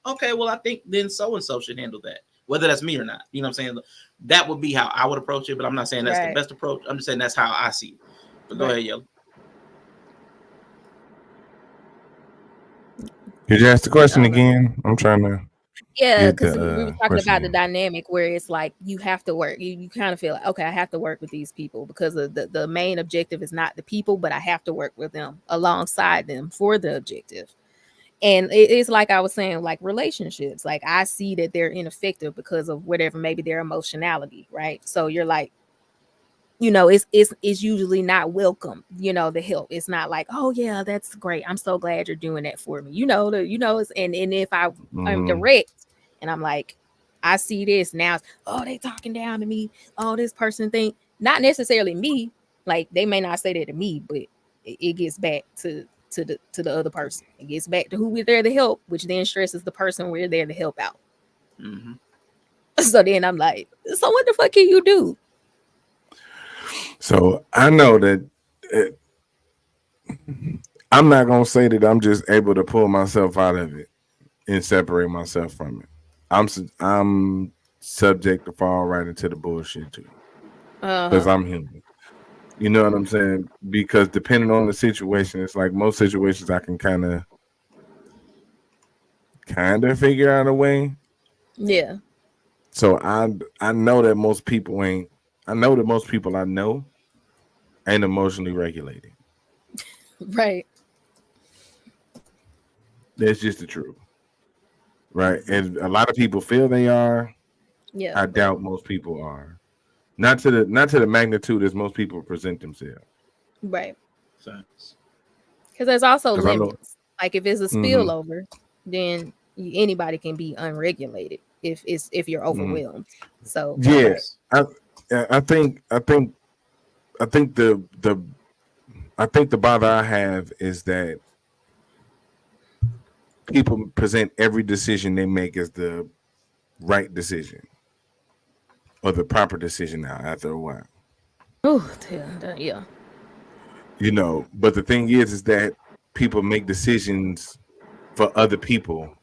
Okay, well, I think then so-and-so should handle that, whether that's me or not. You know what I'm saying? That would be how I would approach it, but I'm not saying that's the best approach. I'm just saying that's how I see it. But go ahead, Yellow. Could you ask the question again? I'm trying to. Yeah, because we were talking about the dynamic where it's like you have to work. You kind of feel like, okay, I have to work with these people because the main objective is not the people, but I have to work with them alongside them for the objective. And it's like I was saying, like relationships, like I see that they're ineffective because of whatever, maybe their emotionality, right? So you're like, you know, it's usually not welcome, you know, the help. It's not like, oh yeah, that's great, I'm so glad you're doing that for me, you know, and if I'm direct and I'm like, I see this now, oh, they talking down to me, oh, this person think, not necessarily me, like they may not say that to me, but it gets back to the other person. It gets back to who we're there to help, which then stresses the person we're there to help out. So then I'm like, so what the fuck can you do? So I know that I'm not gonna say that I'm just able to pull myself out of it and separate myself from it. I'm subject to fall right into the bullshit too, because I'm human. You know what I'm saying? Because depending on the situation, it's like most situations I can kind of figure out a way. Yeah. So I know that most people ain't. I know that most people I know ain't emotionally regulated. Right. That's just the truth. Right. And a lot of people feel they are. Yeah. I doubt most people are. Not to the magnitude as most people present themselves. Right. Because there's also limits. Like if it's a spillover, then anybody can be unregulated if you're overwhelmed. So yeah, I think the bother I have is that people present every decision they make as the right decision or the proper decision now after a while. Oh, yeah. You know, but the thing is that people make decisions for other people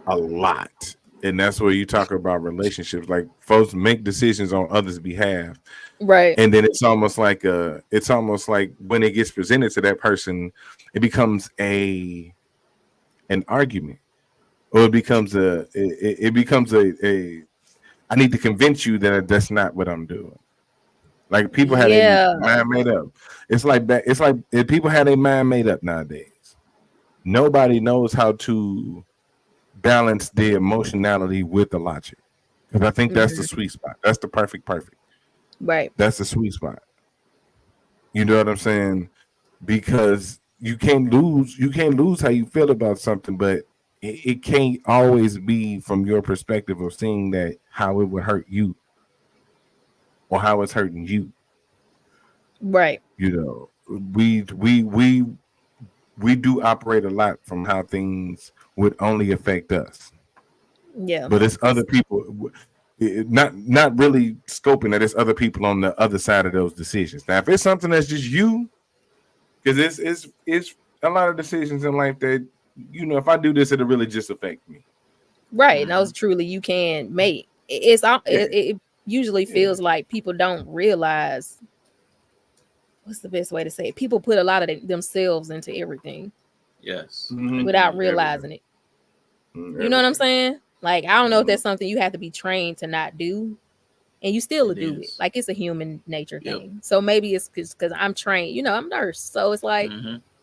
a lot. And that's where you talk about relationships. Like folks make decisions on others' behalf. Right. And then it's almost like when it gets presented to that person, it becomes an argument. Or it becomes a I need to convince you that that's not what I'm doing. Like people have their mind made up. It's like that. It's like if people have their mind made up nowadays. Nobody knows how to balance the emotionality with the logic. Because I think that's the sweet spot. That's the perfect. Right. That's the sweet spot. You know what I'm saying? Because you can't lose how you feel about something, but it can't always be from your perspective of seeing that how it would hurt you or how it's hurting you. Right. You know, we do operate a lot from how things would only affect us. Yeah. But it's other people, not really scoping that it's other people on the other side of those decisions. Now, if it's something that's just you, because it's a lot of decisions in life that, you know, if I do this, it'll really just affect me. Right. And those truly you can make. It usually feels like people don't realize, what's the best way to say it? People put a lot of themselves into everything. Yes. Without realizing it. You know what I'm saying? Like, I don't know if that's something you have to be trained to not do. And you still do it. Like, it's a human nature thing. So maybe it's because I'm trained. You know, I'm a nurse. So it's like,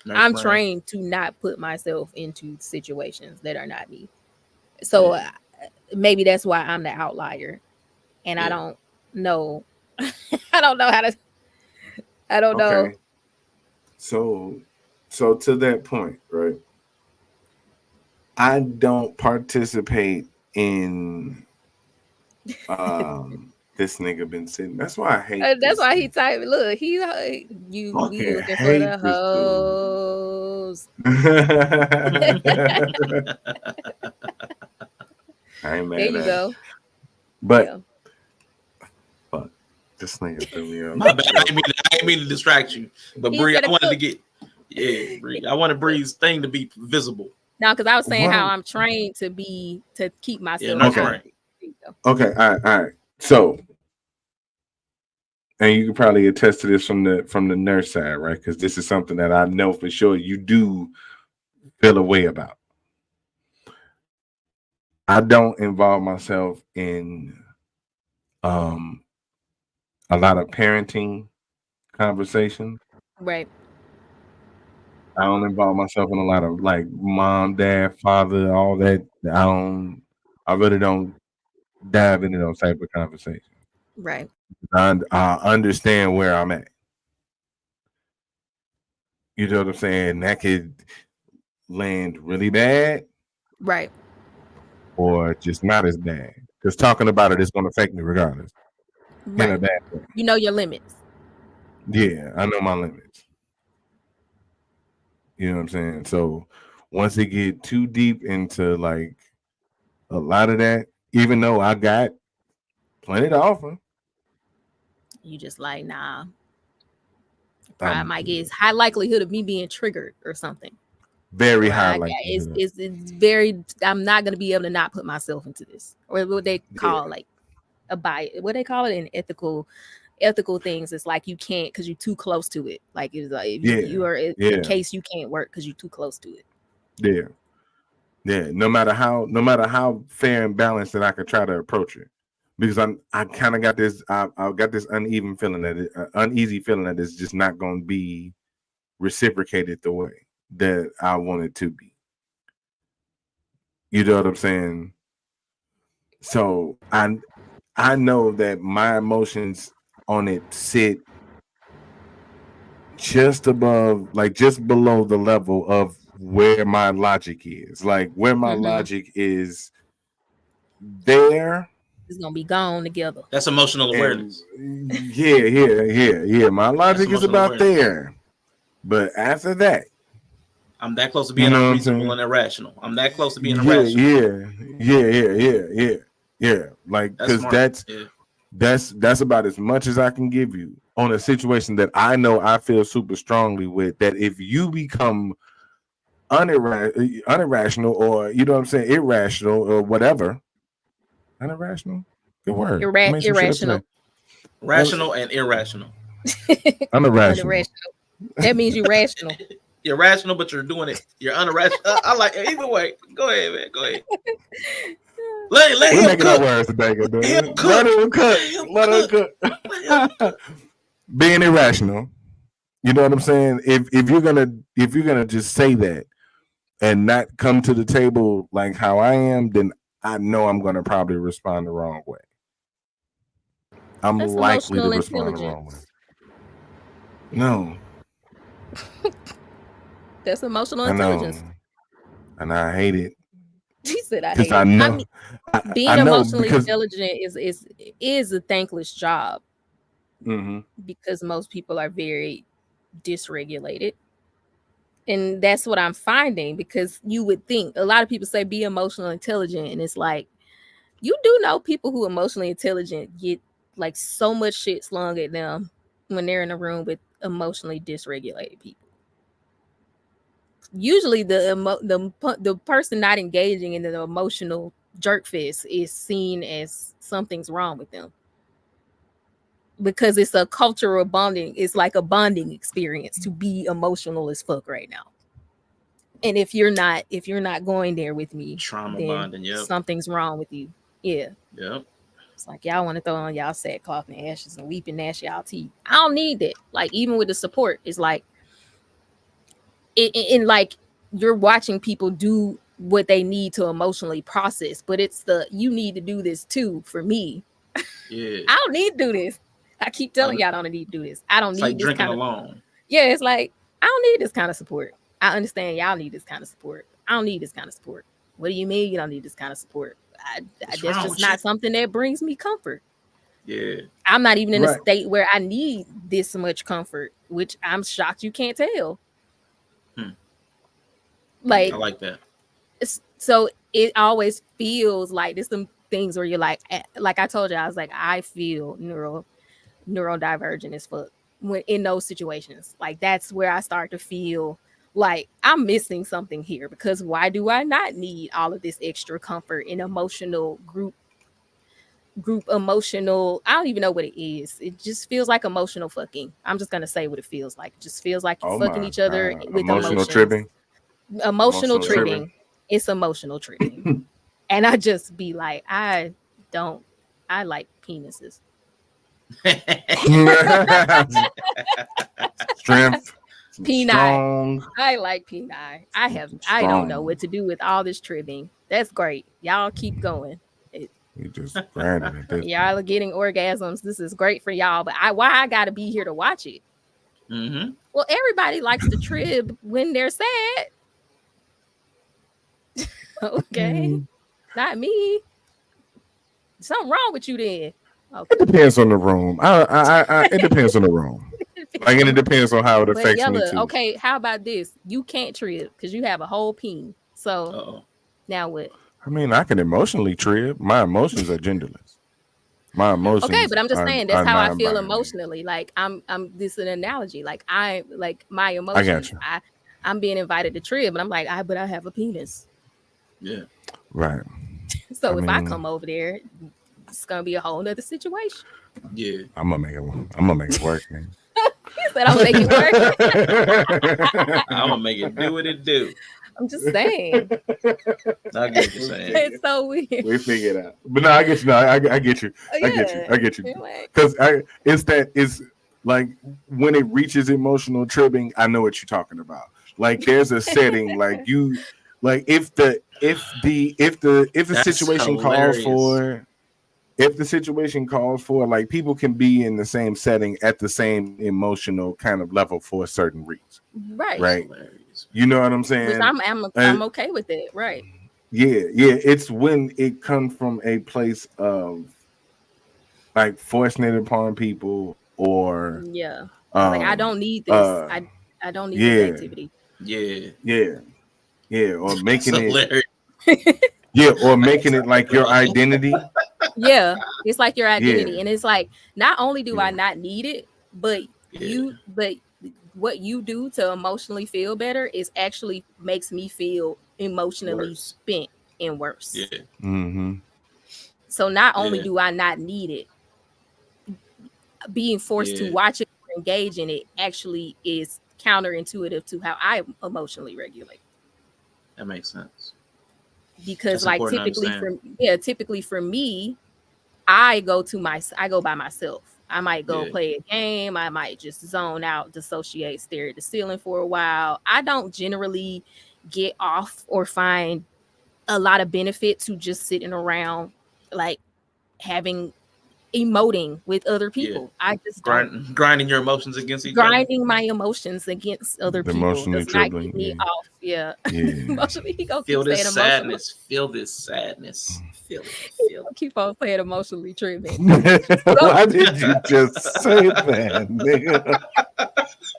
I'm trained to not put myself into situations that are not me. So maybe that's why I'm the outlier. And I don't know. I don't know how to. I don't know. So to that point, right? I don't participate in this nigga been sitting. That's why I hate. That's why he typed. Look, we looking for the hoes. I ain't mad There you at it. go. But Yeah. fuck, this nigga threw me off. My bad. I didn't mean to distract you. But He Bree, said I a wanted to cook. get Bree. I wanted Bree's thing to be visible. Now, because I was saying What how I'm- I'm trained to keep Yeah, myself nurse Okay. out. right. There you go. Okay, all right. So, and you can probably attest to this from the nurse side, right? Because this is something that I know for sure you do feel a way about. I don't involve myself in um a lot of parenting conversations. Right. I don't involve myself in a lot of like mom, dad, father, all that. I really don't dive into those type of conversations. Right. I understand where I'm at. You know what I'm saying? That could land really bad Right. or just not as bad. Because talking about it is going to affect me regardless in a Right. bad way. You know your limits. Yeah, I know my limits. You know what I'm saying? So once they get too deep into like a lot of that, even though I got plenty to offer, You just like, nah. Pride I'm might get it's high likelihood of me being triggered or something. very Or high I got likelihood. it's very I'm not gonna be able to not put myself into this. Or what they call like a bias, what they call it in ethical things. It's like you can't because you're too close to it. Like it's like if you are in case you can't work because you're too close to it. Yeah. No matter how fair and balanced that I could try to approach it, because I kind of got this I got this uneasy feeling that it's just not going to be reciprocated the way that I want it to be. You know what I'm saying? So I know that my emotions on it sit just above, like just below the level of where my logic is. Like where my logic is there. It's gonna be gone together. That's emotional awareness. Yeah. My logic is about awareness. there. But after that, I'm that close to being unreasonable and irrational. I'm that close to being irrational. Yeah. Like because that's about as much as I can give you on a situation that I know I feel super strongly with. That if you become unirrational or you know what I'm saying, irrational or whatever, unirrational, good word. Irrational. Rational and irrational. Unirrational. That means you're rational. You're rational, but you're doing it. You're unirrational. I like it. Either way. Go ahead, man. Go ahead. Let We're him making cook. our words today, Let him cook. Being irrational. You know what I'm saying? If you're gonna just say that and not come to the table like how I am, then I know I'm gonna probably respond the wrong way. I'm That's likely to emotional respond the wrong way. intelligence. No. That's emotional intelligence. And I hate it. He said I hate it. I know. I mean, being emotionally intelligent is a thankless job. Because most people are very dysregulated. And that's what I'm finding, because you would think a lot of people say be emotionally intelligent, and it's like you do know people who are emotionally intelligent get like so much shit slung at them when they're in a room with emotionally dysregulated people. Usually the person not engaging in the emotional jerk fest is seen as something's wrong with them, because it's a cultural bonding. It's like a bonding experience to be emotional as fuck right now. And if you're not going there with me, trauma then bonding, something's wrong with you. Yeah. Yep. It's like y'all want to throw on y'all sackcloth and ashes and weep and gnash y'all teeth. I don't need that. Like even with the support, it's like in like you're watching people do what they need to emotionally process, but it's you need to do this too for me. Yeah. I don't need to do this. I keep telling y'all I don't need to do this. I don't need this kind of alone. Yeah, it's like I don't need this kind of support. I understand y'all need this kind of support. I don't need this kind of support. What do you mean you don't need this kind of support? That's just not something that brings me comfort. Yeah. I'm not even in a state where I need this much comfort, which I'm shocked you can't tell. Like I like that. So it always feels like there's some things where you're like I told you, I was like, I feel neurodivergent as fuck when in those situations. Like that's where I start to feel like I'm missing something here, because why do I not need all of this extra comfort and emotional group emotional? I don't even know what it is. It just feels like emotional fucking. I'm just gonna say what it feels like. It just feels like you're Oh fucking my each other God. with Emotional emotions. tripping. Emotional Emotional tripping. tripping. It's emotional tripping. And I just be like, I like penises. Strength. Peni. Strong. I like peni. I don't know what to do with all this tripping. That's great. Y'all keep going. You just grinding at this Y'all point. are getting orgasms. This is great for y'all, but why I gotta be here to watch it? Mm-hmm. Well, everybody likes to trib when they're sad. Okay. Not me. Something wrong with you then. Okay. It depends on the room. It depends on the room. Like, and it depends on how it But affects me Yella, too. okay, how about this? You can't trip because you have a whole peen. So Uh-oh. now what? I mean, I can emotionally trip. My emotions are genderless. My emotions Okay, but I'm just saying that's are how I feel non-binary. emotionally. Like I'm this is an analogy. Like I like my I emotions. got you. I'm being invited to trip, and I'm like, but I have a penis. Yeah. Right. So I if I mean, come over there, it's gonna be a whole nother situation. Yeah. I'm gonna make it work, man. He said I'll make it work. I'm gonna make it do what it do. I'm just saying. I get what you're saying. It's so weird. We figure it out. But no, I get you. No, I get you. I get you. I get you. Because it's like when it reaches emotional tripping, I know what you're talking about. Like there's a setting, like you, like if the That's situation hilarious. calls for, like people can be in the same setting at the same emotional kind of level for a certain reason. Right. Right. Hilarious. You know what I'm saying? Which I'm okay with it. Right. Yeah. It's when it comes from a place of like forcing it upon people, or Yeah. Like I don't need this. I don't need this activity. Yeah, or making That's hilarious. making it like your identity. Yeah, it's like your identity, Yeah. and it's like not only do I Yeah. not need it, but what you do to emotionally feel better is actually makes me feel emotionally Worse. spent and worse. Yeah. Mm-hmm. So not only Yeah. do I not need it, being forced to Yeah. watch it or engage in it actually is counterintuitive to how I emotionally regulate. That makes sense. Because That's like important to typically for me, I go by myself. I might go Yeah. play a game. I might just zone out, dissociate, stare at the ceiling for a while. I don't generally get off or find a lot of benefit to just sitting around like having emoting with other Yeah. people. I just don't. Grinding your emotions against each other. Grinding my emotions against other The people emotionally does not dribbling, get me yeah. off. Yeah. Yeah. Emotionally, he gonna Feel keep saying this emotional. sadness. Feel this sadness. Feel it. He Feel gonna it. keep on saying emotionally tripping. Why did you just say that, nigga?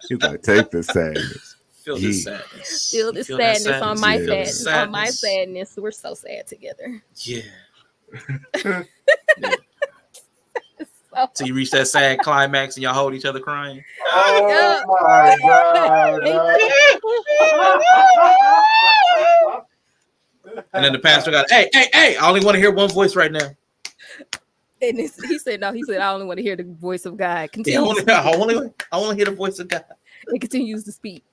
He's like, take the sadness. Feel this sadness. Feel You this feel that sadness on my Yeah. Feel this sadness. On my sadness. sadness. We're so sad together. Yeah. So, So you reach that sad climax and y'all hold each other crying. Oh my God. And then the pastor got, hey, I only want to hear one voice right now. and he said, no, he said, I only want to hear the voice of God. Yeah, Continue I want to hear the voice of God. It continues to speak.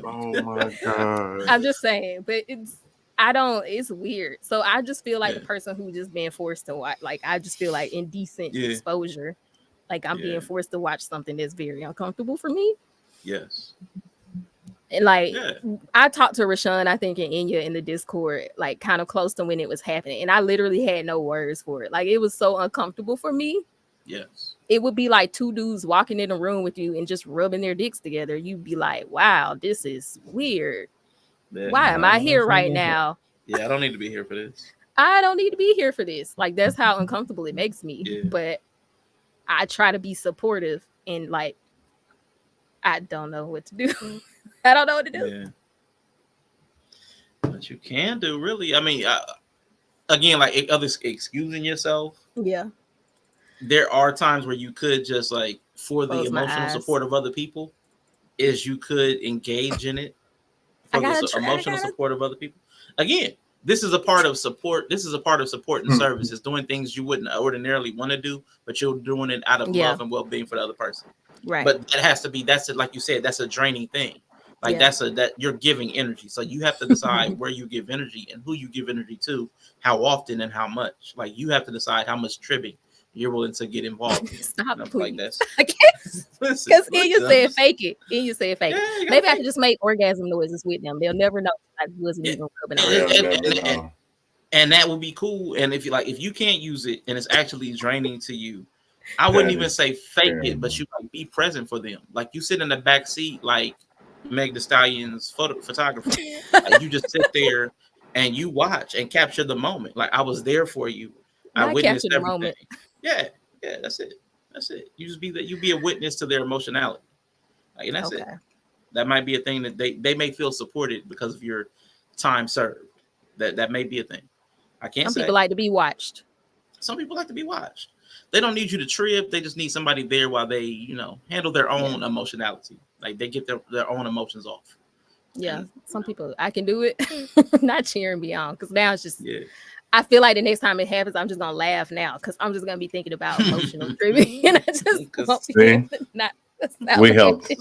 Oh my God. I'm just saying, but it's weird. So I just feel like the person who just being forced to watch, like I just feel like indecent exposure. Like I'm being forced to watch something that's very uncomfortable for me. Yes. And like I talked to Rashawn, I think, and Inya in the Discord, like kind of close to when it was happening. And I literally had no words for it. Like it was so uncomfortable for me. Yes. It would be like two dudes walking in a room with you and just rubbing their dicks together. You'd be like, wow, this is weird. Yeah, why am I here right now? Yeah, I don't need to be here for this. I don't need to be here for this. Like that's how uncomfortable it makes me. Yeah. But I try to be supportive and like I don't know what to do. I don't know what to do. Yeah. But you can do really. I mean, again, like others excusing yourself. Yeah. There are times where you could just like for the Close my emotional eyes. support of other people, is you could engage in it I for the gotta emotional support of other people. Again, this is a part of support. This is a part of support and service. It's doing things you wouldn't ordinarily want to do, but you're doing it out of love and well-being for the other person. Right. But that has to be, that's it, like you said, that's a draining thing. Like that you're giving energy. So you have to decide where you give energy and who you give energy to, how often and how much. Like you have to decide how much tribbing you're willing to get involved in. Stop, like that's I guess because you said fake it. You said fake it. Maybe I could just make orgasm noises with them. They'll never know I wasn't even rubbing on. And that would be cool. And if you can't use it and it's actually draining to you, I wouldn't even say fake it, but you like be present for them. Like you sit in the back seat, like Meg Thee Stallion's photographer. Like you just sit there and you watch and capture the moment. Like I was there for you. I witnessed everything. Moment. Yeah, that's it. That's it. You just you be a witness to their emotionality. Like, and that's it. That might be a thing that they may feel supported because of your time served. That may be a thing. I can't say. Some people like to be watched. Some people like to be watched. They don't need you to trip. They just need somebody there while they, handle their own emotionality. Like they get their own emotions off. Yeah. Some people, I can do it. Not cheering me on. Because now it's just, I feel like the next time it happens, I'm just going to laugh now. Because I'm just going to be thinking about emotional tripping. And I just we helped.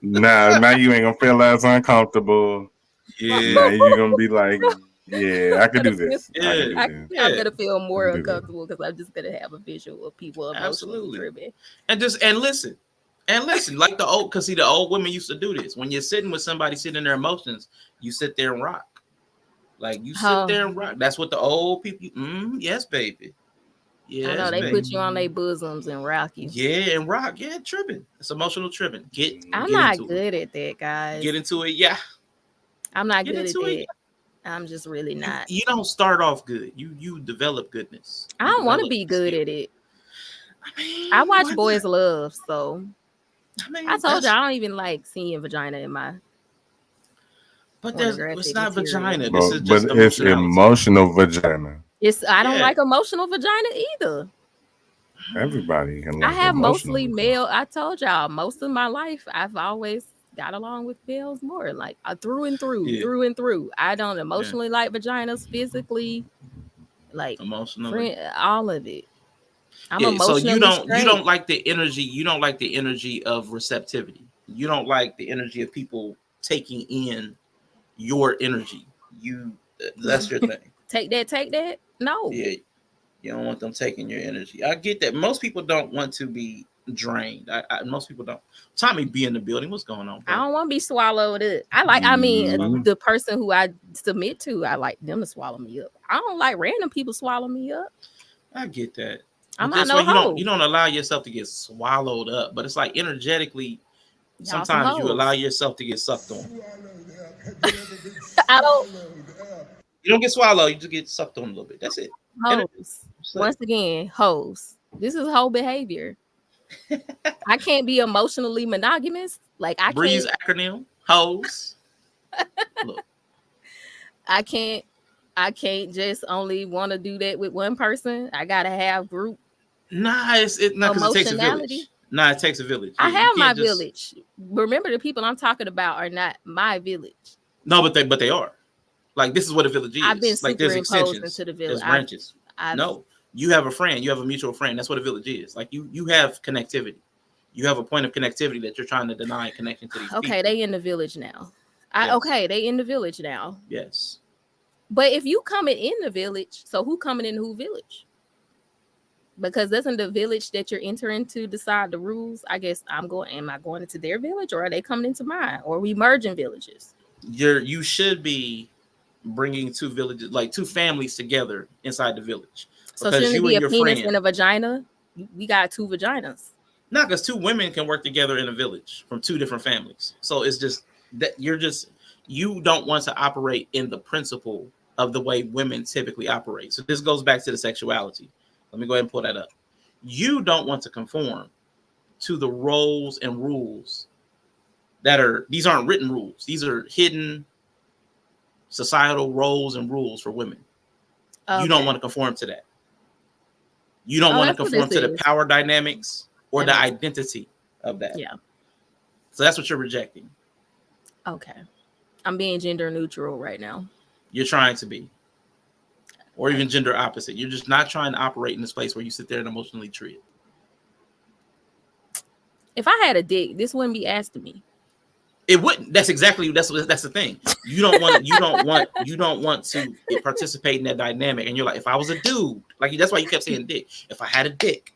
Now you ain't going to feel as uncomfortable. Yeah. Now you're going to be like, yeah, I can do this. I'm gonna feel more uncomfortable because I'm just gonna have a visual of people emotionally tripping. And listen, like the old women used to do this. When you're sitting with somebody sitting in their emotions, you sit there and rock. Like you sit there and rock. That's what the old people. Yes, baby. Yeah, I know they put you on their bosoms and rock you. Yeah, and rock. Yeah, tripping. It's emotional tripping. I'm not good at that, guys. Get into it. Yeah, I'm not good at that. I'm just really not. You don't start off good. You develop goodness. I don't want to be good at it. I watch Boys Love, so I told you I don't even like seeing vagina in my. But it's not vagina. This is just it's emotional vagina. I don't like emotional vagina either. Everybody can. I have mostly male. I told y'all most of my life I've always got along with males more, like through and through. I don't emotionally like vaginas, physically, like emotionally, all of it. I'm emotionally so you don't like the energy. You don't like the energy of receptivity. You don't like the energy of people taking in your energy. That's your thing. Take that. No. Yeah, you don't want them taking your energy. I get that. Most people don't want to be drained. Most people don't. Tommy be in the building. What's going on, bro? I don't want to be swallowed up. I mean, the person who I submit to, I like them to swallow me up. I don't like random people swallow me up. I get that. I'm not no hoe. You don't allow yourself to get swallowed up, but it's like energetically, sometimes you allow yourself to get sucked on. I don't. You don't get swallowed. You just get sucked on a little bit. That's it. Hoes. Once again, hoes. This is hoe behavior. I can't be emotionally monogamous. Like I Breeze acronym hoes. Look. I can't just only want to do that with one person. I gotta have group. Nah, it's not because it takes a village. Nah, it takes a village. I have my village. Remember, the people I'm talking about are not my village. No, but they are. Like this is what a village is. I've been like there's extensions into the village. There's branches. No, you have a friend. You have a mutual friend. That's what a village is. Like you have connectivity. You have a point of connectivity that you're trying to deny connection to these people. They in the village now. They in the village now. Yes. But if you coming in the village, so who coming in who village? Because doesn't the village that you're entering to decide the rules? I guess am I going into their village, or are they coming into mine? Or are we merging villages? You should be bringing two villages, like two families together inside the village. So shouldn't it be a penis and a vagina? We got two vaginas. No, because two women can work together in a village from two different families. So it's just that you don't want to operate in the principle of the way women typically operate. So this goes back to the sexuality. Let me go ahead and pull that up. You don't want to conform to the roles and rules these aren't written rules. These are hidden societal roles and rules for women. You don't Okay. want to conform to that. You don't Oh, want to that's what conform this to the is. power dynamics or That the makes- identity of that. Yeah. So that's what you're rejecting. Okay. I'm being gender neutral right now. You're trying to be. Or even gender opposite. You're just not trying to operate in this place where you sit there and emotionally treat it. If I had a dick, this wouldn't be asked of me. It wouldn't. That's the thing. You don't want to participate in that dynamic. And you're like, if I was a dude, like that's why you kept saying dick. If I had a dick,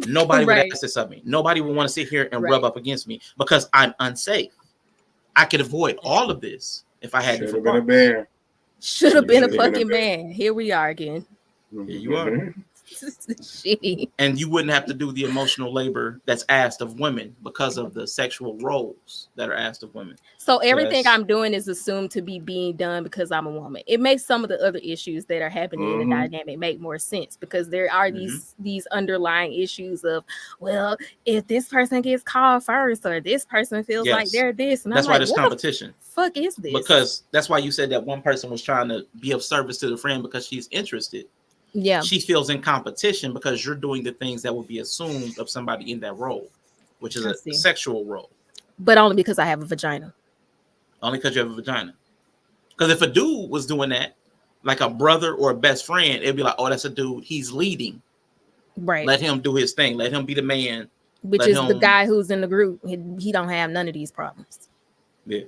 nobody would Right. ask this of me. Nobody would want to sit here and Right. rub up against me because I'm unsafe. I could avoid all of this if I had Should have different been a partners. bear. Should have been a Should've been a fucking bear. man. Here we are again. Here you are. Shitty. And you wouldn't have to do the emotional labor that's asked of women because of the sexual roles that are asked of women. So everything that's- I'm doing is assumed to be being done because I'm a woman. It makes some of the other issues that are happening in the dynamic make more sense because there are these underlying issues of, well, if this person gets called first or this person feels like Yes. they're this, and That's I'm why like, there's what competition. the fuck is this? Because that's why you said that one person was trying to be of service to the friend because she's interested. yeah, She feels in competition because you're doing the things that would be assumed of somebody in that role, which is I a see. sexual role. but only because I have a vagina. Only because you have a vagina. Because if a dude was doing that, like a brother or a best friend, it'd be like, oh, that's a dude. He's leading. Right. Let him do his thing. Let him be the man. Which let is the him- guy who's in the group. He don't have none of these problems. Yeah.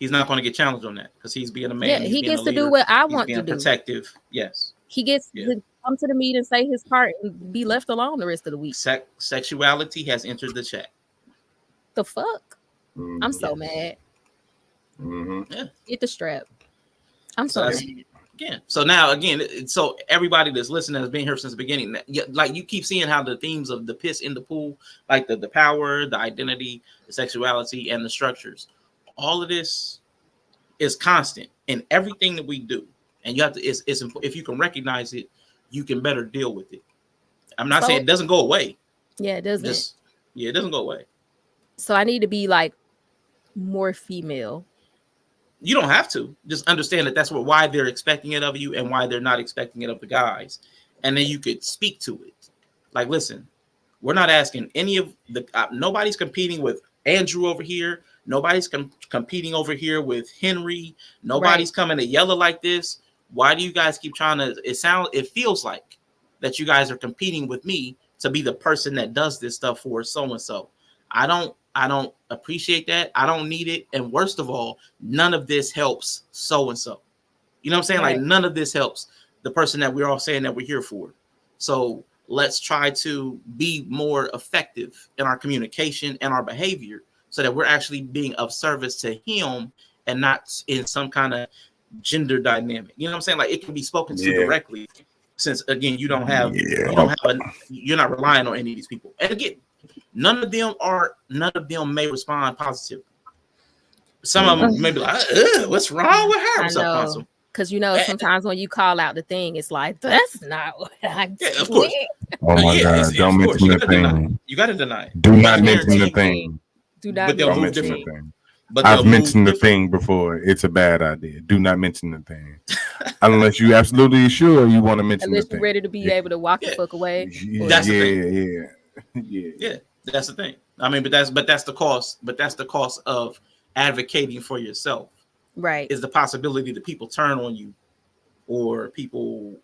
He's not going to get challenged on that because he's being a man. Yeah, he's he being gets a to do leader, what I he's want being to do. protective. Yes. He gets Yeah. to come to the meet and say his part and be left alone the rest of the week. Sexuality has entered the chat. The fuck? I'm so Yes. mad. Get the strap. I'm So so that's- mad. Again, so now so everybody that's listening has been here since the beginning. Like you keep seeing how the themes of the piss in the pool, like the power, the identity, the sexuality, and the structures, all of this is constant in everything that we do. And you have to, it's if you can recognize it, you can better deal with it. I'm not saying it doesn't go away. Yeah, it doesn't. It doesn't go away. So I need to be like more female. You don't have to. Just understand that that's why they're expecting it of you and why they're not expecting it of the guys. And then you could speak to it. Like, listen, we're not asking any of the, nobody's competing with Andrew over here. Nobody's competing over here with Henry. Nobody's coming to yell like this. Why do you guys keep trying to, it feels like that you guys are competing with me to be the person that does this stuff for so-and-so. I don't appreciate that. I don't need it. And worst of all, none of this helps so-and-so. You know what I'm saying? Right. Like none of this helps the person that we're all saying that we're here for. So let's try to be more effective in our communication and our behavior so that we're actually being of service to him and not in some kind of gender dynamic. You know what I'm saying? Like it can be spoken to directly since again, you're not relying on any of these people. And again, none of them may respond positively. Some of them may be like, what's wrong with her? I know. Because sometimes when you call out the thing, it's like, that's not what I did. Yeah, of course. Oh my God. Don't mention the thing. You got to deny it. Do not mention the thing. Do not But they'll Don't move mention the different. thing. But I've mentioned the thing before. It's a bad idea. Do not mention the thing. Unless you absolutely sure you want to mention the Unless thing. you're ready to be able to walk the fuck away. That's the thing. Yeah. That's the thing. I mean, but that's the cost. But that's the cost of advocating for yourself. Right. Is the possibility that people turn on you or people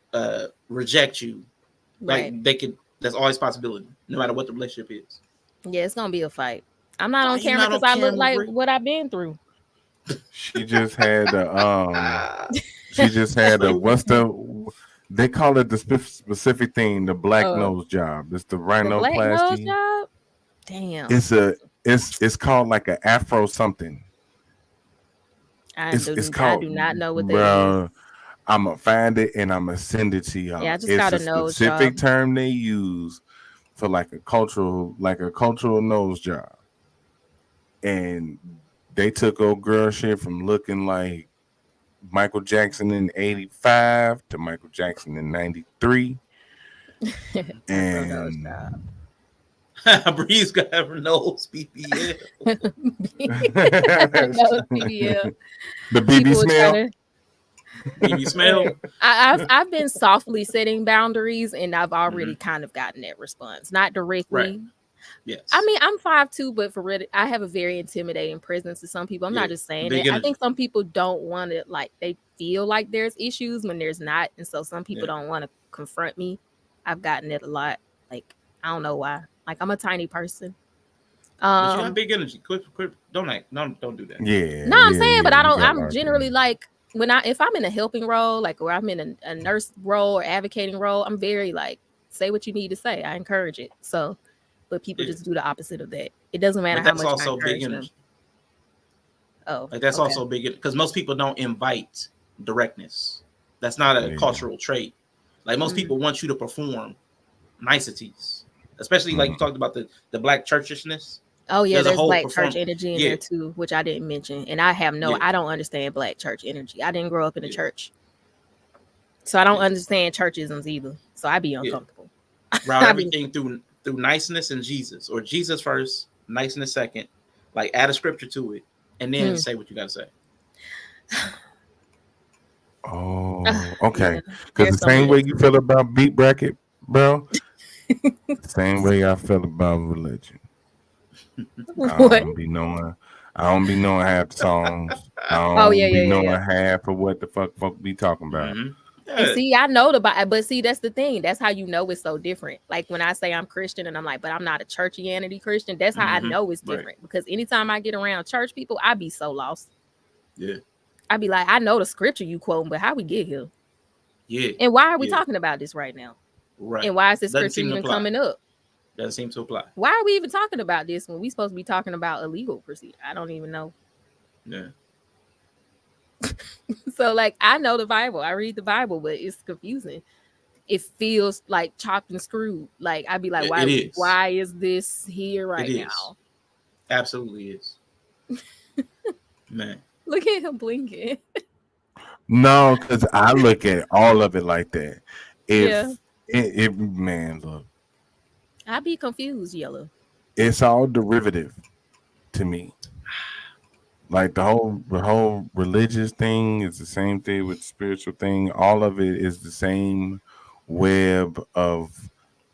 reject you. Right. Like they could. That's always a possibility, no matter what the relationship is. Yeah, it's gonna be a fight. I'm not on you're camera not because on I look camera, like Rick. what I've been through. She just had what's they call it the specific thing, the black nose job. It's the The black nose rhinoplasty. job? Damn. It's called like an afro something. I do not know what that Bruh, is. I'm gonna find it and I'm gonna send it to y'all. Yeah, I just it's got a a nose specific job. term they use for like a cultural nose job. And they took old girl shit from looking like Michael Jackson in 85 to Michael Jackson in 93. And Breeze got her nose BBL. Nose BBL. the People BB were smell. trying Can you smell? I've been softly setting boundaries, and I've already kind of gotten that response. Not directly. Right. Yes. I mean, I'm 5'2", but for real, I have a very intimidating presence to some people. I'm not just saying big that. I energy. think some people don't want to, like, they feel like there's issues when there's not. And so some people don't want to confront me. I've gotten it a lot. Like, I don't know why. Like, I'm a tiny person. But you got big energy. Quit. Don't act. No, don't do that. Yeah. No, I'm saying, but you I don't, got I'm large generally energy. like, if I'm in a helping role, like, or I'm in a nurse role or advocating role, I'm very like, say what you need to say. I encourage it. So, but people just do the opposite of that. It doesn't matter But how that's much I also big encourage them. energy. Oh, Like that's okay. also big because most people don't invite directness. That's not a cultural trait. Like most people want you to perform niceties, especially like you talked about the black churchishness. Oh yeah, there's a whole black church energy in there too, which I didn't mention. And I have I don't understand black church energy. I didn't grow up in a church, so I don't understand churchisms either. So I'd be uncomfortable. Route everything through niceness and Jesus, or Jesus first, niceness second. Like add a scripture to it, and then say what you gotta say. Oh, okay. Yeah, Because the same way you feel about beat bracket, bro, the same way I feel about religion. I don't be knowing half the songs. I don't be knowing half of what the fuck folk be talking about. And see, I know the Bible, but see, that's the thing. That's how you know it's so different. Like when I say I'm Christian and I'm like, but I'm not a churchianity Christian. That's how I know it's different. Because anytime I get around church people, I be so lost. Yeah. I be like, I know the scripture you quoting, but how we get here? Yeah. And why are we talking about this right now? Right. And why is this scripture even coming up? Doesn't seem to apply. Why are we even talking about this when we supposed to be talking about illegal procedure? I don't even know. Yeah. So like I know the Bible. I read the Bible, but it's confusing. It feels like chopped and screwed. Like I'd be like, why is this here right now? Absolutely is. Man. Look at him blinking. No, because I look at all of it like that. If man, look. I'd be confused, Yellow. It's all derivative to me. Like the whole religious thing is the same thing with the spiritual thing. All of it is the same web of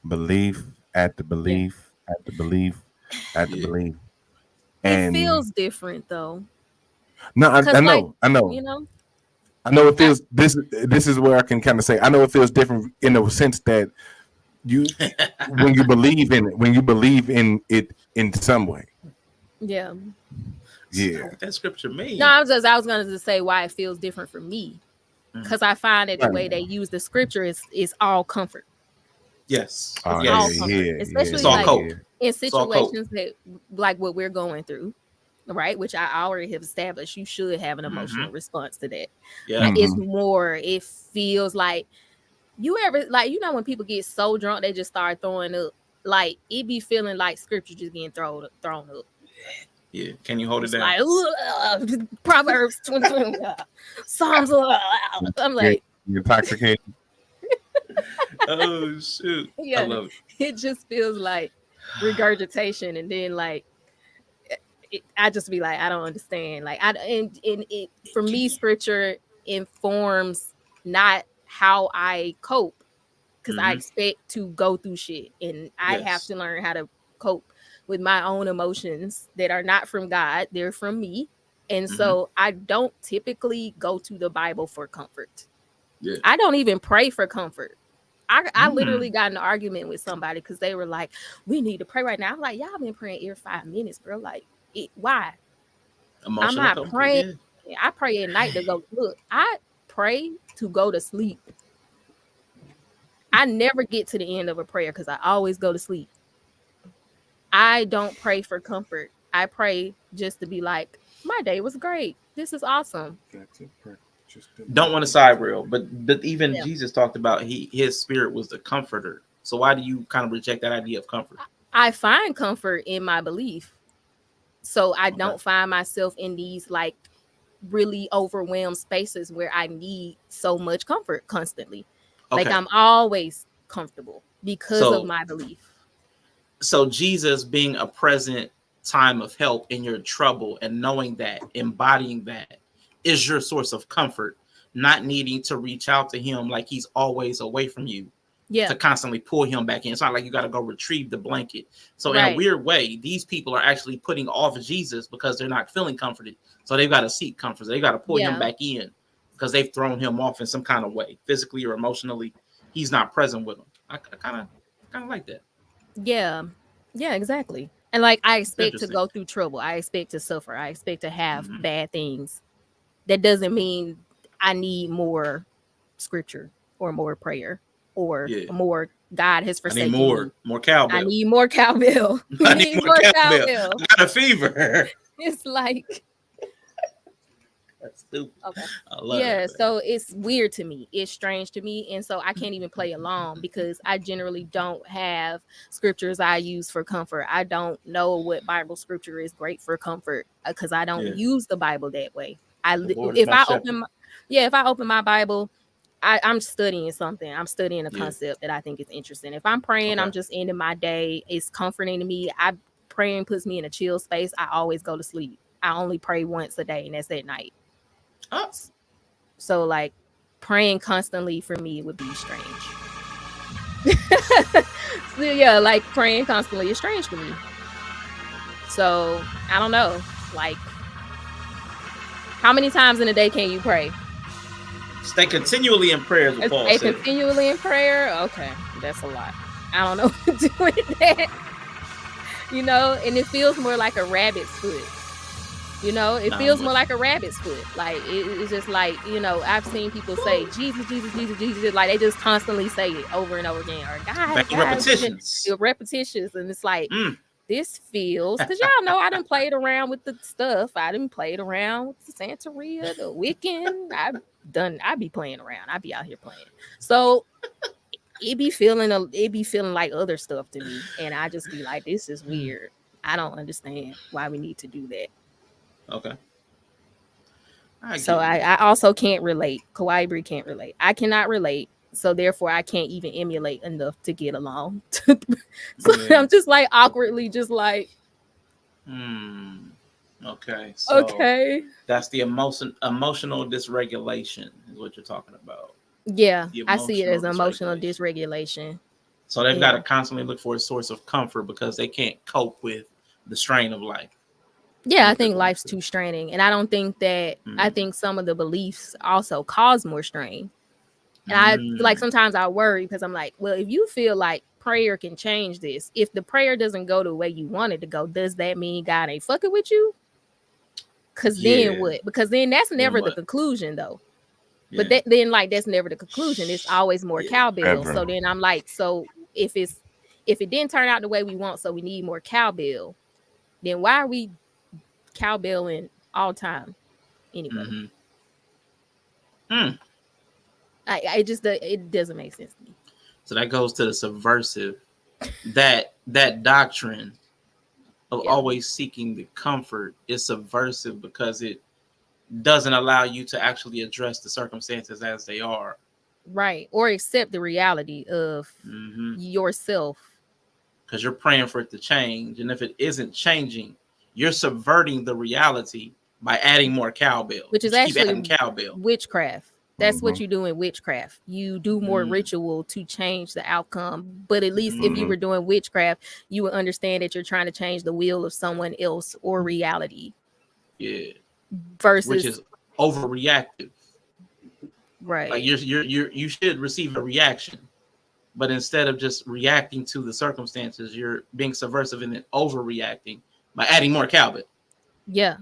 belief at the belief at the belief at the belief. And it feels different though. No, I know. You know, I know it feels. This is where I can kind of say I know it feels different in the sense that when you believe in it in some way. Yeah. Yeah. What that scripture means. No, I was going to say why it feels different for me, because I find that the way they use the scripture is all comfort. Yes. It's all comfort, especially like in situations that like what we're going through, right? Which I already have established. You should have an emotional response to that. Yeah, it's more. It feels like you ever like when people get so drunk they just start throwing up. Like it be feeling like scripture just getting thrown up. Yeah, can you hold it down? Like Proverbs 20, Psalms. I'm like intoxicated. Oh shoot! Yeah, I love it. It just feels like regurgitation, and then like I just be like, I don't understand. Like it for me, scripture informs not how I cope, because I expect to go through shit, and I have to learn how to cope with my own emotions that are not from God, they're from me. And so I don't typically go to the Bible for comfort. Yeah. I don't even pray for comfort. I literally got in an argument with somebody because they were like, we need to pray right now. I'm like, y'all been praying every 5 minutes, bro. Like, why? Emotional I'm not praying. Yeah. I pray at night to go. Look, I pray to go to sleep. I never get to the end of a prayer because I always go to sleep. I don't pray for comfort. I pray just to be like, my day was great. This is awesome. Don't want to side rail, but even Jesus talked about his spirit was the comforter. So why do you kind of reject that idea of comfort? I find comfort in my belief. So I don't find myself in these like really overwhelmed spaces where I need so much comfort constantly. Okay. Like I'm always comfortable because of my belief. So Jesus being a present time of help in your trouble and knowing that, embodying that is your source of comfort. not needing to reach out to him like he's always away from you Yeah. to constantly pull him back in. It's not like you got to go retrieve the blanket. So in a Right. weird way, these people are actually putting off Jesus because they're not feeling comforted. So they've got to seek comfort. They got to pull him back in because they've thrown him off in some kind of way, physically or emotionally. He's not present with them. I kind of like that. Yeah. Yeah, exactly. And like I expect to interesting. go through trouble. I expect to suffer. I expect to have Mhm. bad things. That doesn't mean I need more scripture or more prayer or Yeah. more God has I forsaken need me. more cowbell. I need more cowbell. We I need need more more cowbell. cowbell. I got a fever. It's like, That's stupid. okay. I love Yeah, that. so it's weird to me. It's strange to me. And so I can't even play along because I generally don't have scriptures I use for comfort. I don't know what Bible scripture is great for comfort because I don't use the Bible that way. If I open my Bible, I'm studying something. I'm studying a concept that I think is interesting. If I'm praying, I'm just ending my day. It's comforting to me. Praying puts me in a chill space. I always go to sleep. I only pray once a day, and that's at night. Oh. So like praying constantly for me would be strange. So, yeah, like praying constantly is strange to me. So I don't know. Like, how many times in a day can you pray? Stay continually in prayer, as Paul Stay said. continually in prayer. Okay, that's a lot. I don't know what to do with that. You know, and it feels more like a rabbit's foot. You know, it feels more like a rabbit's foot. Like it's just like, you know, I've seen people say Jesus, Jesus, Jesus, Jesus. Like they just constantly say it over and over again. Or God, repetitions, and it's like this feels because y'all know I done played around with the stuff. I done played around with the Santeria, the Wiccan. I be playing around. I be out here playing. So it be feeling like other stuff to me, and I just be like, this is weird. I don't understand why we need to do that. Okay. I also can't relate. Kawaii can't relate. I cannot relate. So therefore I can't even emulate enough to get along. So I'm just like awkwardly just like okay. So okay. That's the emotional dysregulation is what you're talking about. Yeah. I see it as emotional dysregulation. So they've got to constantly look for a source of comfort because they can't cope with the strain of life. Yeah, I think life's too straining. And I don't think that I think some of the beliefs also cause more strain. And I like sometimes I worry because I'm like, well, if you feel like prayer can change this, if the prayer doesn't go the way you want it to go, does that mean God ain't fucking with you? Because then what? Because then that's never the conclusion though. But then like that's never the conclusion. It's always more cowbell. So then I'm like, so if it didn't turn out the way we want, so we need more cowbell, then why are we cowbelling all time anyway? It doesn't make sense to me. So that goes to the subversive, that doctrine of always seeking the comfort is subversive because it doesn't allow you to actually address the circumstances as they are, right? Or accept the reality of yourself, because you're praying for it to change, and if it isn't changing, you're subverting the reality by adding more cowbell, which is actually cowbell witchcraft. That's what you do in witchcraft. You do more ritual to change the outcome. But at least if you were doing witchcraft, you would understand that you're trying to change the will of someone else or reality. Yeah. Versus which is overreactive. Right. Like you should receive a reaction. But instead of just reacting to the circumstances, you're being subversive and then overreacting by adding more cowbell. Yeah.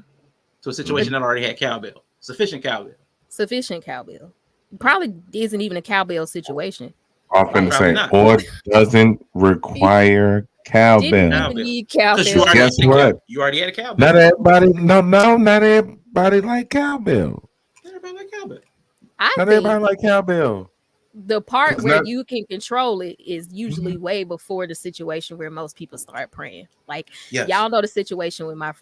To a situation that already had cowbell. Sufficient cowbell. Probably isn't even a cowbell situation. I'm going to say, or doesn't require cowbell. Didn't even need cowbell. Guess what? You already had a cowbell. Not everybody, not everybody like cowbell. Everybody like cowbell. Everybody like cowbell. The part where you can control it is usually way before the situation where most people start praying. Like y'all know the situation with my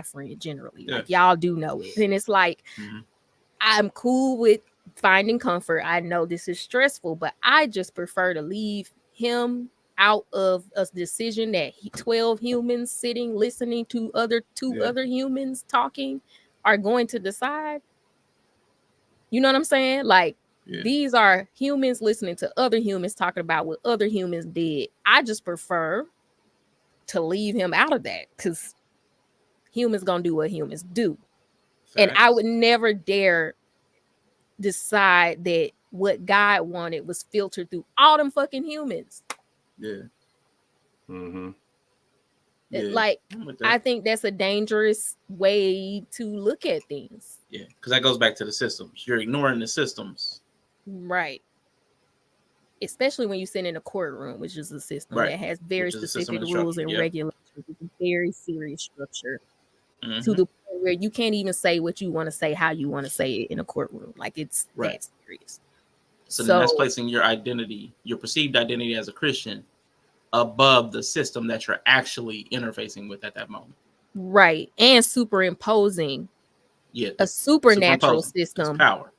friend generally. Like y'all do know it. And it's like I'm cool with finding comfort. I know this is stressful, but I just prefer to leave him out of a decision that 12 humans sitting listening to two other humans talking are going to decide. You know what I'm saying? Like, Yeah. these are humans listening to other humans talking about what other humans did. I just prefer to leave him out of that because humans gonna do what humans do. And I would never dare decide that what God wanted was filtered through all them fucking humans. Yeah. Mm-hmm. Yeah. Like, I'm with that. I think that's a dangerous way to look at things. Yeah, because that goes back to the systems. You're ignoring the systems. Right. Especially when you sit in a courtroom, which is a system Right. that has very Which is a system specific and rules structure, and yeah. regulations. It's a very serious structure Mhm. to the point where you can't even say what you want to say, how you want to say it in a courtroom. Like, it's Right. that serious. So then that's placing your identity, your perceived identity as a Christian, above the system that you're actually interfacing with at that moment. Right. And superimposing Yeah. a supernatural Superimposing. That's system power.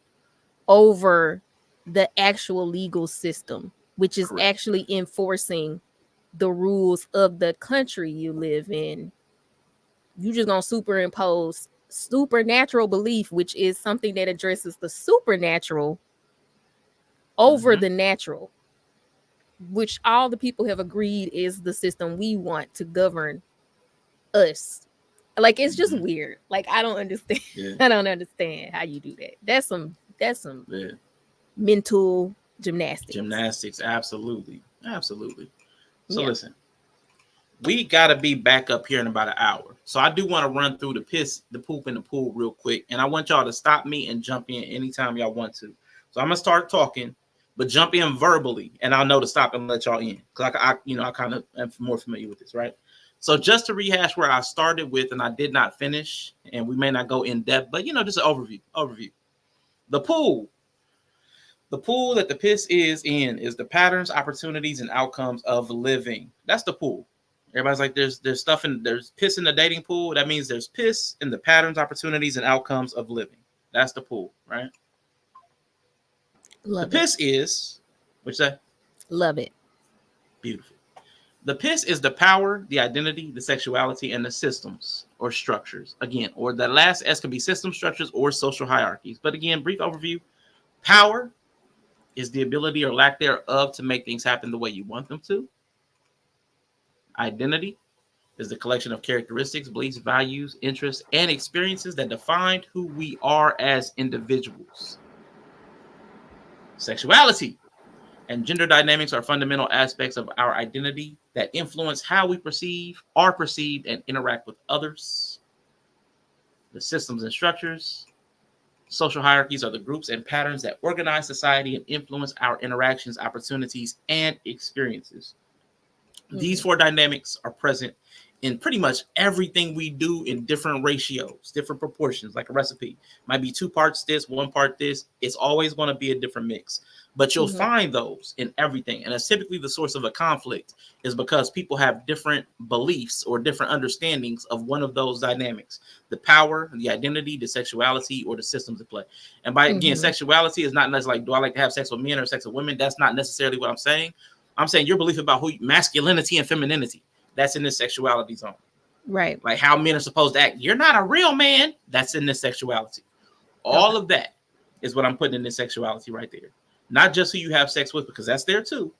over the actual legal system, which is Correct. actually enforcing the rules of the country you live in. You just gonna superimpose supernatural belief, which is something that addresses the supernatural over Mhm. the natural, which all the people have agreed is the system we want to govern us. Like, it's just Mhm. weird. Like, I don't understand. Yeah. I don't understand how you do that. That's some Yeah. mental gymnastics. Gymnastics, absolutely. Absolutely. So Yeah. listen, we gotta be back up here in about an hour. So I do want to run through the piss, the poop, and the pool real quick. And I want y'all to stop me and jump in anytime y'all want to. So I'm gonna start talking, but jump in verbally, and I'll know to stop and let y'all in. Cause I kind of am more familiar with this, right? So just to rehash where I started with, and I did not finish, and we may not go in depth, but just an overview. The pool. The pool that the piss is in is the patterns, opportunities, and outcomes of living. That's the pool. Everybody's like, there's piss in the dating pool. That means there's piss in the patterns, opportunities, and outcomes of living. That's the pool, right? Love the it. piss is, what's that? Love it. Beautiful. The piss is the power, the identity, the sexuality, and the systems or structures. Again, or the last S can be system structures or social hierarchies. But again, brief overview. Power is the ability or lack thereof to make things happen the way you want them to. Identity is the collection of characteristics, beliefs, values, interests, and experiences that define who we are as individuals. Sexuality and gender dynamics are fundamental aspects of our identity that influence how we are perceived, and interact with others. The systems and structures. Social hierarchies are the groups and patterns that organize society and influence our interactions, opportunities, and experiences. These four dynamics are present in pretty much everything we do in different ratios, different proportions, like a recipe. Might be 2 parts this, 1 part this. It's always going to be a different mix. But you'll find those in everything. And that's typically the source of a conflict, is because people have different beliefs or different understandings of one of those dynamics. The power, the identity, the sexuality, or the systems at play. And by, again, sexuality is not necessarily like, do I like to have sex with men or sex with women? That's not necessarily what I'm saying. I'm saying your belief about who masculinity and femininity, that's in this sexuality zone. Right. Like how men are supposed to act. You're not a real man. That's in this sexuality. All of that is what I'm putting in this sexuality right there. Not just who you have sex with, because that's there too,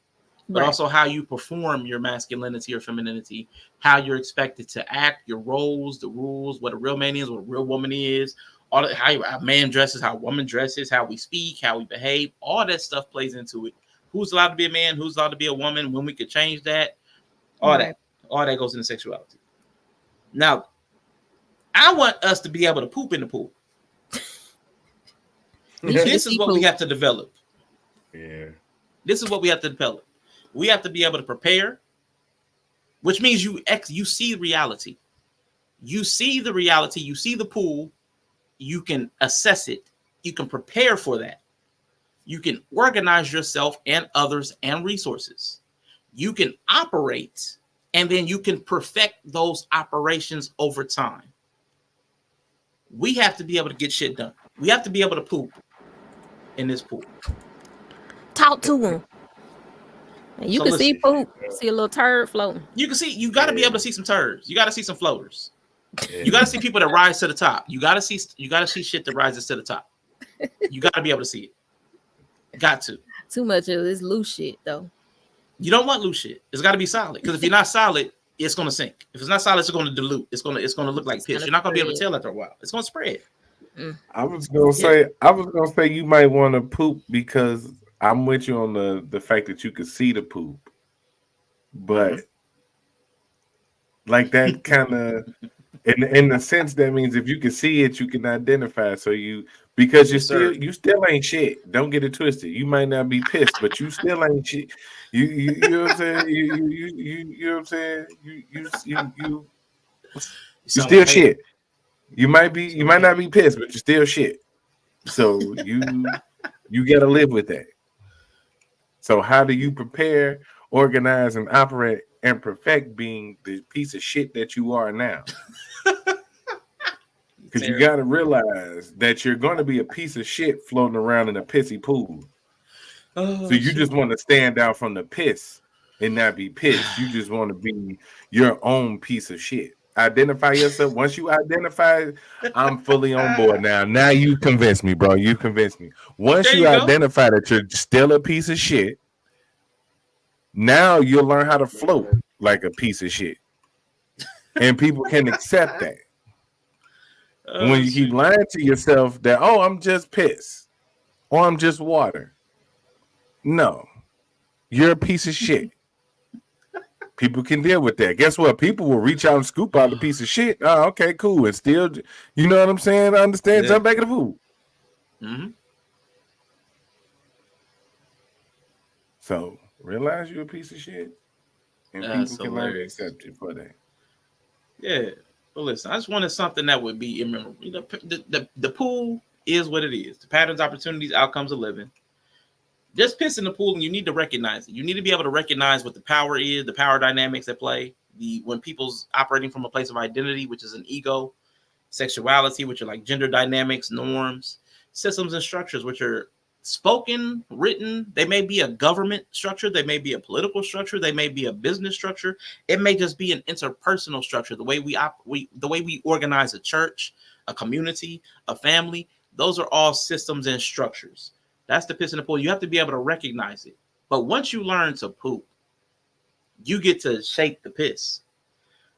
but also how you perform your masculinity or femininity, how you're expected to act, your roles, the rules, what a real man is, what a real woman is, all that, how a man dresses, how a woman dresses, how we speak, how we behave. All that stuff plays into it. Who's allowed to be a man? Who's allowed to be a woman? When we could change that? All that goes into sexuality. Now, I want us to be able to poop in the pool. This is what we have to develop. Yeah. This is what we have to develop. We have to be able to prepare, which means you see reality. You see the reality. You see the pool. You can assess it. You can prepare for that. You can organize yourself and others and resources. You can operate, and then you can perfect those operations over time. We have to be able to get shit done. We have to be able to poop in this pool. Talk to him. And you can see poop. See a little turd floating. You can see. You got to be able to see some turds. You got to see some floaters. You got to see people that rise to the top. You got to see shit that rises to the top. You got to be able to see it. Got to. Too much of this loose shit though. You don't want loose shit. It's got to be solid. Because if you're not solid, it's gonna sink. If it's not solid, it's gonna dilute. It's gonna look like piss. You're not gonna be able to tell after a while. It's gonna spread. I was gonna say you might want to poop because I'm with you on the fact that you could see the poop, but like that kind of in the sense that means if you can see it, you can identify. So because you still ain't shit. Don't get it twisted. You might not be pissed, but you still ain't shit. You know what I'm saying? You know what I'm saying? You still shit. You might not be pissed, but you're still shit. So you gotta live with that. So how do you prepare, organize, and operate and perfect being the piece of shit that you are now? Because you got to realize that you're going to be a piece of shit floating around in a pissy pool. So you just want to stand out from the piss and not be pissed. You just want to be your own piece of shit. Identify yourself. Once you identify, I'm fully on board now. Now you convinced me, bro. You convinced me. Once you identify that you're still a piece of shit, now you'll learn how to float like a piece of shit. And people can accept that. When you keep lying to yourself that, oh, I'm just piss or I'm just water. No, you're a piece of shit. People can deal with that. Guess what? People will reach out and scoop out a piece of shit. Oh, okay, cool. And still, you know what I'm saying? I understand. Jump back in the pool. Mm-hmm. So realize you're a piece of shit. And people can learn to accept you for that. Yeah. But listen, I just wanted something that would be memorable. You know, the pool is what it is. The patterns, opportunities, outcomes of living. Just piss in the pool, and you need to recognize it. You need to be able to recognize what the power is, the power dynamics at play. When people's operating from a place of identity, which is an ego, sexuality, which are like gender dynamics, norms, systems and structures, which are spoken, written. They may be a government structure, they may be a political structure, they may be a business structure. It may just be an interpersonal structure. The way we organize a church, a community, a family. Those are all systems and structures. That's the piss in the pool. You have to be able to recognize it. But once you learn to poop, you get to shape the piss.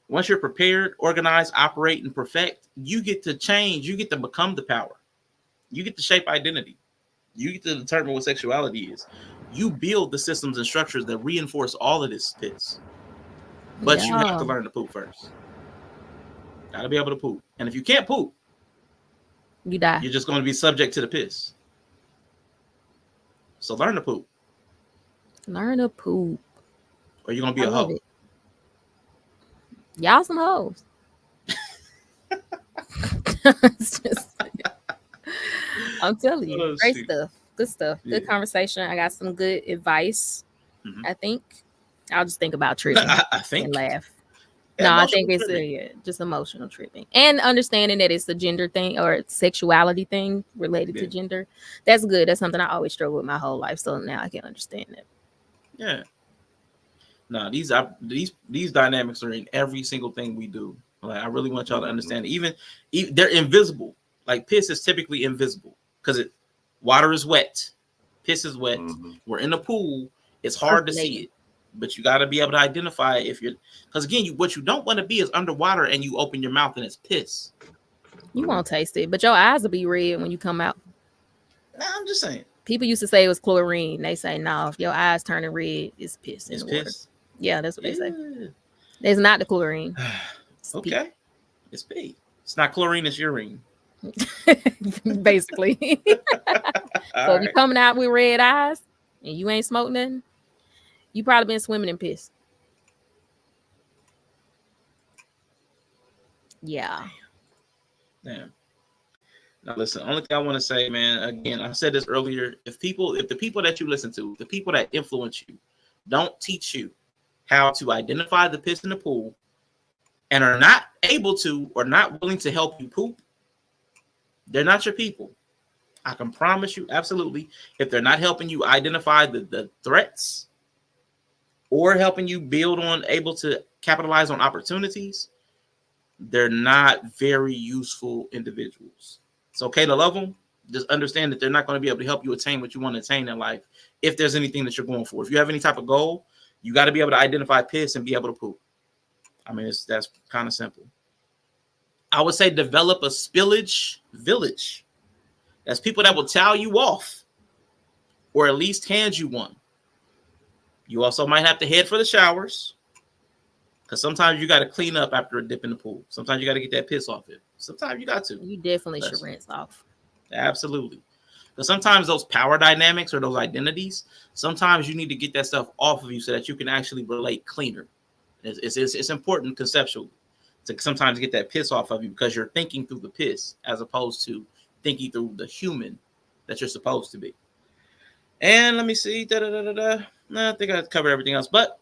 Once you're prepared, organize, operate, and perfect, you get to change. You get to become the power. You get to shape identity. You get to determine what sexuality is. You build the systems and structures that reinforce all of this piss. But you have to learn to poop first. Got to be able to poop. And if you can't poop, you die. You're just going to be subject to the piss. So learn to poop. Learn to poop. Or you're going to be a hoe. Y'all some hoes. It's just, I'm telling you, great stuff. Good stuff. Good conversation. I got some good advice. I think I'll just think about tripping. I think and laugh. No, I think it's just emotional tripping and understanding that it's a gender thing or sexuality thing related to gender. That's good. That's something I always struggle with my whole life. So now I can understand that. Yeah. No, these dynamics are in every single thing we do. Like I really want y'all to understand. Even they're invisible. Like piss is typically invisible because water is wet, piss is wet. We're in a pool. It's hard to see it, but you got to be able to identify if you're. Because again, what you don't want to be is underwater and you open your mouth and it's piss. You won't taste it, but your eyes will be red when you come out. Nah, I'm just saying. People used to say it was chlorine. They say no, if your eyes turning red, it's piss in the water. Piss. Yeah, that's what they say. It's not the chlorine. Okay, it's pee. It's not chlorine. It's urine. Basically. So if you're coming out with red eyes and you ain't smoked nothing, you probably been swimming in piss. Yeah. Damn. Now listen, only thing I want to say, man, again, I said this earlier. If the people that you listen to, the people that influence you, don't teach you how to identify the piss in the pool and are not able to or not willing to help you poop, they're not your people. I can promise you, absolutely. If they're not helping you identify the threats or helping you able to capitalize on opportunities, they're not very useful individuals. It's okay to love them. just understand that they're not going to be able to help you attain what you want to attain in life. If there's anything that you're going for, if you have any type of goal, you got to be able to identify piss and be able to poop. I mean, that's kind of simple. I would say develop a spillage village. That's people that will towel you off, or at least hand you one. You also might have to head for the showers, because sometimes you got to clean up after a dip in the pool. Sometimes you got to get that piss off it. Sometimes you got to. You definitely should rinse off. Absolutely. Because sometimes those power dynamics or those identities, sometimes you need to get that stuff off of you so that you can actually relate cleaner. It's important conceptually to sometimes get that piss off of you, because you're thinking through the piss as opposed to thinking through the human that you're supposed to be. And let me see. I think I covered everything else, but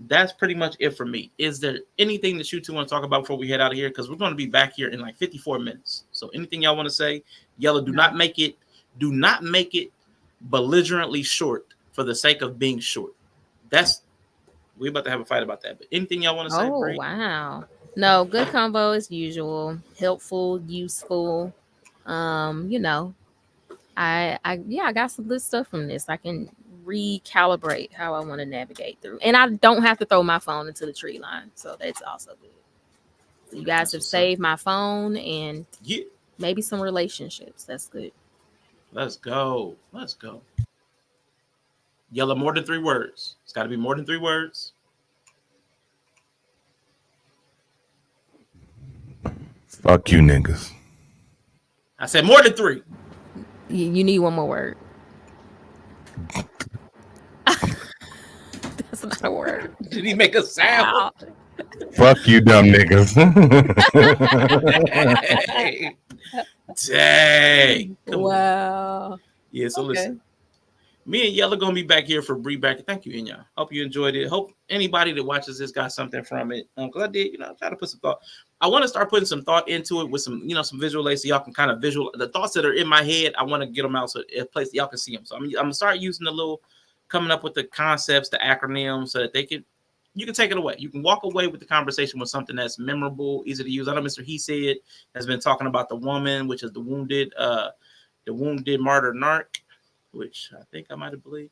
that's pretty much it for me. Is there anything that you two want to talk about before we head out of here? Because we're going to be back here in like 54 minutes. So anything y'all want to say? Yellow, do not make it belligerently short for the sake of being short. We're about to have a fight about that. But anything y'all want to say? Oh, wow. No, good combo as usual. Helpful, useful. You know, I got some good stuff from this. I can recalibrate how I want to navigate through, and I don't have to throw my phone into the tree line, so that's also good. So you guys have saved my phone and maybe some relationships. That's good. Let's go. Yellow, more than 3 words. It's got to be more than 3 words. Fuck you, niggas. I said more than 3. You need one more word. That's not a word. Did he make a sound? Fuck you, dumb niggas. Dang. Wow. Yeah, so listen. Me and Yellow gonna be back here for Bree back. Thank you, Inya. Hope you enjoyed it. Hope anybody that watches this got something from it. Because I did, try to put some thought. I want to start putting some thought into it with some, some visual aids so y'all can kind of visual the thoughts that are in my head. I want to get them out so a place that y'all can see them. So I'm gonna start using the little, coming up with the concepts, the acronyms, so that you can take it away. You can walk away with the conversation with something that's memorable, easy to use. I know Mr. He said has been talking about the woman, which is the wounded martyr narc, which I think I might have deleted.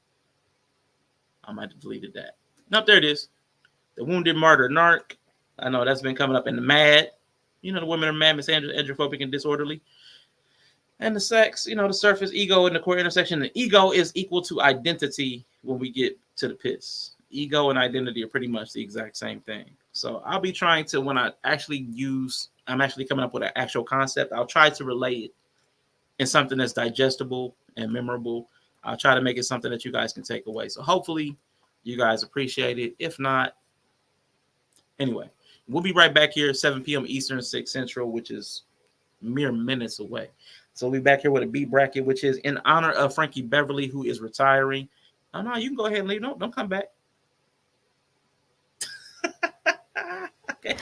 I might have deleted that. Nope, there it is. The wounded martyr narc. I know that's been coming up in the MAD. The women are mad, misandrophobic, and disorderly. And the sex, the surface, ego, and the core intersection. The ego is equal to identity when we get to the piss. Ego and identity are pretty much the exact same thing. So I'll be trying to, when I'm actually coming up with an actual concept, I'll try to relay it in something that's digestible and memorable. I'll try to make it something that you guys can take away. So hopefully you guys appreciate it. If not, anyway, we'll be right back here at 7 p.m. Eastern, 6 Central, which is mere minutes away. So we'll be back here with a B bracket, which is in honor of Frankie Beverly, who is retiring. Oh, no, you can go ahead and leave. No, don't come back. Okay.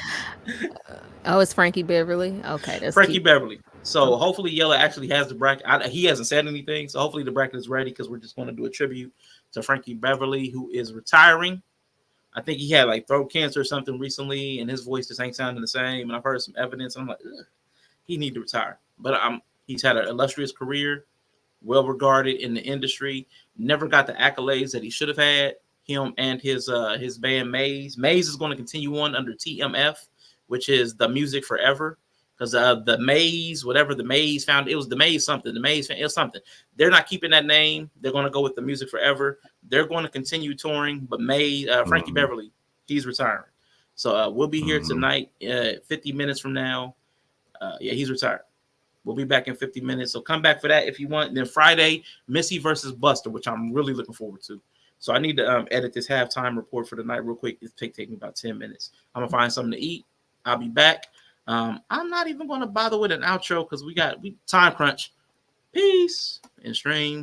Oh, it's Frankie Beverly. Okay, that's Frankie Beverly. So hopefully Yella actually has the bracket. He hasn't said anything, so hopefully the bracket is ready, because we're just going to do a tribute to Frankie Beverly, who is retiring. I think he had like throat cancer or something recently, and his voice just ain't sounding the same. And I've heard some evidence. And I'm like, he need to retire. But he's had an illustrious career, well regarded in the industry. Never got the accolades that he should have had. Him and his band Maze. Maze is going to continue on under TMF, which is the Music Forever. Because the Maze, whatever the Maze found, it was the Maze something. The Maze, it was something. They're not keeping that name. They're going to go with the Music Forever. They're going to continue touring. But Frankie Beverly, he's retiring. So we'll be here tonight, 50 minutes from now. He's retired. We'll be back in 50 minutes. So come back for that if you want. And then Friday, Missy versus Buster, which I'm really looking forward to. So I need to edit this halftime report for the night real quick. It take me about 10 minutes. I'm going to find something to eat. I'll be back. I'm not even going to bother with an outro because we time crunch. Peace and stream.